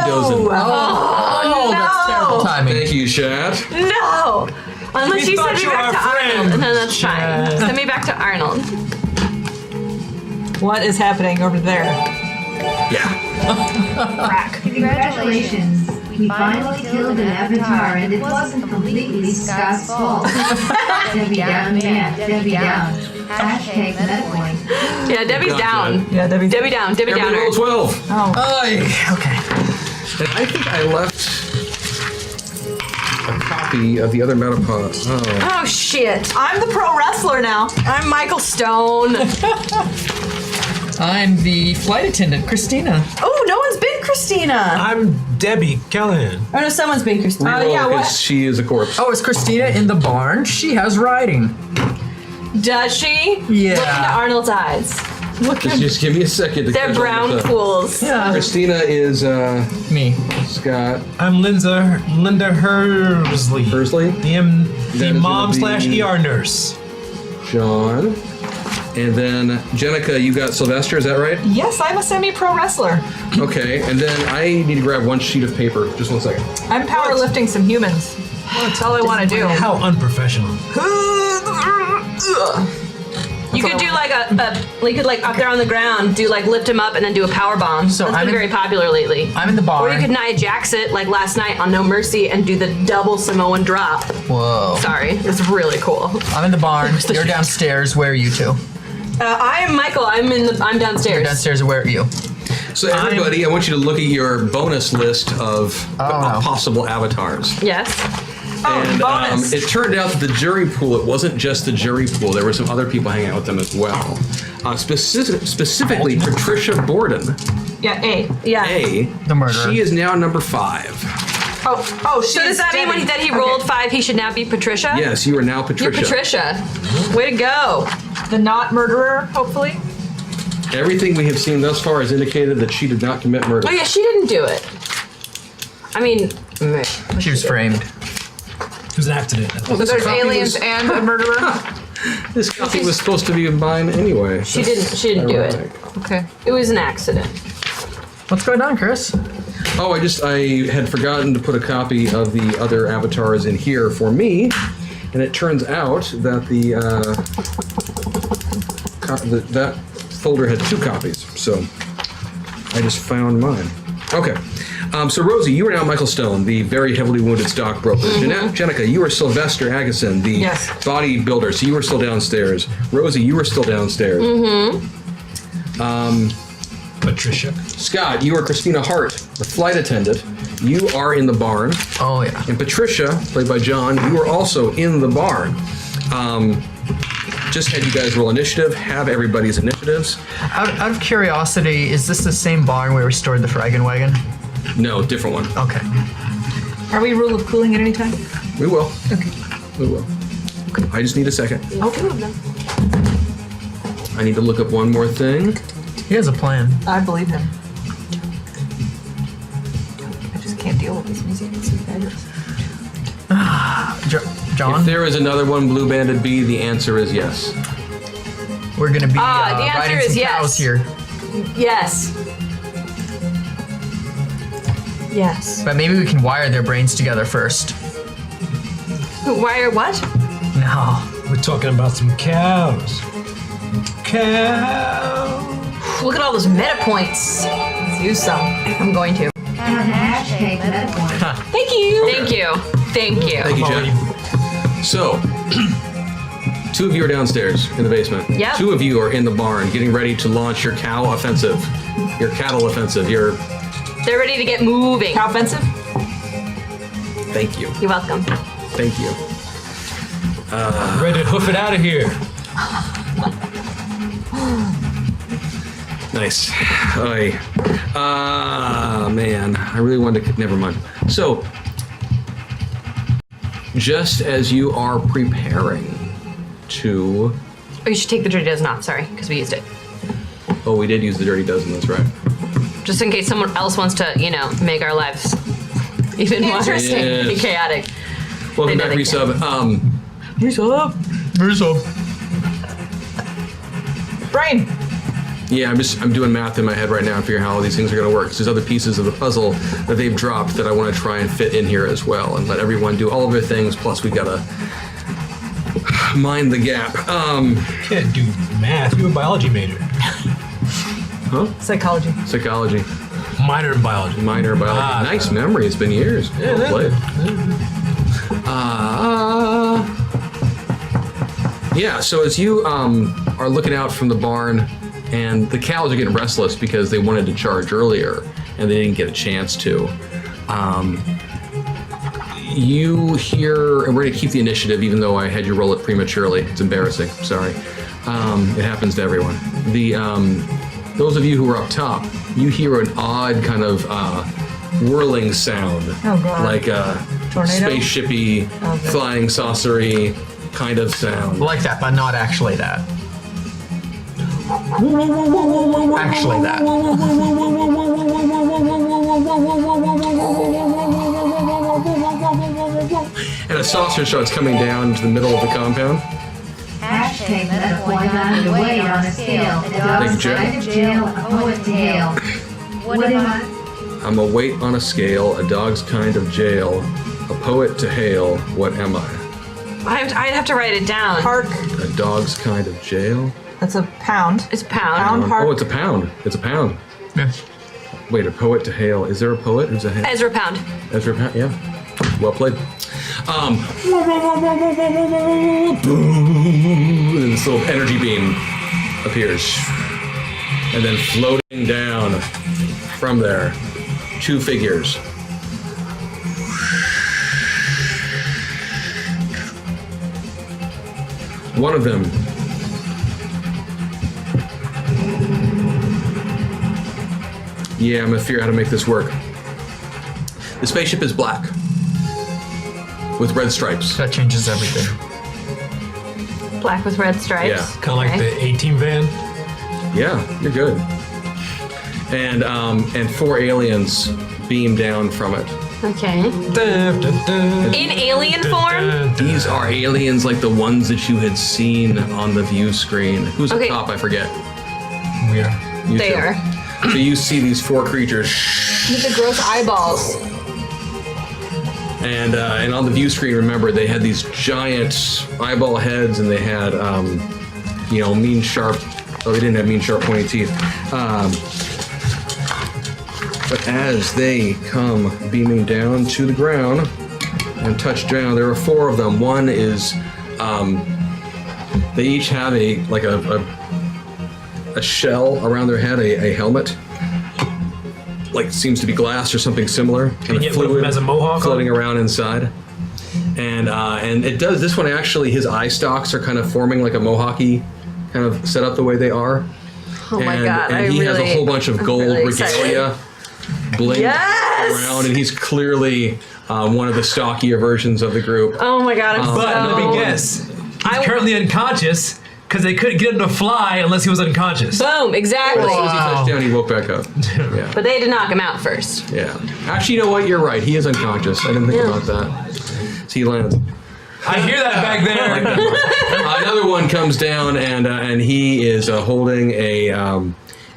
dozen. Oh, that's terrible timing. Thank you, Shad. No! Unless We you thought send me you were back our to friend. Arnold. No, that's fine. Send me back to Arnold. What is happening over there? Yeah. Crack. Congratulations. We finally killed an avatar, and it wasn't completely Scott's fault. Debbie down, man. Debbie down. Hashtag MetaPoint. Yeah, Debbie's Gotcha. down. Yeah, Debbie. Debbie down. Debbie Everybody downer. roll 12. Okay. And I think I left a copy of the other Metapod. Oh. Oh, shit. I'm the pro wrestler now. I'm Michael Stone. I'm the flight attendant, Christina. Oh, no one's been Christina. I'm Debbie Callahan. Oh, no, someone's been Christina. Reroll, yeah, what? 'cause she is a corpse. Oh, is Christina in the barn? She has riding. Does she? Yeah. Look into Arnold's eyes. Just give me a second. To They're catch brown up with pools. Yeah. Christina is Me. Scott I'm Linda Hersley. Hersley, The That is mom gonna be- / ER nurse. John, and then Jenica. You got Sylvester. Is that right? Yes, I'm a semi-pro wrestler. Okay. And then I need to grab one sheet of paper. Just 1 second. I'm powerlifting some humans. That's all I want to do. How unprofessional. You could do like you could like up there on the ground, do like lift him up and then do a power bomb. So That's I'm been in- very popular lately. I'm in the barn. Or you could Nia Jax it like last night on No Mercy and do the double Samoan drop. Whoa. Sorry, it's really cool. I'm in the barn. You're downstairs. Where are you two? I'm Michael. I'm downstairs. You're downstairs. Where are you? So everybody, I want you to look at your bonus list of Oh. possible avatars. Yes. And bonus. it turned out that the jury pool, it wasn't just the jury pool. There were some other people hanging out with them as well. Specifically, Patricia Borden. Yeah, A. Yeah. A. The murderer. She is now number 5. She So does that mean that he rolled 5, he should now be Patricia? Yes, you are now Patricia. You're Patricia. Way to go. The not murderer, hopefully. Everything we have seen thus far has indicated that she did not commit murder. Oh yeah, she didn't do it. I mean, She was framed. It was an accident. So there's copy aliens was- and a murderer. This copy was supposed to be mine anyway. she didn't do it. Okay. It was an accident. What's going on, Chris? Oh, I had forgotten to put a copy of the other avatars in here for me, and it turns out that that folder had 2 copies, so I just found mine. Okay. So Rosie, you are now Michael Stone, the very heavily wounded stockbroker. Jenica, you are Sylvester Agason, the Yes. bodybuilder. So you were still downstairs. Rosie, you were still downstairs. Patricia. Scott, you are Christina Hart, the flight attendant. You are in the barn. Oh, yeah. And Patricia, played by John, you are also in the barn. Just had you guys roll initiative, have everybody's initiatives. Out of curiosity, is this the same barn where we stored the Fraggin' Wagon? No, different one. Okay. Are we rule of cooling at any time? We will. Okay. We will. I just need a second. Okay. I need to look up one more thing. He has a plan. I believe him. I just can't deal with this music. It's so bad. John, If there is another one, Blue Banded B, the answer is yes. we're going to be the answer riding is some yes. cows here. Yes. Yes. But maybe we can wire their brains together first. Wire what? No. We're talking about some cows. Cows. Look at all those meta points. Let's use some. I'm going to. Hashtag metaphor. Thank you. Thank you. Thank you. Thank you, Jen. So, 2 of you are downstairs in the basement. Yep. 2 of you are in the barn getting ready to launch your cow offensive, your cattle offensive, your... They're ready to get moving. How offensive? Thank you. You're welcome. Thank you. Ready to hoof it out of here. Nice. Oy. Man, I really wanted to... Never mind. So, just as you are preparing to... Oh, you should take the dirty dozen off. Sorry, because we used it. Oh, we did use the dirty dozen, that's right. Just in case someone else wants to, make our lives even more interesting Yes. and chaotic. Welcome They know back, they Resub. Brain. Yeah, I'm doing math in my head right now and figuring how all these things are going to work. 'Cause there's other pieces of the puzzle that they've dropped that I want to try and fit in here as well, and let everyone do all of their things. Plus, we gotta mind the gap. Can't do math. You're a biology major. Psychology. Psychology, Minor in biology. minor biology. Ah, Nice memory. It's been years. Well played. Yeah. So as you are looking out from the barn, and the cows are getting restless because they wanted to charge earlier and they didn't get a chance to. You hear, and we're going to keep the initiative even though I had you roll it prematurely. It's embarrassing. Sorry. It happens to everyone. Those of you who are up top, you hear an odd kind of whirling sound. Oh, God. Like a Tornado? spaceshipy, Okay. flying saucery kind of sound. Like that, but not actually that. Actually that. And a saucer starts coming down to the middle of the compound. Hashtag metaphor found a weight on a scale. A Thank you, dog's Jen. side of jail, a poet tale. What am I? I'm a weight on a scale, a dog's kind of jail, a poet to hail, what am I? I'd have to write it down. Park. A dog's kind of jail? That's a pound. It's pound. Pound park. Oh, it's a pound. It's a pound. Yes. Wait, a poet to hail. Is there a poet? Who's a hail? Ezra Pound. Ezra Pound, yeah. Well played. Boom, and this little energy beam appears. And then floating down from there, 2 figures. One of them. Yeah, I'm gonna figure out how to make this work. The spaceship is black with red stripes. That changes everything. Black with red stripes. Yeah. Kind of like the A-Team van. Yeah, you're good. And 4 aliens beam down from it. Okay. In alien form? These are aliens like the ones that you had seen on the view screen. Who's Okay. up top? I forget. We are. You They two. are. So you see these 4 creatures, With the gross eyeballs. and on the view screen, remember they had these giant eyeball heads, and they had mean sharp. Oh, they didn't have mean sharp pointy teeth. But as they come beaming down to the ground and touch down, there are 4 of them. One is, they each have a shell around their head, a helmet, like seems to be glass or something similar, and yet one of them has a mohawk floating on? around inside. And it does. This one actually, his eye stalks are kind of forming like a mohawky kind of set up the way they are. Oh my and, god, and he has a whole bunch of I'm gold really excited. regalia bling Yes! around, and he's clearly one of the stockier versions of the group. Oh my god, I'm But so... let me guess. He's I- currently unconscious because they couldn't get him to fly unless he was unconscious. Boom, exactly. As soon as he touched down, he woke back up. Yeah. But they had to knock him out first. Yeah. Actually, you know what? You're right. He is unconscious. I didn't think about that. So he lands. I hear that back there. Another one comes down, and he is holding a.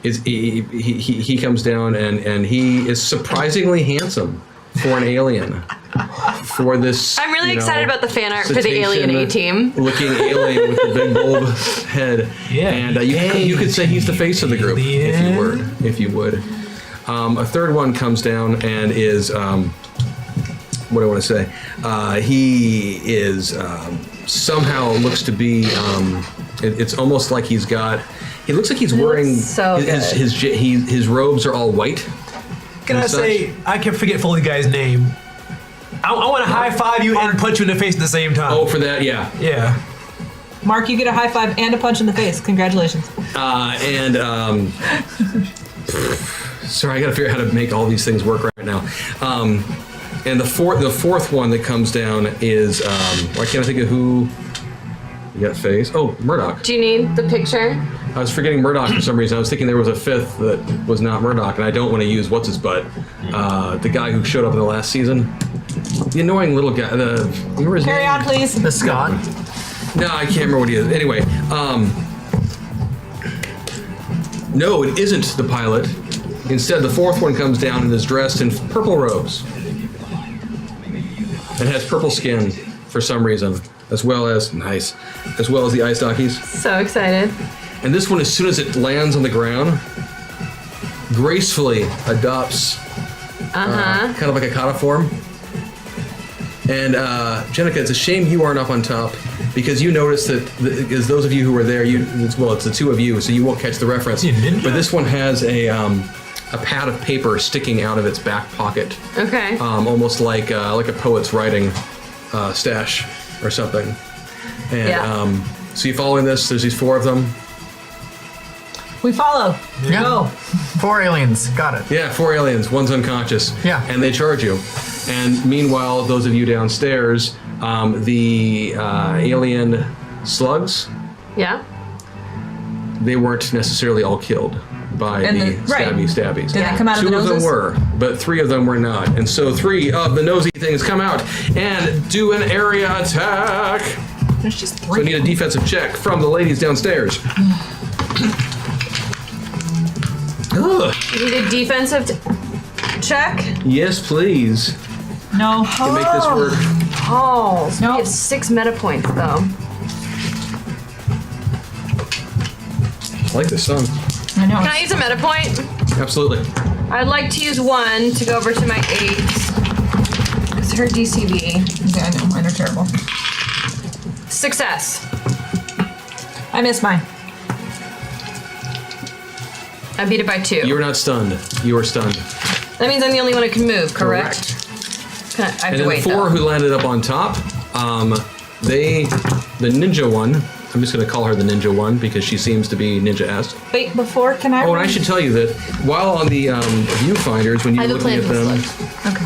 He comes down, and he is surprisingly handsome for an alien. For this, I'm really excited about the fan art for the alien A-Team. Looking alien with the big bulb head. Yeah. And you could say he's the face of the group if you would. A third one comes down and is what do I want to say? He is somehow looks to be. It's almost like he's got. He looks like he's wearing so his robes are all white. Can I and such. say, I can forget fully the guy's name. I want to high five you and punch you in the face at the same time. Oh, for that, yeah. Yeah. Mark, you get a high five and a punch in the face. Congratulations. Sorry, I got to figure out how to make all these things work right now. And the fourth one that comes down is why can't I think of who? You got face. Oh, Murdoch. Do you need the picture? I was forgetting Murdoch for some reason. I was thinking there was a fifth that was not Murdoch, and I don't want to use what's his butt, the guy who showed up in the last season, the annoying little guy. Remember his Carry name? on, please. The Scott. No, I can't remember what he is. Anyway, no, it isn't the pilot. Instead, the fourth one comes down and is dressed in purple robes and has purple skin for some reason, as well as the ice stockies. So excited. And this one, as soon as it lands on the ground, gracefully adopts kind of like a cataform. And Jenica, it's a shame you aren't up on top, because you noticed that, as those of you who were there, it's the two of you, so you won't catch the reference. But this one has a pad of paper sticking out of its back pocket, Okay. almost like a poet's writing stash or something. And so you following this? There's these 4 of them. We follow. Yeah. Go. 4 aliens. Got it. Yeah, 4 aliens. One's unconscious. Yeah. And they charge you. And meanwhile, those of you downstairs, the alien slugs, Yeah. they weren't necessarily all killed by And the right. stabbies. Did they come out of the 2 of them noses? were, but 3 of them were not. And so 3 of the nosy things come out and do an area attack. There's just So I 3. need a defensive check from the ladies downstairs. Ugh. You need a defensive check. Yes, please. No. To make this work. Oh, so Nope. we have 6 meta points though. I like this song. I know. Can I use a meta point? Absolutely. I'd like to use 1 to go over to my 8. Because her DCB. Yeah, I know. Mine are terrible. Success. I missed mine. I beat it by 2. You are not stunned. You are stunned. That means I'm the only one who can move, correct? I have And to then wait the 4 though. who landed up on top, the ninja one, I'm just going to call her the Ninja One because she seems to be Ninja-esque. Wait, before, can I? Oh, and I should tell you that while on the viewfinders, when you're looking at them. Okay.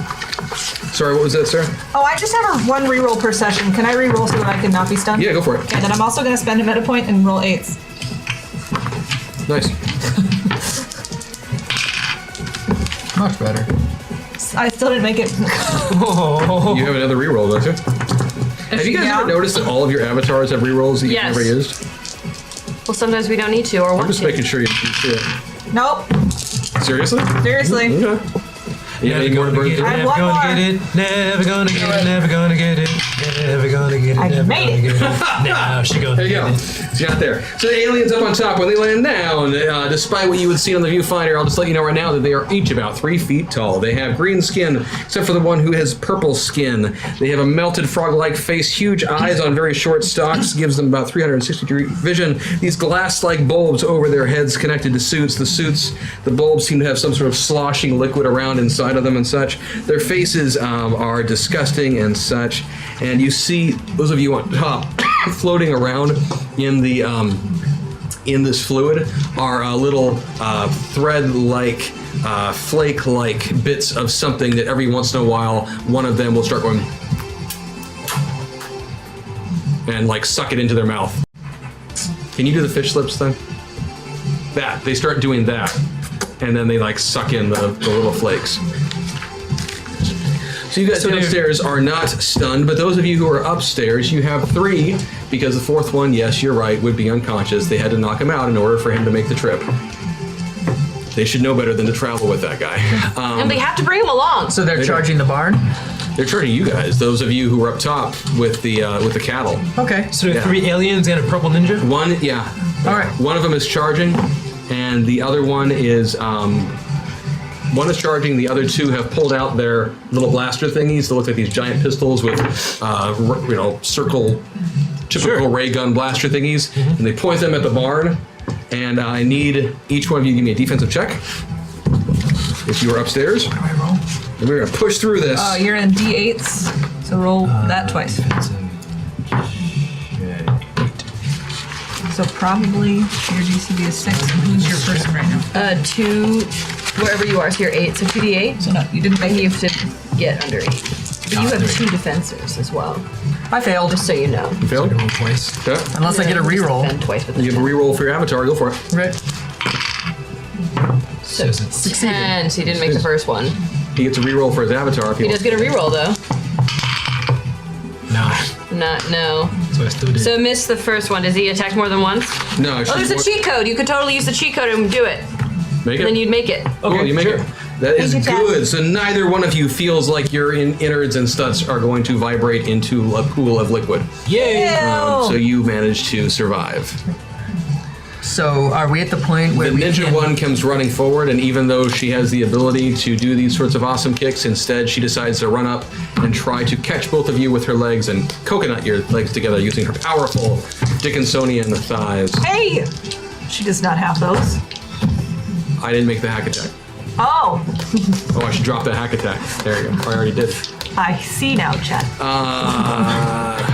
Sorry, what was that, sir? Oh, I just have a 1 reroll per session. Can I reroll so that I can not be stunned? Yeah, go for it. Okay, then I'm also going to spend a meta point and roll 8s. Nice. Much better. I still didn't make it. You have another reroll, don't you? Have you guys Yeah. ever noticed that all of your avatars have rerolls that you've Yes. never used? Well, sometimes we don't need to or I'm want just to. making sure you see it. Nope. Seriously? Seriously. Okay. You have any more to burn through? I have Never one gonna more. get it. Never gonna get it. Never gonna get it. Never gonna get it. I Never made gonna it. get it. Now she gonna There you get go. it. It's got there. So the aliens up on top, when they land down, despite what you would see on the viewfinder, I'll just let you know right now that they are each about 3 feet tall. They have green skin, except for the one who has purple skin. They have a melted frog-like face, huge eyes on very short stalks, gives them about 360-degree vision. These glass-like bulbs over their heads connected to suits. The bulbs seem to have some sort of sloshing liquid around inside of them and such. Their faces are disgusting and such. And you see, those of you on top, floating around in the in this fluid are little thread-like, flake-like bits of something that every once in a while one of them will start going and like suck it into their mouth. Can you do the fish lips thing? That they start doing that, and then they like suck in the little flakes. So you guys downstairs are not stunned, but those of you who are upstairs, you have 3, because the 4th one, yes, you're right, would be unconscious. They had to knock him out in order for him to make the trip. They should know better than to travel with that guy. And they have to bring him along. So they're charging the barn? They're charging you guys, those of you who are up top with the cattle. Okay. So there are 3 aliens and a purple ninja? One, yeah. All right. One of them is charging, and the other one is charging. The other 2 have pulled out their little blaster thingies that look like these giant pistols with, circle, typical ray gun blaster thingies, and they point them at the barn. And I need each one of you to give me a defensive check. If you are upstairs, what do I roll? And we're gonna push through this. You're in D8s, so roll that twice. So probably your DCB is 6. Who's your person right now? 2, wherever you are, so you're 8, so 2d8. So no, you didn't make And it. you have to get under 8. But you have 2 defenses as well, I failed. just so you know. You failed? Roll twice. Okay. Unless I get a reroll. Defend twice with You have a reroll for your avatar. Go for it. Right. So 10, so he didn't make the first one. He gets a reroll for his avatar. If He does get a reroll though. No. No. So I still did. So missed the first one. Does he attack more than once? No. Oh, there's a cheat code. You could totally use the cheat code and do it. Make it. And then you'd make it. Cool, you make it. That is Thank you, Chad. good. So neither one of you feels like your innards and studs are going to vibrate into a pool of liquid. Yay! So you managed to survive. So are we at the point where The we ninja can... one comes running forward, and even though she has the ability to do these sorts of awesome kicks, instead she decides to run up and try to catch both of you with her legs and coconut your legs together using her powerful Dickinsonian thighs. Hey! She does not have those. I didn't make the hack attack. Oh, Oh, I should drop that hack attack. There you go. I already did. I see now, Chad.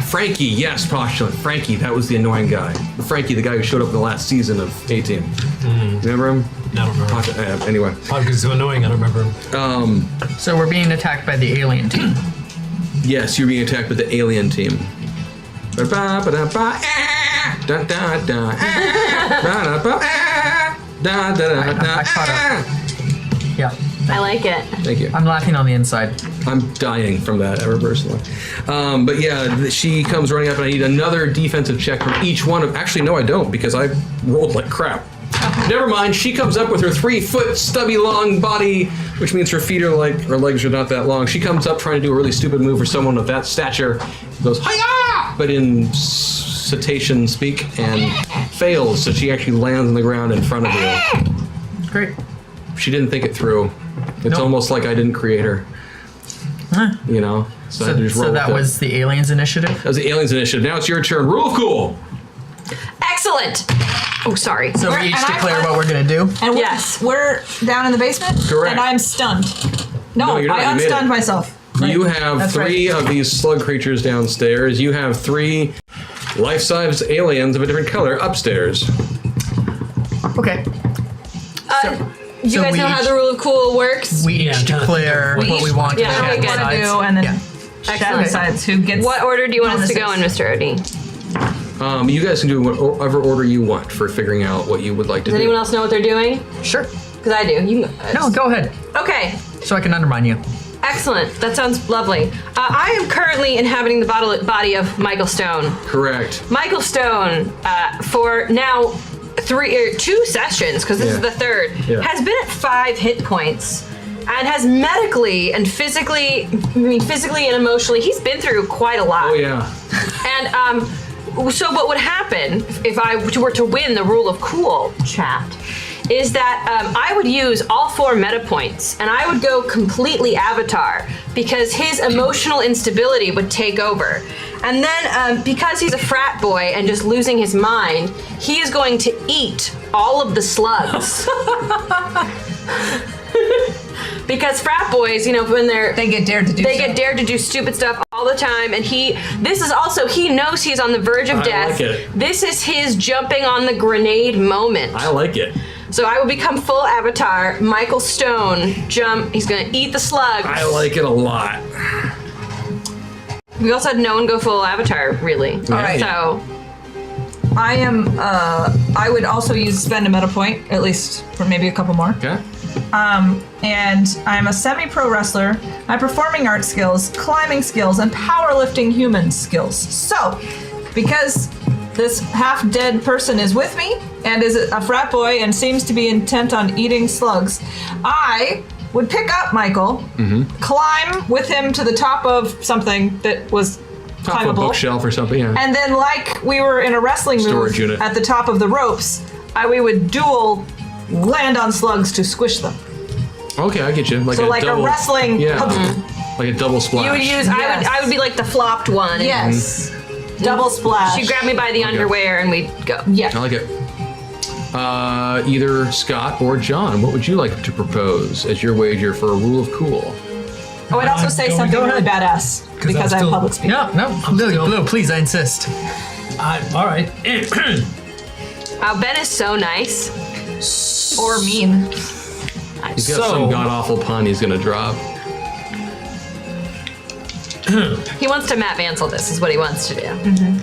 Frankie, yes, postulant. Frankie, that was the annoying guy. Frankie, the guy who showed up in the last season of A-Team. Remember him? I don't remember. Anyway. Probably because it's so annoying, I don't remember. So we're being attacked by the alien team. Yes, you're being attacked by the alien team. I caught up. Yeah. I like it. Thank you. I'm laughing on the inside. I'm dying from that ever personally. But yeah, she comes running up, and I need another defensive check from each one of. Actually, no, I don't, because I rolled like crap. Never mind. She comes up with her 3-foot stubby long body, which means her feet are like her legs are not that long. She comes up trying to do a really stupid move for someone of that stature. Goes hiya, but in cetacean speak, and fails. So she actually lands on the ground in front of you. Great. She didn't think it through. It's almost like I didn't create her. You know? So I had to just roll So that with it. was the aliens initiative? That was the aliens initiative. Now it's your turn. Rule of cool. Excellent. Oh, sorry. So we each and I- declare what we're gonna do? And we're, Yes. we're down in the basement? Correct. And I'm stunned. No, No, you're not. I You made unstunned it. myself. You Right. have That's 3 right. of these slug creatures downstairs. You have 3 life-size aliens of a different color upstairs. Okay. You So guys we know how each- the rule of cool works? We each declare what we want. yeah, and we Chat gotta What to decides. do, and then Yeah. Chat Excellent. decides who gets. What order do you want us to go in, bonuses. Mr. Odie? You guys can do whatever order you want for figuring out what you would like to Does do. anyone else know what they're doing? Sure. Because I do. You can No, go ahead. Okay. So I can undermine you. Excellent. That sounds lovely. I am currently inhabiting the body of Michael Stone. Correct. Michael Stone, for now 2 sessions, because this is the third, has been at 5 hit points and has medically and physically and emotionally, he's been through quite a lot. Oh yeah. And so what would happen if I were to win the rule of cool, chat, is that I would use all 4 meta points and I would go completely Avatar because his emotional instability would take over. And then because he's a frat boy and just losing his mind, he is going to eat all of the slugs. Because frat boys, when They get dared to do. they get dared to do stupid stuff all the time, and he knows he's on the verge of I death. like it. This is his jumping on the grenade moment. I like it. So I will become full Avatar, Michael Stone, jump, he's gonna eat the slugs. I like it a lot. We also had no one go full Avatar, really. All right. So, I am. I would also spend a meta point, at least for maybe a couple more. Okay. And I'm a semi-pro wrestler. I have performing arts skills, climbing skills, and powerlifting human skills. So, because this half-dead person is with me and is a frat boy and seems to be intent on eating slugs, I would pick up Michael, climb with him to the top of something that was Top of a climbable, bookshelf or something. Yeah. and then, like we were in a wrestling Storage move unit. at the top of the ropes, we would dual land on slugs to squish them. Okay, I get you. So like double, a wrestling. Yeah. Like a double splash. you would use, Yes. I would be like the flopped one. Yes. Double splash. She'd grab me by the underwear and we'd go. Yeah. I like it. Either Scott or John, what would you like to propose as your wager for a rule of cool? Oh, I'd also say Go something ahead. really badass because I have still- public speaking. No, Blue, please, I insist. All right. Ben is so nice. Or mean. He's got some god awful pun he's gonna drop. He wants to Matt Vansel this, is what he wants to do.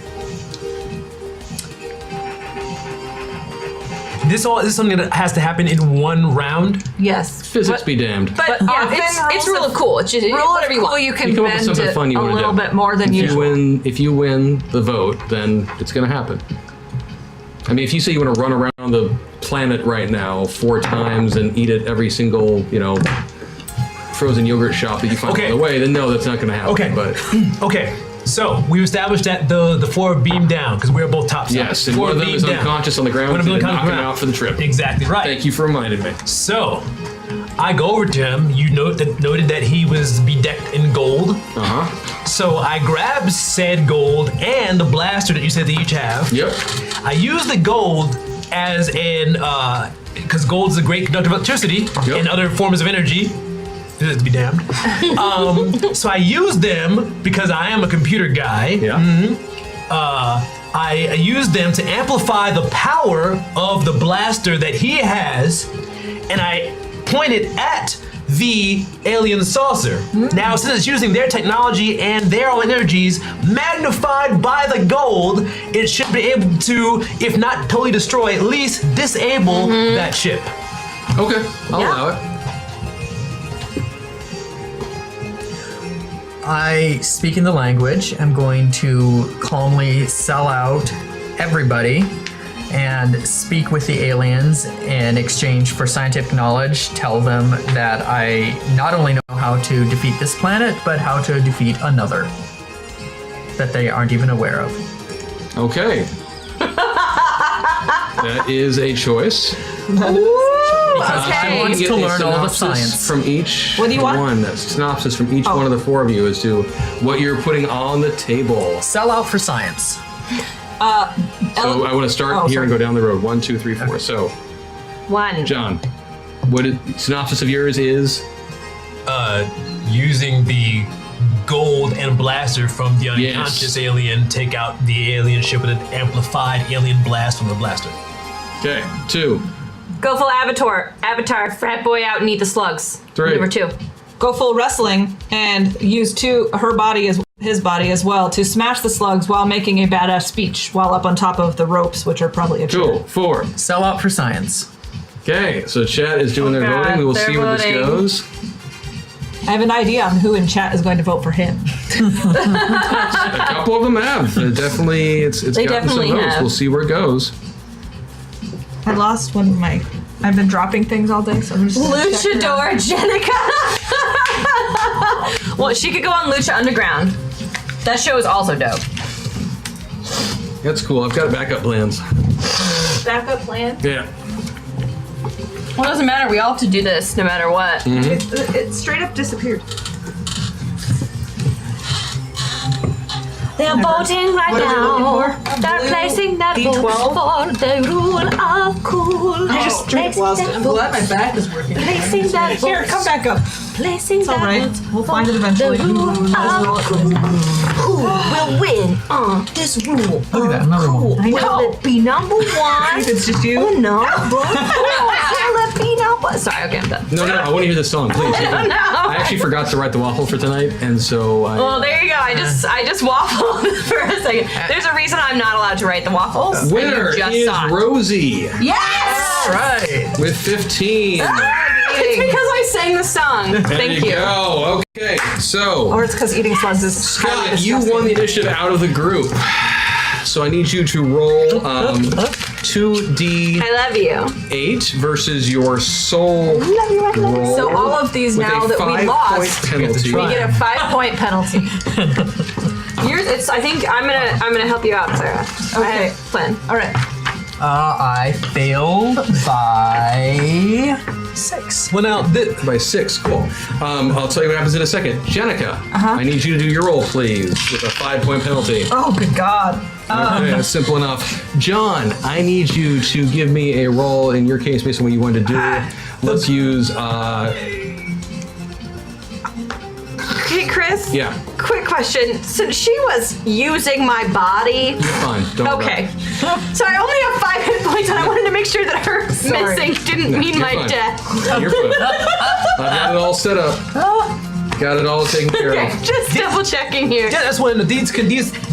This is something that has to happen in one round. Yes. Physics be damned. But But yeah, often it's rules rule of- of cool. It's just Rule whatever of you cool, want. you can You come up with bend something it fun you a want to do. little bit more than usual. If you win the vote, then it's gonna happen. I mean, if you say you want to run around the planet right now 4 times and eat at every single, frozen yogurt shop that you find Okay. on the way, then no, that's not gonna happen. Okay. But Okay. So we established that the 4 beam down because we were both top sides. yes, and 4 one of them beam is down. unconscious on the ground. One of so them they unconscious knock him on the out for the trip. Exactly right. Thank you for reminding me. So I go over to him. You noted that he was bedecked in gold. Uh huh. So I grab said gold and the blaster that you said they each have. Yep. I use the gold as an because gold is a great conductor of electricity Yep. and other forms of energy. To be damned. So I use them because I am a computer guy. Yeah. I use them to amplify the power of the blaster that he has, and I point it at the alien saucer. Now, since it's using their technology and their own energies magnified by the gold, it should be able to, if not totally destroy, at least disable that ship. Okay, I'll allow it. I, speaking the language, am going to calmly sell out everybody and speak with the aliens in exchange for scientific knowledge, tell them that I not only know how to defeat this planet, but how to defeat another that they aren't even aware of. Okay. That is a choice. Okay. wants Get to a learn all the synopsis science. from each What do you want? one. A synopsis from each one of the 4 of you as to what you're putting on the table. Sell out for science. So I want to start here and go down the road. 1, 2, 3, 4. So, 1. John, what synopsis of yours is? Using the gold and blaster from the unconscious alien, take out the alien ship with an amplified alien blast from the blaster. Okay, 2. Go full Avatar, frat boy out and eat the slugs. 3. Number 2. Go full wrestling and use his body as well to smash the slugs while making a badass speech while up on top of the ropes, which are probably a chair. Cool. 4. Sell out for science. Okay, so chat is doing their God, voting. We will they're see where this voting. goes. I have an idea on who in chat is going to vote for him. A couple of them have. Definitely, it's They gotten some definitely votes. have. We'll see where it goes. I lost one of my. I've been dropping things all day, so I'm just. gonna check it out. Luchador Jenica. Well, she could go on Lucha Underground. That show is also dope. That's cool. I've got backup plans. Backup plan? Yeah. Well, it doesn't matter. We all have to do this no matter what. It straight up disappeared. They're voting right What are we looking now. for? They're Blue placing that D12? vote for the rule of cool. I just straight lost it. I'm glad my back is working. Placing that vote. Here, come back up. Placing It's all that right. vote We'll find it for eventually. The rule of cool. Who will win on this rule? Look at that, another one. I know. Will it be number one? If it's just you. Or number two? Will it be number? Sorry, okay, I'm done. No, I want to hear this song, please. No. I actually forgot to write the waffle for tonight, and so I. Well, there you go. I just waffled for a second. There's a reason I'm not allowed to write the waffles. and you Winner just is saw it. Rosie Yes! All right. with 15. It's because I sang the song. There Thank you. go. Okay, so Or it's because eating slugs is Scott, you won the initiative out of the group. So I need you to roll 2d8 I love you. versus your soul roll. So all of these with now a that we 5-point lost, penalty. We get a 5-point penalty. Yours, I think I'm gonna help you out, Sarah. Okay. Plan. all right. I failed by 6. Well, now, By 6, cool. I'll tell you what happens in a second. Jenica, I need you to do your roll, please, with a 5-point penalty. Oh, good God. Okay, that's simple enough. John, I need you to give me a roll, in your case, based on what you wanted to do. Let's use, Hey, Chris. yeah, Quick question. Since she was using my body. fine. Don't worry. Okay. So I only have 5 hit points, and I wanted to make sure that her Sorry. missing didn't mean You're my fine. death. You're fine. I've got it all set up. Got it all taken care Okay, of. just double checking here. yeah, that's when these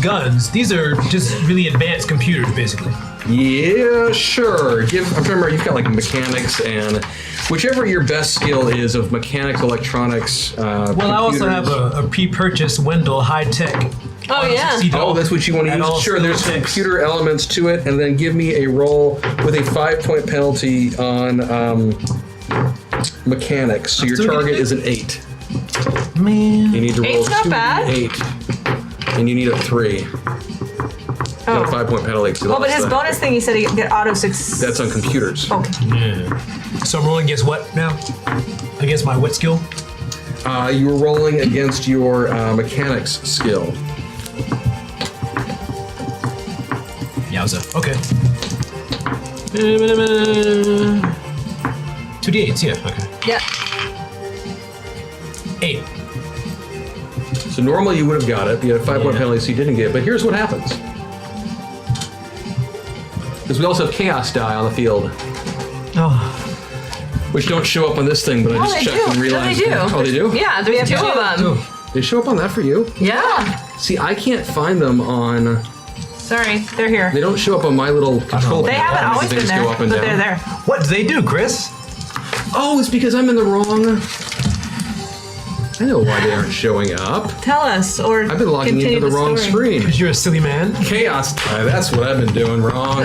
guns, these are just really advanced computers, basically. Yeah, sure. I'm trying to remember, you've got like mechanics and whichever your best skill is of mechanics, electronics, Well, I also have a pre-purchased Wendell high-tech. Oh, yeah. Oh, that's what you want to At all use? Sure, there's skill checks. computer elements to it, and then give me a roll with a 5-point penalty on mechanics. So your still target getting is an 8. Man. You need to roll Eight's not bad. 8, and you need a 3. Got a 5-point penalty. So Oh, but his that's bonus thing, he said he could get auto 6. That's on computers. Okay. Yeah. So I'm rolling against what now? Against my what skill? You were rolling against your mechanics skill. Yowza. Okay. 2d8s, yeah, okay. Yeah. 8. So normally you would have got it. You had a 5-point penalty, so you didn't get it. But here's what happens. Because we also have chaos die on the field, Oh. which don't show up on this thing, but I just they checked do. and No, realized. they do. Oh, they do? Yeah, there's 2 of them. They show up on that for you? Yeah. See, I can't find them on. Sorry, they're here. They don't show up on my little control They panel. haven't always been Things there, go up and but down. they're there. What do they do, Chris? Oh, it's because I'm in the wrong. I know why they aren't showing up. Tell us, or I've been logging continue into the wrong story. screen. Because you're a silly man. Chaos die. That's what I've been doing wrong.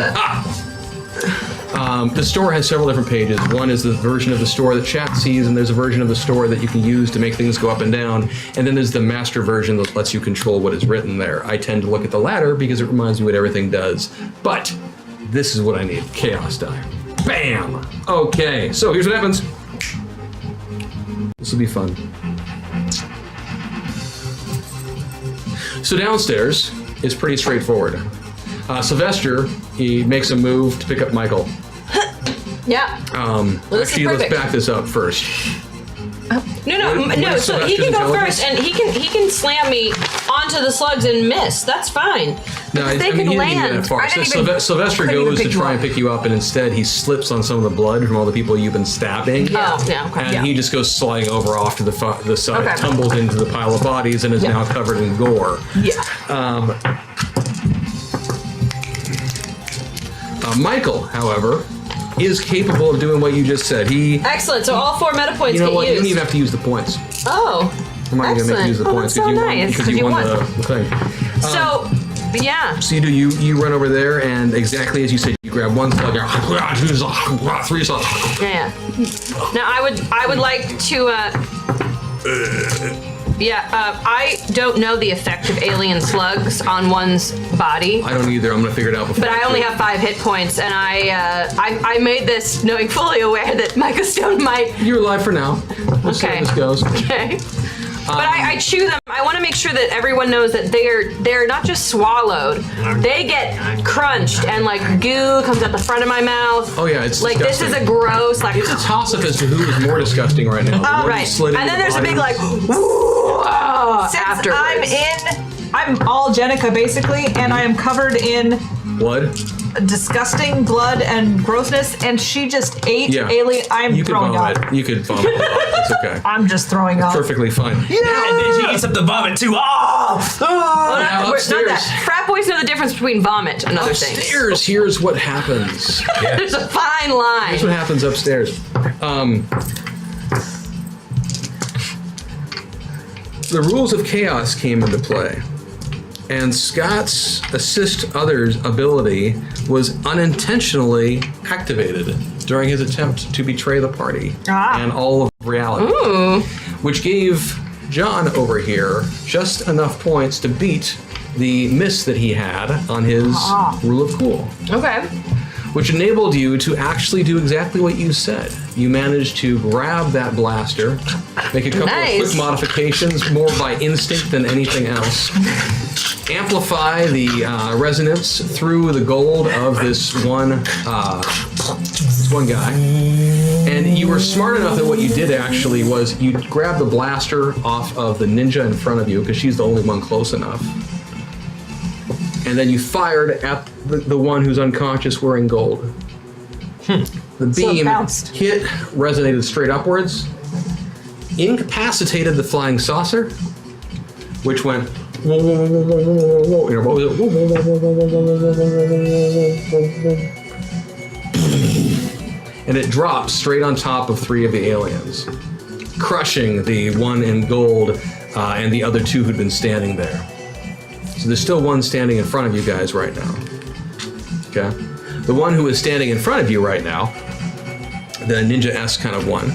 The store has several different pages. One is the version of the store that chat sees, and there's a version of the store that you can use to make things go up and down. And then there's the master version that lets you control what is written there. I tend to look at the latter because it reminds me what everything does. But this is what I need. Chaos die. Bam! Okay, so here's what happens. This will be fun. So downstairs is pretty straightforward. Sylvester, he makes a move to pick up Michael. Yeah. Well, this is Actually, let's perfect. back this up first. No. So he can go first, and he can slam me onto the slugs and miss. That's fine. No, Because they he can didn't get land. that far. I didn't So even- Sylvester couldn't even goes to pick you try and up. pick you up, and instead he slips on some of the blood from all the people you've been stabbing. Oh, yeah. Okay. And he just goes sliding over off to the side, Okay. tumbles into the pile of bodies, and is now covered in gore. Yeah. Michael, however, is capable of doing what you just said. He, Excellent. So all 4 meta points you know get what? You used. don't even have to use the points. Oh. I'm not going to make you use the points that's so you won, nice. because you won the thing. So, yeah. So you run over there, and exactly as you said, you grab one slug, three slugs. Yeah. Now I would like to. I don't know the effect of alien slugs on one's body. I don't either. I'm going to figure it out before. But I only have 5 hit points, and I made this knowing fully aware that Micah Stone might. You're alive for now. We'll see how Okay. this goes. Okay. But I chew them. I want to make sure that everyone knows that they're not just swallowed. They get crunched, and like goo comes out the front of my mouth. Oh yeah, it's like disgusting. this is a gross like. It's a toss-up as to who is more disgusting right now. The one All who right. slid And into then the there's a body. big like. Since Afterwards. I'm all Jenica basically, and I am covered in blood. disgusting blood and grossness, and she just ate Yeah. alien. I'm You could throwing vomit. up. You could vomit. It's okay. I'm just throwing up. Perfectly fine. And then she eats up the vomit too. Oh! Oh, Now not upstairs. that. Frat boys know the difference between vomit and other things. Upstairs, here's what happens. There's a fine line. Here's what happens upstairs. The rules of chaos came into play, and Scott's assist others ability was unintentionally activated during his attempt to betray the party and all of reality, which gave John over here just enough points to beat the miss that he had on his rule of cool, Okay. which enabled you to actually do exactly what you said. You managed to grab that blaster, make a couple Nice. of quick modifications, more by instinct than anything else. Amplify the resonance through the gold of this one guy. And you were smart enough that what you did actually was you grabbed the blaster off of the ninja in front of you, because she's the only one close enough. And then you fired at the one who's unconscious wearing gold. The beam bounced. hit, resonated straight upwards, incapacitated the flying saucer, which went whoa, whoa, whoa, whoa, whoa, whoa, whoa, whoa. You know, what was it? Whoa, whoa, whoa, whoa, whoa, whoa, whoa, whoa, whoa. And it dropped straight on top of 3 of the aliens, crushing the one in gold and the other 2 who'd been standing there. So there's still one standing in front of you guys right now. Okay? The one who is standing in front of you right now, the ninja-esque kind of one,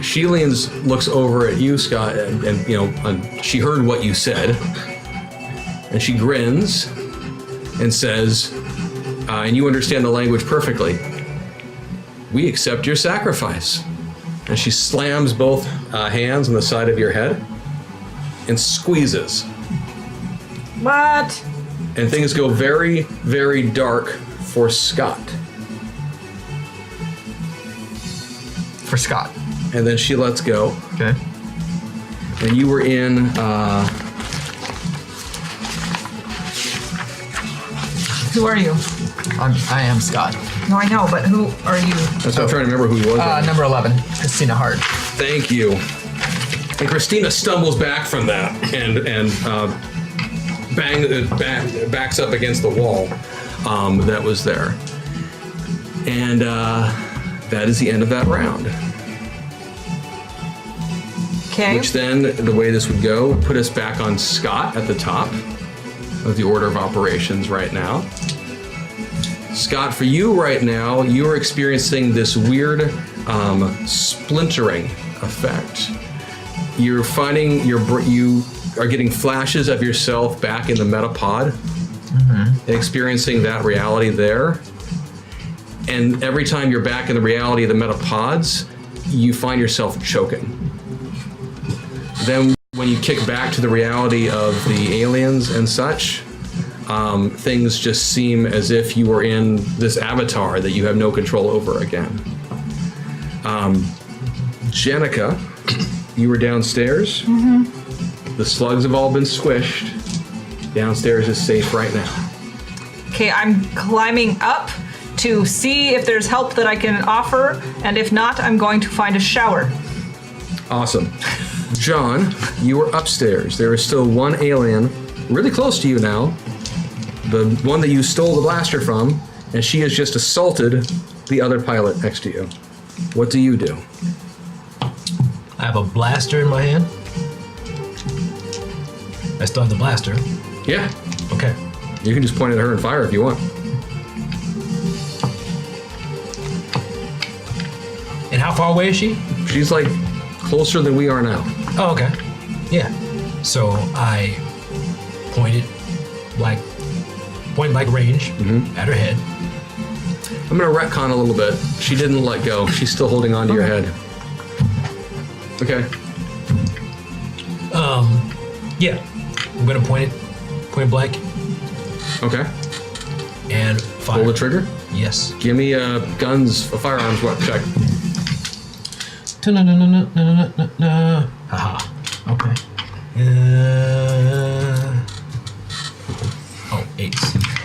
she leans, looks over at you, Scott, and you know, and she heard what you said, and she grins and says, and you understand the language perfectly, "We accept your sacrifice." And she slams both hands on the side of your head and squeezes. What? And things go very, very dark for Scott. For Scott. And then she lets go. Okay. And you were in, Who are you? I am Scott. No, I know, but who are you? that's what I'm trying to remember who he was. Number 11, Christina Hart. Thank you. And Christina stumbles back from that and backs up against the wall that was there. And that is the end of that round. Okay. Which then, the way this would go, put us back on Scott at the top of the order of operations right now. Scott, for you right now, you are experiencing this weird splintering effect. You're finding you are getting flashes of yourself back in the metapod and experiencing that reality there. And every time you're back in the reality of the metapods, you find yourself choking. Then when you kick back to the reality of the aliens and such, things just seem as if you were in this avatar that you have no control over again. Jenica, you were downstairs. Mm-hmm. The slugs have all been squished. Downstairs is safe right now. Okay, I'm climbing up to see if there's help that I can offer, and if not, I'm going to find a shower. Awesome. John, you were upstairs. There is still one alien really close to you now. The one that you stole the blaster from, and she has just assaulted the other pilot next to you. What do you do? I have a blaster in my hand. I still have the blaster. Yeah, Okay. you can just point at her and fire if you want. And how far away is she? She's like closer than we are now. Oh, okay. Yeah. So I pointed point blank range at her head. I'm gonna retcon a little bit. She didn't let go. She's still holding on to your head. Okay. Yeah. I'm gonna point blank, Okay. and fire. Pull the trigger. Yes. Give me a firearms check. Haha. Okay. 8.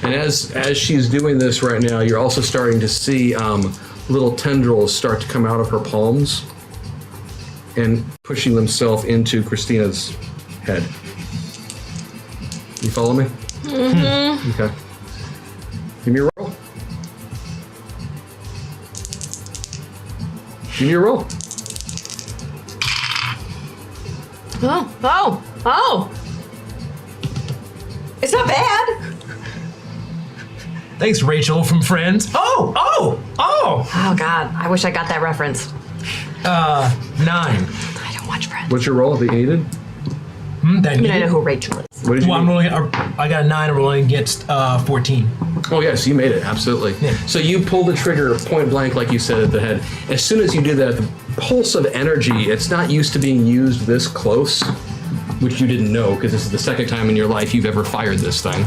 And as she's doing this right now, you're also starting to see little tendrils start to come out of her palms and pushing themselves into Christina's head. You follow me? Mm-hmm. Okay. Give me a roll. Give me a roll. Oh! It's not bad. Thanks, Rachel from Friends. Oh! Oh God, I wish I got that reference. 9. I don't watch Friends. What's your roll that you needed? That I mean, I know who Rachel is. What did you Well, need? I got a 9. I'm rolling against 14. Oh yes, you made it, absolutely. Yeah. So you pull the trigger point blank like you said at the head. As soon as you do that, the pulse of energy, it's not used to being used this close, which you didn't know because this is the second time in your life you've ever fired this thing.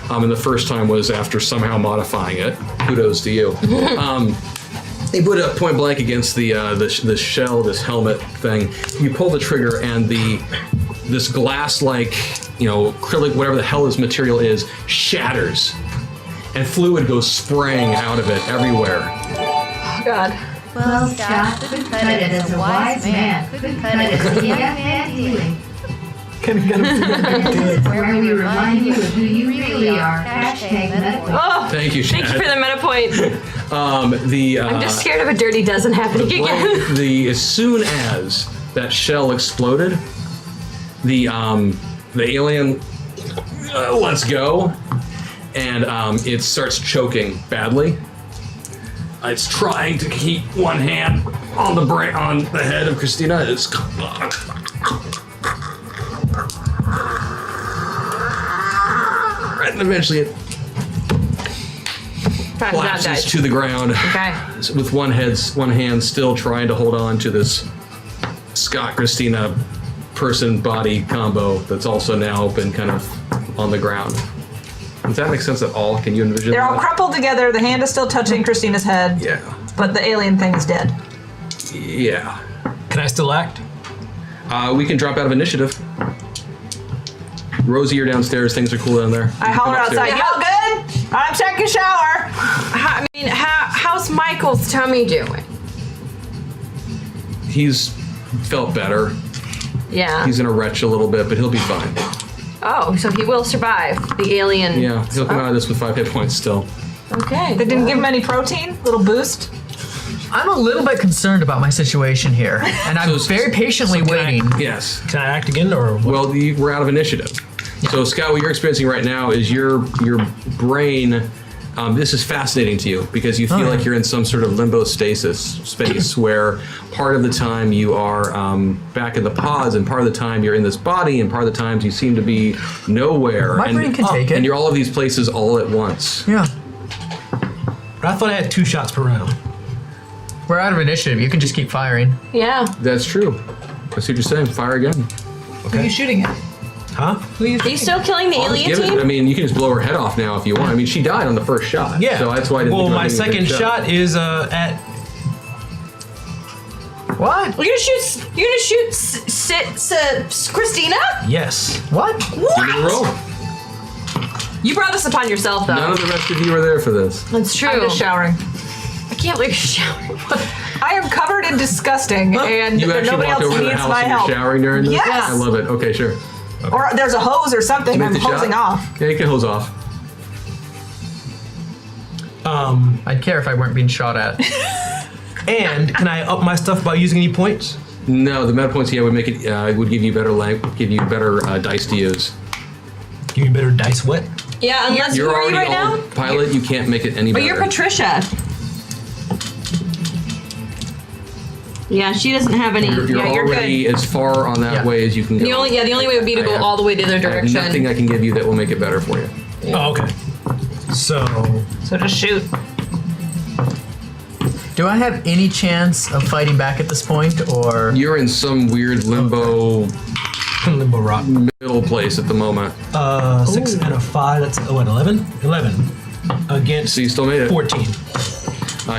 And the first time was after somehow modifying it. Kudos to you. You put it point blank against the shell, this helmet thing. You pull the trigger and this glass-like, acrylic, whatever the hell this material is, shatters. And fluid goes spraying out of it everywhere. Oh God. Well, Scott, couldn't cut it as a wise man. Couldn't cut it as a and healing. Where we remind you of who you really are. Hashtag Metaverse. Oh, Thank you, Shad. thank you for the meta point. I'm just scared of a dirty dozen happening again. As soon as that shell exploded, the alien lets go, and it starts choking badly. It's trying to keep one hand on the head of Christina. And eventually it collapses to the ground. Okay. With one hand still trying to hold on to this Scott Christina person body combo that's also now been kind of on the ground. Does that make sense at all? Can you envision They're all that? crumpled together. The hand is still touching Christina's head. Yeah. But the alien thing is dead. Yeah. Can I still act? We can drop out of initiative. Rosie, you're downstairs. Things are cool down there. I holler outside. Y'all good? I'm taking a shower. How's Michael's tummy doing? He's felt better. Yeah. He's in a retch a little bit, but he'll be fine. Oh, so he will survive the alien. Yeah, he'll come out of this with 5 hit points still. Okay. They didn't give him any protein? Little boost? I'm a little bit concerned about my situation here, and I'm very patiently waiting. Yes. Can I act again, or what? Well, we're out of initiative. So, Scott, what you're experiencing right now is your brain. This is fascinating to you because you feel like you're in some sort of limbo stasis space where part of the time you are back in the pods, and part of the time you're in this body, and part of the times you seem to be nowhere. My brain can take it. And you're all of these places all at once. Yeah. But I thought I had 2 shots per round. We're out of initiative. You can just keep firing. Yeah. That's true. I see what you're saying. Fire again. Who are you shooting at? Huh? Are you still killing the alien Give it- team? I mean, you can just blow her head off now if you want. I mean, she died on the first shot. Yeah. So that's why I didn't Well, think my about giving second a big shot is at What? You're gonna shoot Christina? Yes. What? Give me a roll. You brought this upon yourself, though. None of the rest of you are there for this. That's true. I'm just showering. I can't believe you're showering. I am covered in disgusting, and You actually nobody walk else over to the needs house my and you're help. showering during this? Yes. I love it. Okay, sure. Or there's a hose or something. Make I'm the shot. hosing off. Yeah, you can hose off. I'd care if I weren't being shot at. And can I up my stuff by using any points? No, the meta points, would make it, would give you better dice to use. Give me better dice what? Yeah, unless You're who are you already right now? pilot, you can't make it any But better. you're Patricia. Yeah, she doesn't have any. You're yeah, you're already good. as far on that Yeah. way as you can go. The only way would be to I go have- all the way the other I have direction. nothing I can give you that will make it better for you. Oh, okay. So So just shoot. Do I have any chance of fighting back at this point, or You're in some weird limbo limbo rock. middle place at the moment. 6 and a 5. That's what 11. 11 against So you still made it. 14.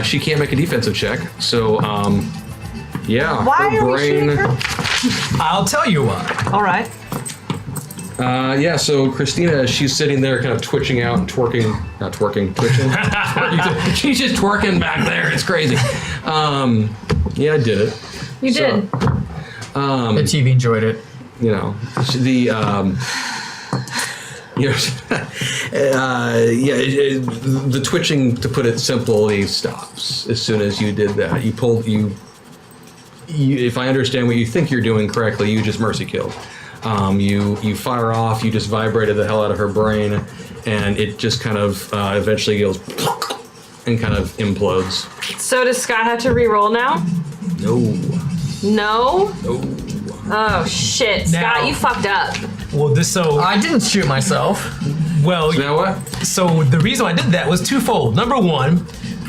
She can't make a defensive check, so yeah. Why her are we brain. shooting her? I'll tell you why. All right. Yeah, so Christina, she's sitting there kind of twitching out and twitching. She's just twerking back there. It's crazy. Yeah, I did it. You did. the TV enjoyed it? You know, the the twitching, to put it simply, stops as soon as you did that. You if I understand what you think you're doing correctly, you just mercy killed. You fire off, you just vibrated the hell out of her brain, and it just kind of eventually goes and kind of implodes. So does Scott have to re-roll now? No. No? No. Oh shit, Scott, Now- you fucked up. Well, I didn't shoot myself. well, So now what? so the reason I did that was twofold. Number one,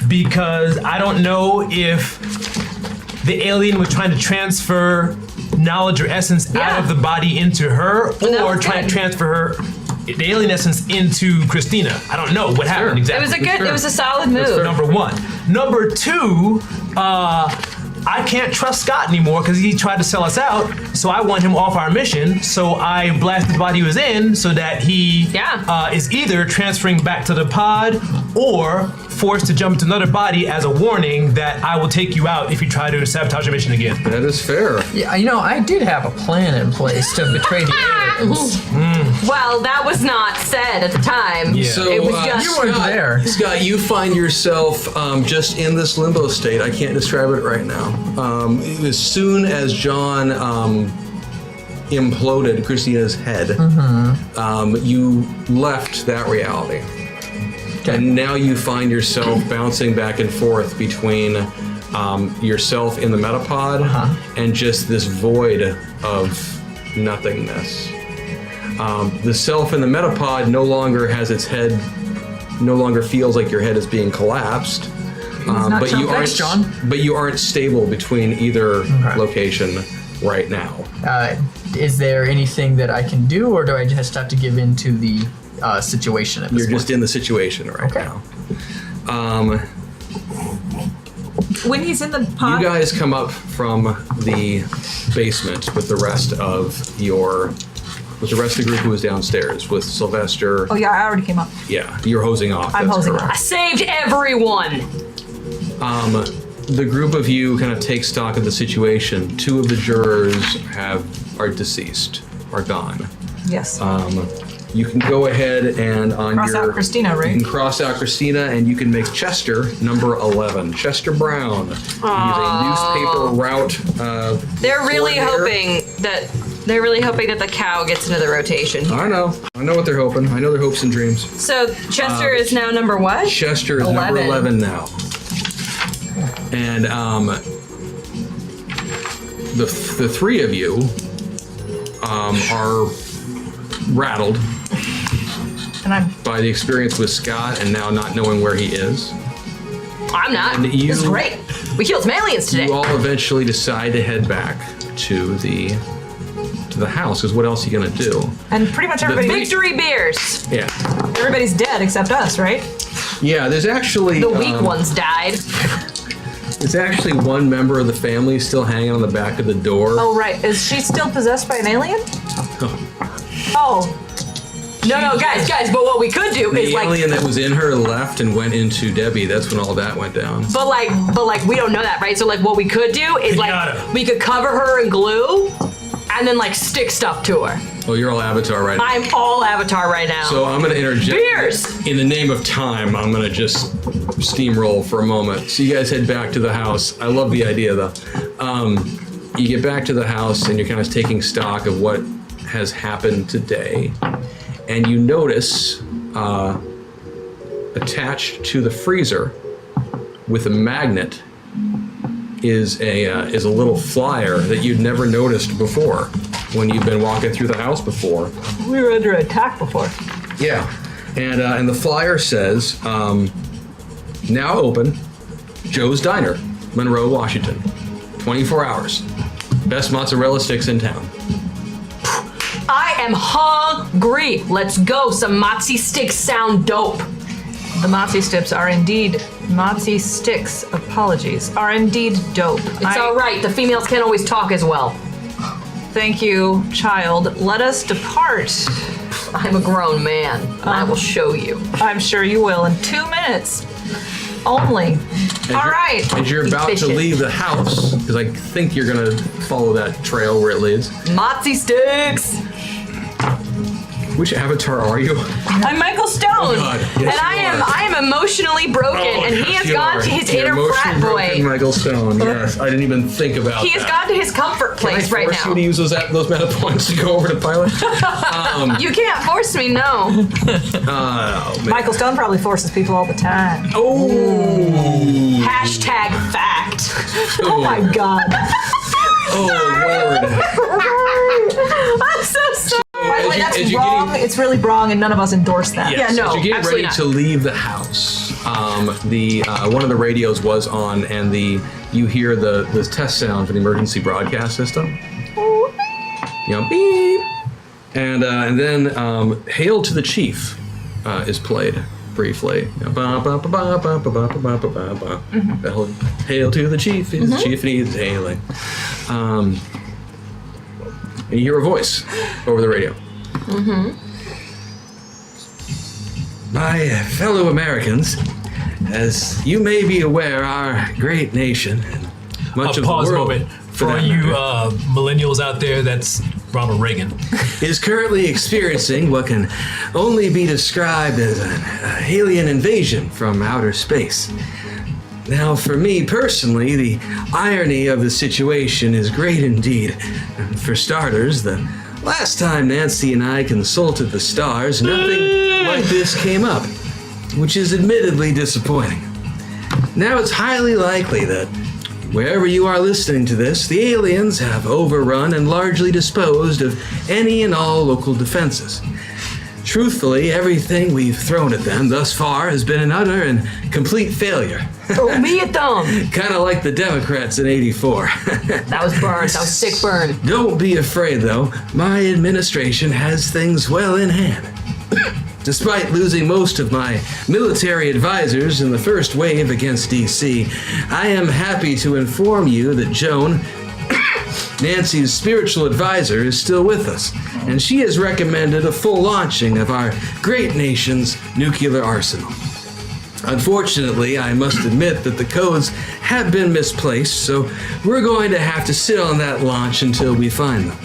because I don't know if the alien was trying to transfer knowledge or essence out of the body into her, No, or trying to good. transfer her, the alien essence, into Christina. I don't know what happened Sure. It exactly. was a solid move. Number one. Number two, I can't trust Scott anymore because he tried to sell us out. So I want him off our mission. So I blasted the body he was in so that he is either transferring back to the pod or forced to jump into another body as a warning that I will take you out if you try to sabotage your mission again. That is fair. Yeah, I did have a plan in place to betray the aliens. Well, that was not said at the time. Yeah. So It was just- You weren't there. Scott, you find yourself just in this limbo state. I can't describe it right now. As soon as John imploded Christina's head, you left that reality. And now you find yourself bouncing back and forth between yourself in the metapod and just this void of nothingness. The self in the metapod no longer has its head, no longer feels like your head is being collapsed. not But you Thanks, aren't, John. but you aren't stable between either location right now. Is there anything that I can do, or do I just have to give in to the situation at this You're point? just in the situation right Okay. now. When he's in the pod, You guys come up from the basement with the rest of the group who was downstairs with Sylvester. oh yeah, I already came up. Yeah, you're hosing off. I'm that's hosing correct. I saved everyone. The group of you kind of take stock of the situation. Two of the jurors are deceased, are gone. Yes. You can go ahead and on Cross your out Christina, right? You can cross out Christina, and you can make Chester number 11. Chester Brown. He's a newspaper route. They're really coordinator. hoping that the cow gets into the rotation. I know what they're hoping. I know their hopes and dreams. So Chester is now number what? Chester is number 11 now. And the three of you are rattled And I'm by the experience with Scott and now not knowing where he is. I'm not. And you, This is great. We killed some aliens today. you all eventually decide to head back to the house, because what else are you gonna do? and pretty much everybody. Victory beers. Yeah. Everybody's dead except us, right? Yeah, there's actually The weak ones died. It's actually one member of the family still hanging on the back of the door. Oh, right. Is she still possessed by an alien? Oh. No, guys, but what we could do The is alien that was in her left and went into Debbie. That's when all that went down. But we don't know that, right? So like, what we could do is we could cover her in glue, and then like stick stuff to her. Oh, you're all Avatar right now. I'm all Avatar right now. So I'm going to interject. Beers! In the name of time, I'm going to just steamroll for a moment. So you guys head back to the house. I love the idea, though. You get back to the house, and you're kind of taking stock of what has happened today. And you notice attached to the freezer with a magnet is a little flyer that you'd never noticed before when you've been walking through the house before. We were under attack before. Yeah, and the flyer says, now open, Joe's Diner, Monroe, Washington, 24 hours, best mozzarella sticks in town. I am hungry. Let's go. Some mozzie sticks sound dope. The mozzie sticks are indeed mozzie sticks. Apologies are indeed dope. It's all right. The females can't always talk as well. Thank you, child. Let us depart. I'm a grown man, and I will show you. I'm sure you will in 2 minutes. Only. All right. As you're about to leave the house, because I think you're going to follow that trail where it leads. Mozzie sticks. Which avatar are you? I'm Michael Stone, Oh God. Yes, and I am emotionally broken, and he has gone to his inner frat boy. Michael Stone. Yes, I didn't even think about He has that. gone to his comfort place right Force now. you to use those meta points to go over to pilot. You can't force me, no. Oh, man. Michael Stone probably forces people all the time. Oh. Hashtag fact. Oh my God. Oh Lord. I'm so sorry. By the way, that's as you wrong. It's really wrong, and none of us endorse that. Yes, Yeah, no, as you get absolutely ready not. to leave the house, the one of the radios was on, and you hear the test sound for the emergency broadcast system. You know, beep, and then "Hail to the Chief" is played briefly. You know, ba, ba, ba, ba, ba, ba, ba, ba, ba, ba, ba. Hail to the Chief, the Chief needs hailing. And you hear a voice over the radio. My fellow Americans, as you may be aware, our great nation, and much of the Pause a world, moment. For all that you matter, millennials out there, that's Ronald Reagan. is currently experiencing what can only be described as an alien invasion from outer space. Now, for me personally, the irony of the situation is great indeed. And for starters, the last time Nancy and I consulted the stars, nothing like this came up, which is admittedly disappointing. Now, it's highly likely that wherever you are listening to this, the aliens have overrun and largely disposed of any and all local defenses. Truthfully, everything we've thrown at them thus far has been an utter and complete failure. Throw me a thumb. Kind of like the Democrats in '84. That was burn. That was sick burn. Don't be afraid, though. My administration has things well in hand. Despite losing most of my military advisors in the first wave against DC, I am happy to inform you that Joan, Nancy's spiritual advisor, is still with us, and she has recommended a full launching of our great nation's nuclear arsenal. Unfortunately, I must admit that the codes have been misplaced, so we're going to have to sit on that launch until we find them.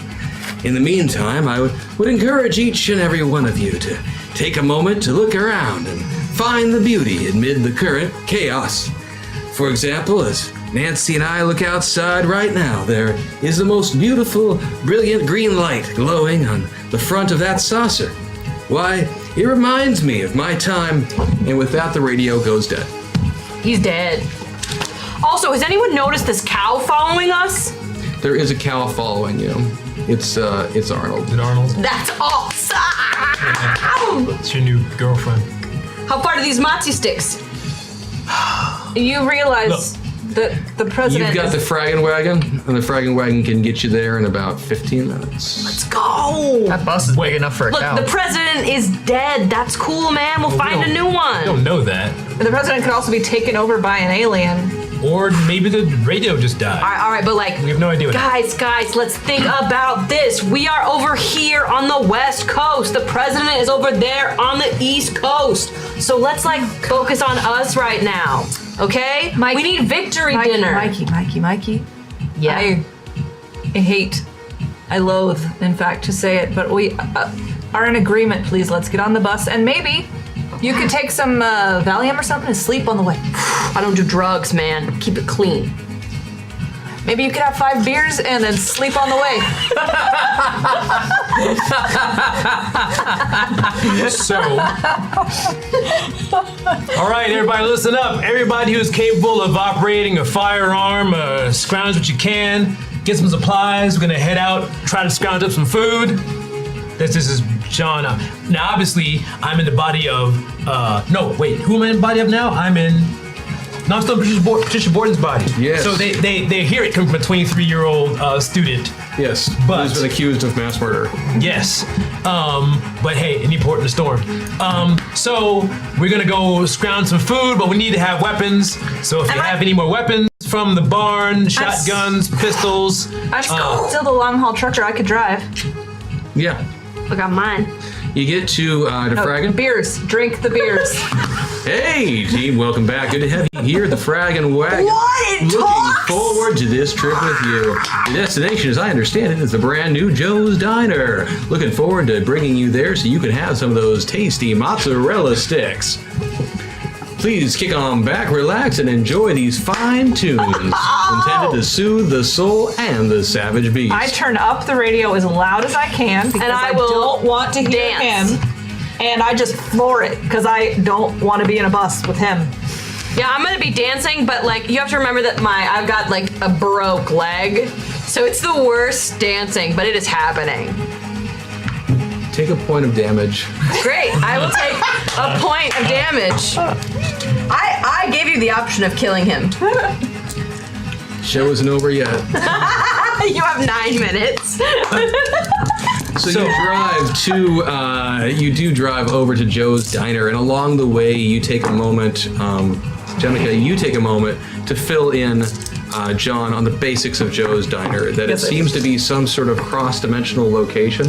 In the meantime, I would encourage each and every one of you to take a moment to look around and find the beauty amid the current chaos. For example, as Nancy and I look outside right now, there is the most beautiful, brilliant green light glowing on the front of that saucer. Why, it reminds me of my time, and with that, the radio goes dead. He's dead. Also, has anyone noticed this cow following us? There is a cow following you. It's Arnold. Is it Arnold? That's awesome! It's your new girlfriend. How far are these mozzie sticks? You realize that the president. You've got the fragging wagon, and the fragging wagon can get you there in about 15 minutes. Let's go! That bus is big enough for a Look, cow. the president is dead. That's cool, man. We'll find a new I one. don't know that. The president could also be taken over by an alien. Or maybe the radio just died. All right, but like, We have no idea what guys, let's think about this. We are over here on the West Coast. The president is over there on the East Coast. So let's like focus on us right now, okay? Mikey, we need victory dinner. Mikey. Yeah. I hate, I loathe, in fact, to say it, but we are in agreement. Please, let's get on the bus, and maybe you could take some Valium or something and sleep on the way. I don't do drugs, man. Keep it clean. Maybe you could have 5 beers and then sleep on the way. So, all right, everybody, listen up. Everybody who's capable of operating a firearm, scrounge what you can, get some supplies. We're gonna head out, try to scrounge up some food. This is John. Now, obviously, I'm in the body of. No, wait. Who am I in the body of now? No, I'm still Patricia Borden's body. Yes. So they hear it come from a 23-year-old student. Yes, But- who's been accused of mass murder. Yes. But hey, any port in the storm. So we're gonna go scrounge some food, but we need to have weapons. So if you have any more weapons from the barn, shotguns, pistols. I'm still the long haul trucker. I could drive. Yeah. Look at mine. You get to Fragan. Beers. Drink the beers. Hey, team, welcome back. Good to have you here at the Fragan Wagon. What? It Looking talks? forward to this trip with you. The destination, as I understand it, is the brand new Joe's Diner. Looking forward to bringing you there so you can have some of those tasty mozzarella sticks. Please kick on back, relax, and enjoy these fine tunes intended to soothe the soul and the savage beast. I turn up the radio as loud as I can because I will don't want to hear dance. him. And I just floor it because I don't want to be in a bus with him. Yeah, I'm gonna be dancing, but like you have to remember that I've got like a broke leg, so it's the worst dancing, but it is happening. Take a point of damage. Great, I will take a point of damage. I gave you the option of killing him. Show isn't over yet. You have 9 minutes. So you do drive over to Joe's Diner, and along the way you take a moment, Jenica, you take a moment to fill in John on the basics of Joe's Diner, that it seems to be some sort of cross-dimensional location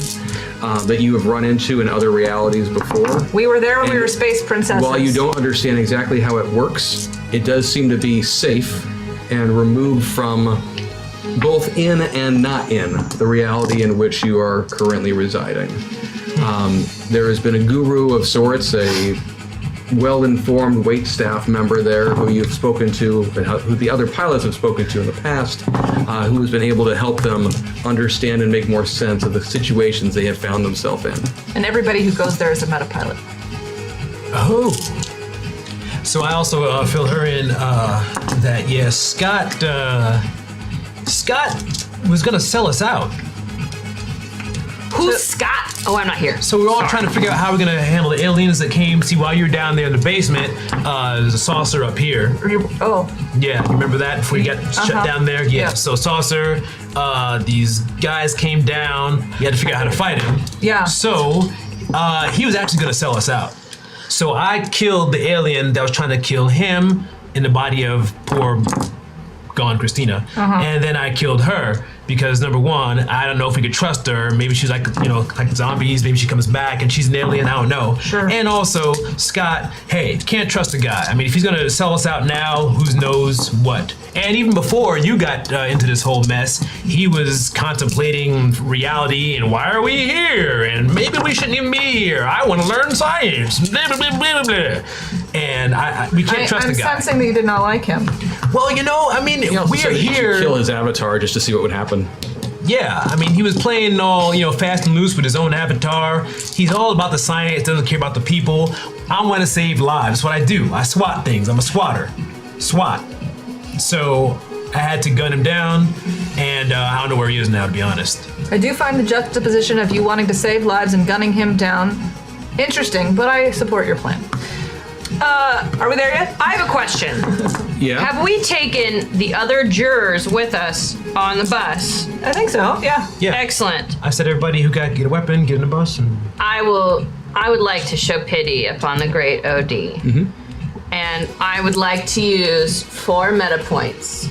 that you have run into in other realities before. We were there when we And were space princesses. While you don't understand exactly how it works, it does seem to be safe and removed from both in and not in the reality in which you are currently residing. There has been a guru of sorts, a well-informed wait staff member there who you've spoken to, and who the other pilots have spoken to in the past, who has been able to help them understand and make more sense of the situations they have found themselves in. And everybody who goes there is a metapilot. Oh. So I also fill her in that yes, Scott was gonna sell us out. Who's Scott? Oh, I'm not here. So we're all trying to figure out how we're gonna handle the aliens that came. See, while you're down there in the basement, there's a saucer up here. Oh. Yeah, you remember that before you got shut down there? Yeah. So saucer, these guys came down. You had to figure out how to fight him. Yeah. So he was actually gonna sell us out. So I killed the alien that was trying to kill him in the body of poor gone Christina. And then I killed her because number one, I don't know if we could trust her. Maybe she's like, like zombies. Maybe she comes back and she's an alien. I don't know. Sure. And also, Scott, hey, can't trust a guy. I mean, if he's gonna sell us out now, who knows what? And even before you got into this whole mess, he was contemplating reality and why are we here? And maybe we shouldn't even be here. I want to learn science. Blah, blah, blah, blah, blah. And we can't trust the guy. I'm sensing that you did not like him. Well, I mean, He also we said are that you should here. kill his avatar just to see what would happen. Yeah, I mean, he was playing all, fast and loose with his own avatar. He's all about the science, doesn't care about the people. I want to save lives. That's what I do. I SWAT things. I'm a SWATter. SWAT. So I had to gun him down, and I don't know where he is now, to be honest. I do find the juxtaposition of you wanting to save lives and gunning him down interesting, but I support your plan. Are we there yet? I have a question. Yeah. Have we taken the other jurors with us on the bus? I think so, yeah. Yeah. Excellent. I said everybody who got get a weapon, get in the bus. And I would like to show pity upon the great OD. and I would like to use 4 meta points.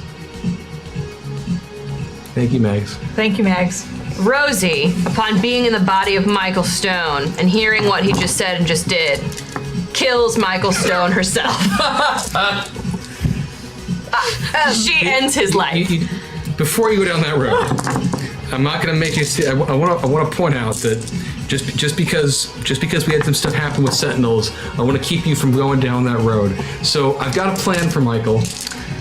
Thank you, Mags. Thank you, Mags. Rosie, upon being in the body of Michael Stone and hearing what he just said and just did, kills Michael Stone herself. She ends his life. Before you go down that road, I'm not going to make you see. I want to point out that just because we had some stuff happen with Sentinels, I want to keep you from going down that road. So I've got a plan for Michael.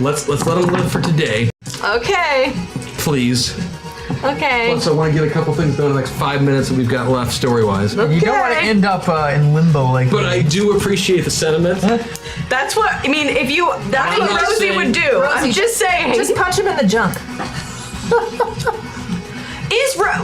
Let's let him live for today, Okay. please. Okay. Plus, I want to get a couple things done in the next 5 minutes that we've got left story-wise. You don't want to Okay. end up in limbo like. But I do appreciate the sentiment. That's what I mean. If you, that's I'm what not Rosie saying- would do. I'm just saying. Just punch him in the junk.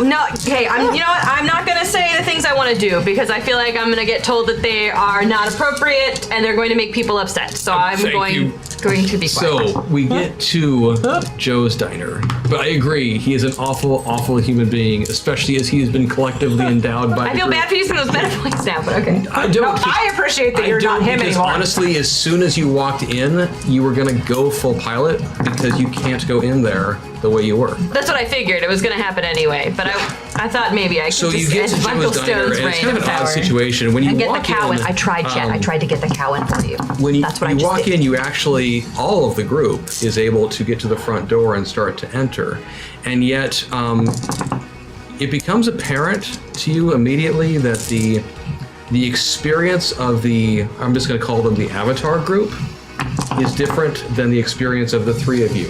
No, okay, you know what? I'm not gonna say the things I want to do because I feel like I'm gonna get told that they are not appropriate and they're going to make people upset. So I'm Thank going you. to be quiet. So we get to Joe's diner, but I agree he is an awful human being, especially as he has been collectively endowed by. I feel bad for using those meta points now, but okay. I don't. No, I appreciate that you're not him because anymore. honestly, as soon as you walked in, you were gonna go full pilot because you can't go in there the way you were. That's what I figured. It was gonna happen anyway, but I thought maybe I could So you just get to end Michael Joe's diner, Stone's and it's reign kind of of an odd power. situation when you And get walk the cow in. in. I tried, Chet. I tried to get the cow in for you. When you, That's what I you just walk did. in, you actually, all of the group is able to get to the front door and start to enter. And yet, it becomes apparent to you immediately that the experience of I'm just going to call them the Avatar group, is different than the experience of the three of you.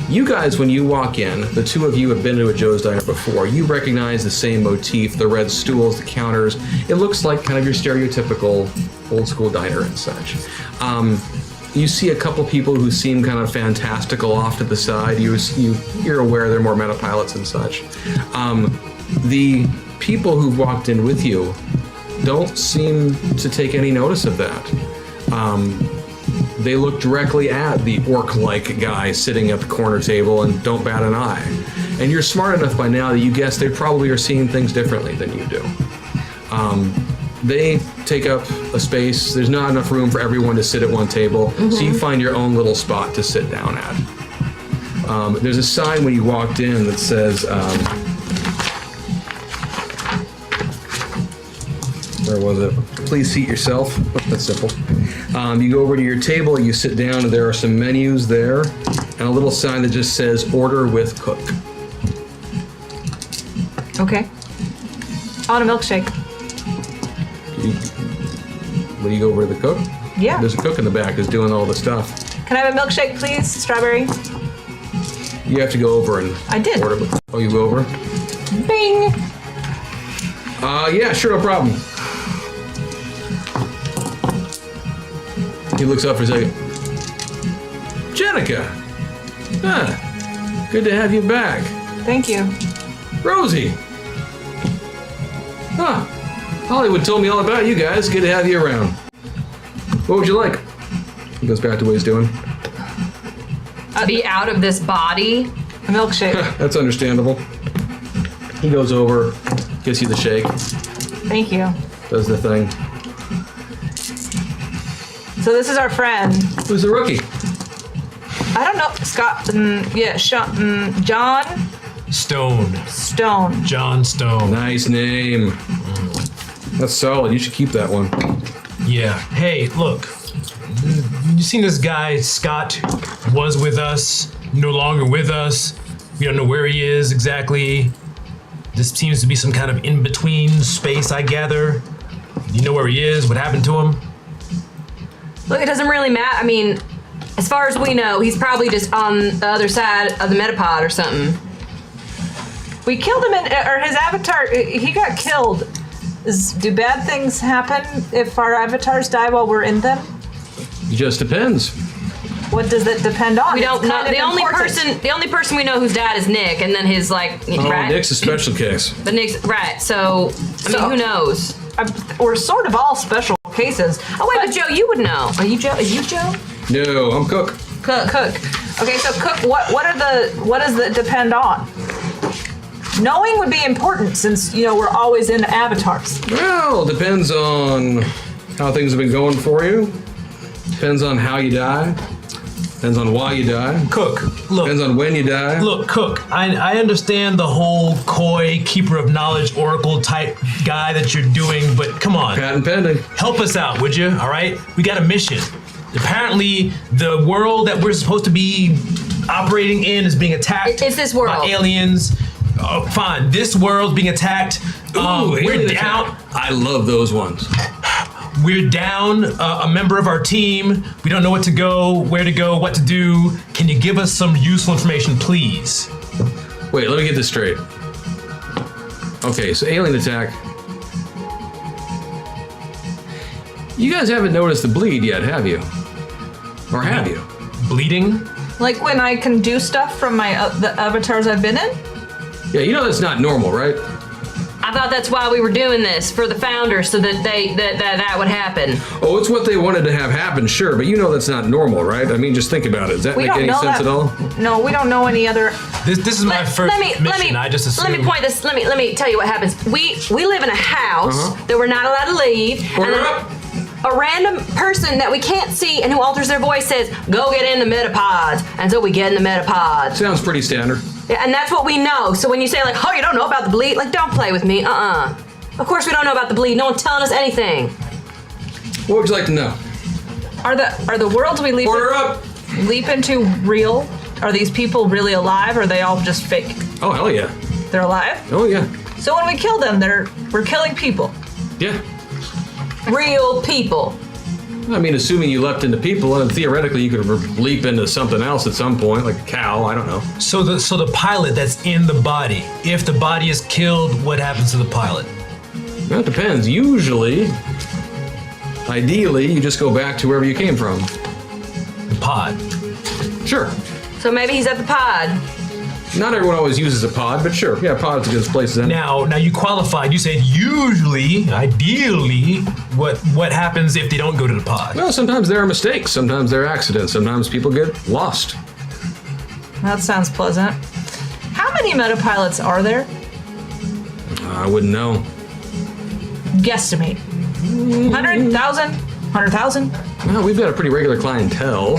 You guys, when you walk in, the two of you have been to a Joe's Diner before. You recognize the same motif, the red stools, the counters. It looks like kind of your stereotypical old school diner and such. You see a couple people who seem kind of fantastical off to the side. You're aware they're more meta pilots and such. The people who've walked in with you don't seem to take any notice of that. They look directly at the orc-like guy sitting at the corner table and don't bat an eye. And you're smart enough by now that you guess they probably are seeing things differently than you do. They take up a space. There's not enough room for everyone to sit at one table, so you find your own little spot to sit down at. There's a sign when you walked in that says, where was it? Please seat yourself. That's simple. You go over to your table, you sit down, and there are some menus there, and a little sign that just says "Order with Cook." Okay. I want a milkshake. When you go over to the cook, Yeah. there's a cook in the back who's doing all the stuff. Can I have a milkshake, please? Strawberry. You have to go over and I did. order. Oh, you go over? Bing. Yeah, sure, no problem. He looks up for a second. Jenica! Good to have you back. Thank you. Rosie! Huh. Hollywood told me all about you guys. Good to have you around. What would you like? He goes back to what he's doing. Be out of this body. A milkshake. That's understandable. He goes over, gives you the shake, Thank you. does the thing. So this is our friend. Who's the rookie? I don't know. Scott. John Stone. Stone. John Stone. Nice name. That's solid. You should keep that one. Yeah. Hey, look. You seen this guy, Scott, was with us, no longer with us. We don't know where he is exactly. This seems to be some kind of in-between space, I gather. You know where he is? What happened to him? Look, it doesn't really matter. I mean, as far as we know, he's probably just on the other side of the metapod or something. We killed him or his avatar. He got killed. Do bad things happen if our avatars die while we're in them? It just depends. What does that depend on? We don't It's know. kind of important. The only person we know whose dad is Nick, and then his right. Nick's a special case. But Nick's right. So I mean, who knows? We're sort of all special cases. Oh wait, but Joe, you would know. Are you Joe? Are you Joe? No, I'm Cook. Cook. Okay, so Cook, what does that depend on? Knowing would be important since, we're always in avatars. Well, depends on how things have been going for you. Depends on how you die. Depends on why you die. Cook, look. Depends on when you die. Look, Cook, I understand the whole coy, keeper of knowledge, oracle type guy that you're doing, but come on. Patent pending. Help us out, would you? All right? We got a mission. Apparently, the world that we're supposed to be operating in is being attacked. It's this world. By aliens. Oh, fine. This world's being attacked. Ooh, We're alien down. attack. I love those ones. We're down a member of our team. We don't know what to go, where to go, what to do. Can you give us some useful information, please? Wait, let me get this straight. Okay, so alien attack. You guys haven't noticed the bleed yet, have you? Or have you? Bleeding? Like when I can do stuff from my the avatars I've been in? Yeah, you know that's not normal, right? I thought that's why we were doing this for the founders, so that that would happen. Oh, it's what they wanted to have happen, sure, but you know that's not normal, right? I mean, just think about it. Does that We make don't any know sense that. at all? No, we don't know any other. This is my first mission. I just assumed. Let me point this. Let me tell you what happens. We live in a house that we're not allowed to leave, Order and then up. a random person that we can't see and who alters their voice says, "Go get in the metapods," and so we get in the metapods. Sounds pretty standard. Yeah, and that's what we know. So when you say like, "Oh, you don't know about the bleed," like, don't play with me. Of course we don't know about the bleed. No one's telling us anything. What would you like to know? Are the worlds we Order up. leap into real? Are these people really alive? Or are they all just fake? Oh, hell yeah. They're alive. Oh, yeah. So when we kill them, we're killing people. Yeah. Real people. I mean, assuming you leapt into people, and theoretically you could leap into something else at some point, like a cow, I don't know. So the pilot that's in the body, if the body is killed, what happens to the pilot? Well, it depends. Usually, ideally, you just go back to wherever you came from. The pod. Sure. So maybe he's at the pod. Not everyone always uses a pod, but sure. Yeah, pod's a good place to Now you qualified. You said usually, ideally, what happens if they don't go to the pod? Well, sometimes there are mistakes. Sometimes there are accidents. Sometimes people get lost. That sounds pleasant. How many metapilots are there? I wouldn't know. Guesstimate. 100,000? 100,000? Well, we've got a pretty regular clientele.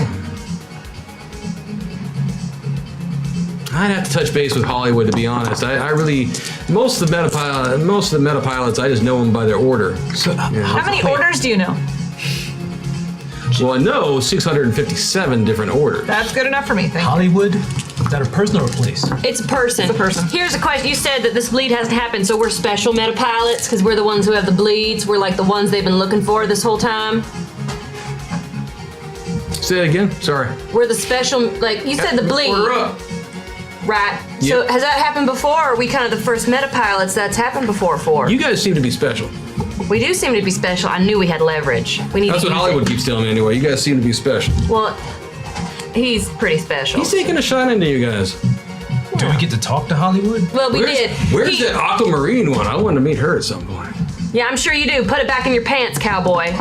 I'd have to touch base with Hollywood, to be honest. I really, most of the metapilots, I just know them by their order. So, How many orders do you know? Well, I know 657 different orders. That's good enough for me, thank you. Hollywood? Is that a person or a place? It's a person. It's a person. Here's a question. You said that this bleed hasn't happened, so we're special metapilots because we're the ones who have the bleeds. We're like the ones they've been looking for this whole time. Say it again. Sorry. We're the special, like you said, the bleed. Order up. Right. So Yep. has that happened before? Or are we kind of the first metapilots that's happened before for? You guys seem to be special. We do seem to be special. I knew we had leverage. We need That's to what use Hollywood it. keeps telling me anyway. You guys seem to be special. Well, he's pretty special. He's taking a shine into you guys. Do we get to talk to Hollywood? Well, we did. Where's He- that aquamarine one? I wanted to meet her at some point. Yeah, I'm sure you do. Put it back in your pants, cowboy.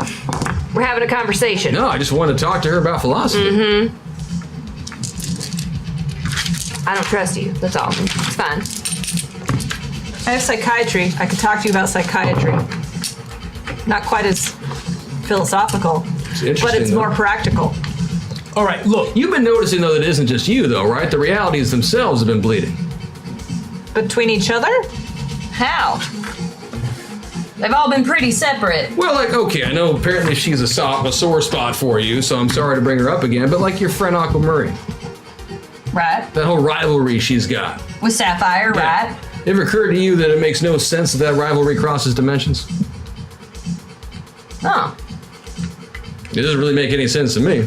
We're having a conversation. No, I just wanted to talk to her about philosophy. I don't trust you. That's all. It's fine. I have psychiatry. I could talk to you about psychiatry. Not quite as philosophical, It's interesting, but it's though. more practical. All right, look. You've been noticing, though, that it isn't just you, though, right? The realities themselves have been bleeding. Between each other? How? They've all been pretty separate. Well, like, okay, I know apparently she's a sore spot for you, so I'm sorry to bring her up again, but like your friend Aquamarine, Right. that whole rivalry she's got. With Sapphire, right? Ever occurred to you that it makes no sense that rivalry crosses dimensions? Oh. It doesn't really make any sense to me.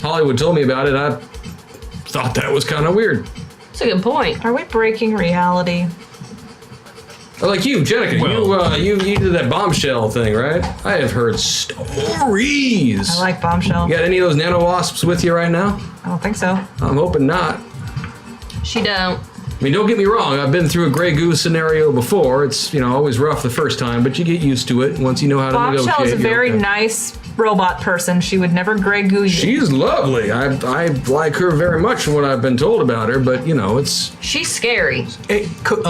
Hollywood told me about it. I thought that was kind of weird. That's a good point. Are we breaking reality? Like you, Jenica, Well- you did that bombshell thing, right? I have heard stories. I like bombshell. You got any of those nano wasps with you right now? I don't think so. I'm hoping not. She don't. I mean, don't get me wrong. I've been through a Grey Goose scenario before. It's, always rough the first time, but you get used to it once you know how to negotiate. Bombshell is a you're very okay. nice robot person. She would never Grey Goose you. She's lovely. I like her very much from what I've been told about her, but it's She's scary. Hey, Cook,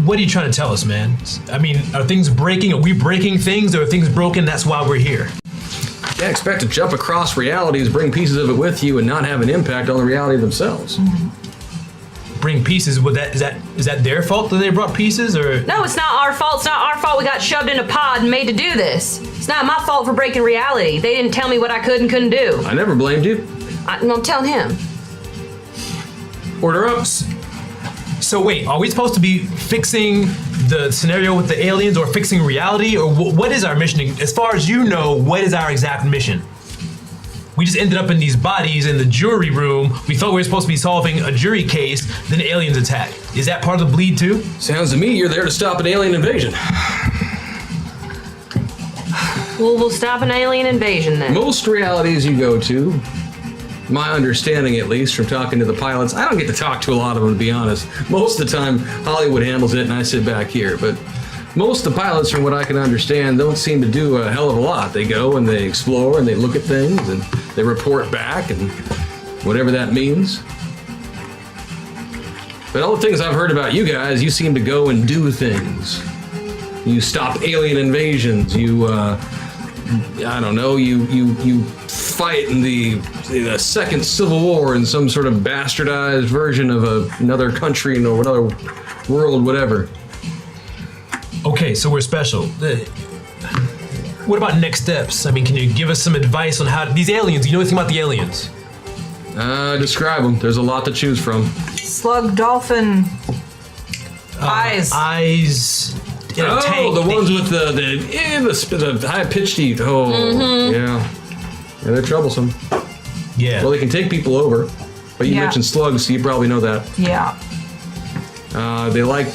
What are you trying to tell us, man? I mean, are things breaking? Are we breaking things? Or are things broken? That's why we're here. Yeah, expect to jump across realities, bring pieces of it with you, and not have an impact on the reality themselves. Bring pieces. Is that their fault that they brought pieces, or? No, it's not our fault. It's not our fault we got shoved in a pod and made to do this. It's not my fault for breaking reality. They didn't tell me what I could and couldn't do. I never blamed you. I'm telling him. Order up. So wait, are we supposed to be fixing the scenario with the aliens or fixing reality? Or what is our mission? As far as you know, what is our exact mission? We just ended up in these bodies in the jury room. We thought we were supposed to be solving a jury case, then aliens attack. Is that part of the bleed too? Sounds to me you're there to stop an alien invasion. Well, we'll stop an alien invasion then. Most realities you go to, my understanding at least from talking to the pilots, I don't get to talk to a lot of them to be honest. Most of the time Hollywood handles it and I sit back here, but most of the pilots from what I can understand don't seem to do a hell of a lot. They go and they explore and they look at things and they report back and whatever that means. But all the things I've heard about you guys, you seem to go and do things. You stop alien invasions, you I don't know, you fight in the second Civil War in some sort of bastardized version of another country or another world, whatever. Okay, so we're special. What about next steps? I mean, can you give us some advice on how these aliens? You know anything about the aliens? Describe them. There's a lot to choose from. Slug, dolphin, eyes. Eyes. In a tank, the ones with the high pitched teeth. Oh, yeah, they're troublesome. Yeah. Well, they can take people over, but you mentioned slugs, so you probably know that. Yeah. They like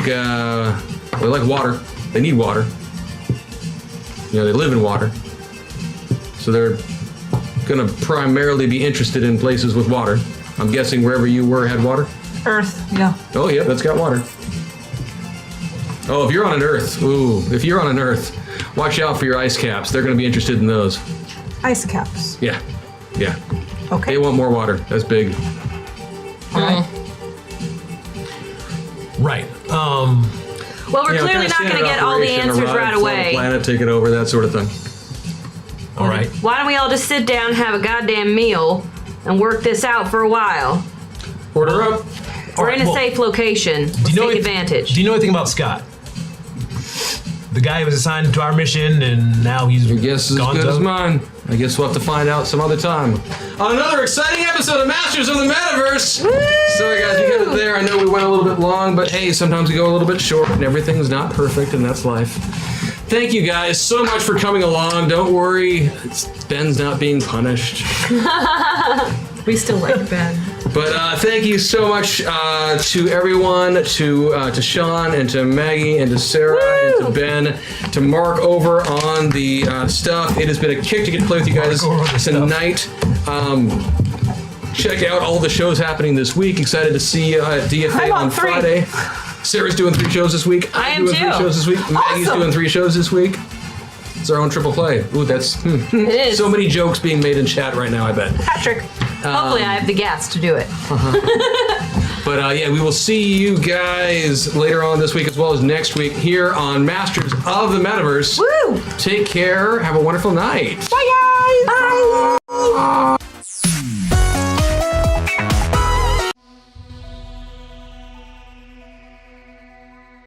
water. They need water. You know, they live in water, so they're gonna primarily be interested in places with water. I'm guessing wherever you were had water. Earth. Yeah. Oh yeah, that's got water. Oh, if you're on an Earth, watch out for your ice caps. They're going to be interested in those. Ice caps. Yeah. Okay. They want more water. That's big. All right. Right. Well, we're clearly not going to get all the answers right away. Planet, take it over, that sort of thing. All right. Why don't we all just sit down, have a goddamn meal, and work this out for a while? Order up. We're in a safe location. Let's take advantage. Do you know anything about Scott? The guy who was assigned to our mission, and now he's Your guess is as good as mine. I guess we'll have to find out some other time. On another exciting episode of Masters of the Metaverse. Woo! Sorry guys, we got it there. I know we went a little bit long, but hey, sometimes we go a little bit short, and everything's not perfect, and that's life. Thank you guys so much for coming along. Don't worry, Ben's not being punished. We still like Ben. But thank you so much to everyone, to Shawn and to Maggie and to Sarah and to Ben, to Mark over on the stuff. It has been a kick to get to play with you guys tonight. Check out all the shows happening this week. Excited to see you at DFA on Friday. Sarah's doing 3 shows this week. I'm doing 3 shows this week. Maggie's doing 3 shows this week. It's our own triple play. Ooh, that's it is. So many jokes being made in chat right now, I bet. Patrick. Hopefully I have the gas to do it. But yeah, we will see you guys later on this week as well as next week here on Masters of the Metaverse. Woo! Take care. Have a wonderful night. Bye, guys. Bye.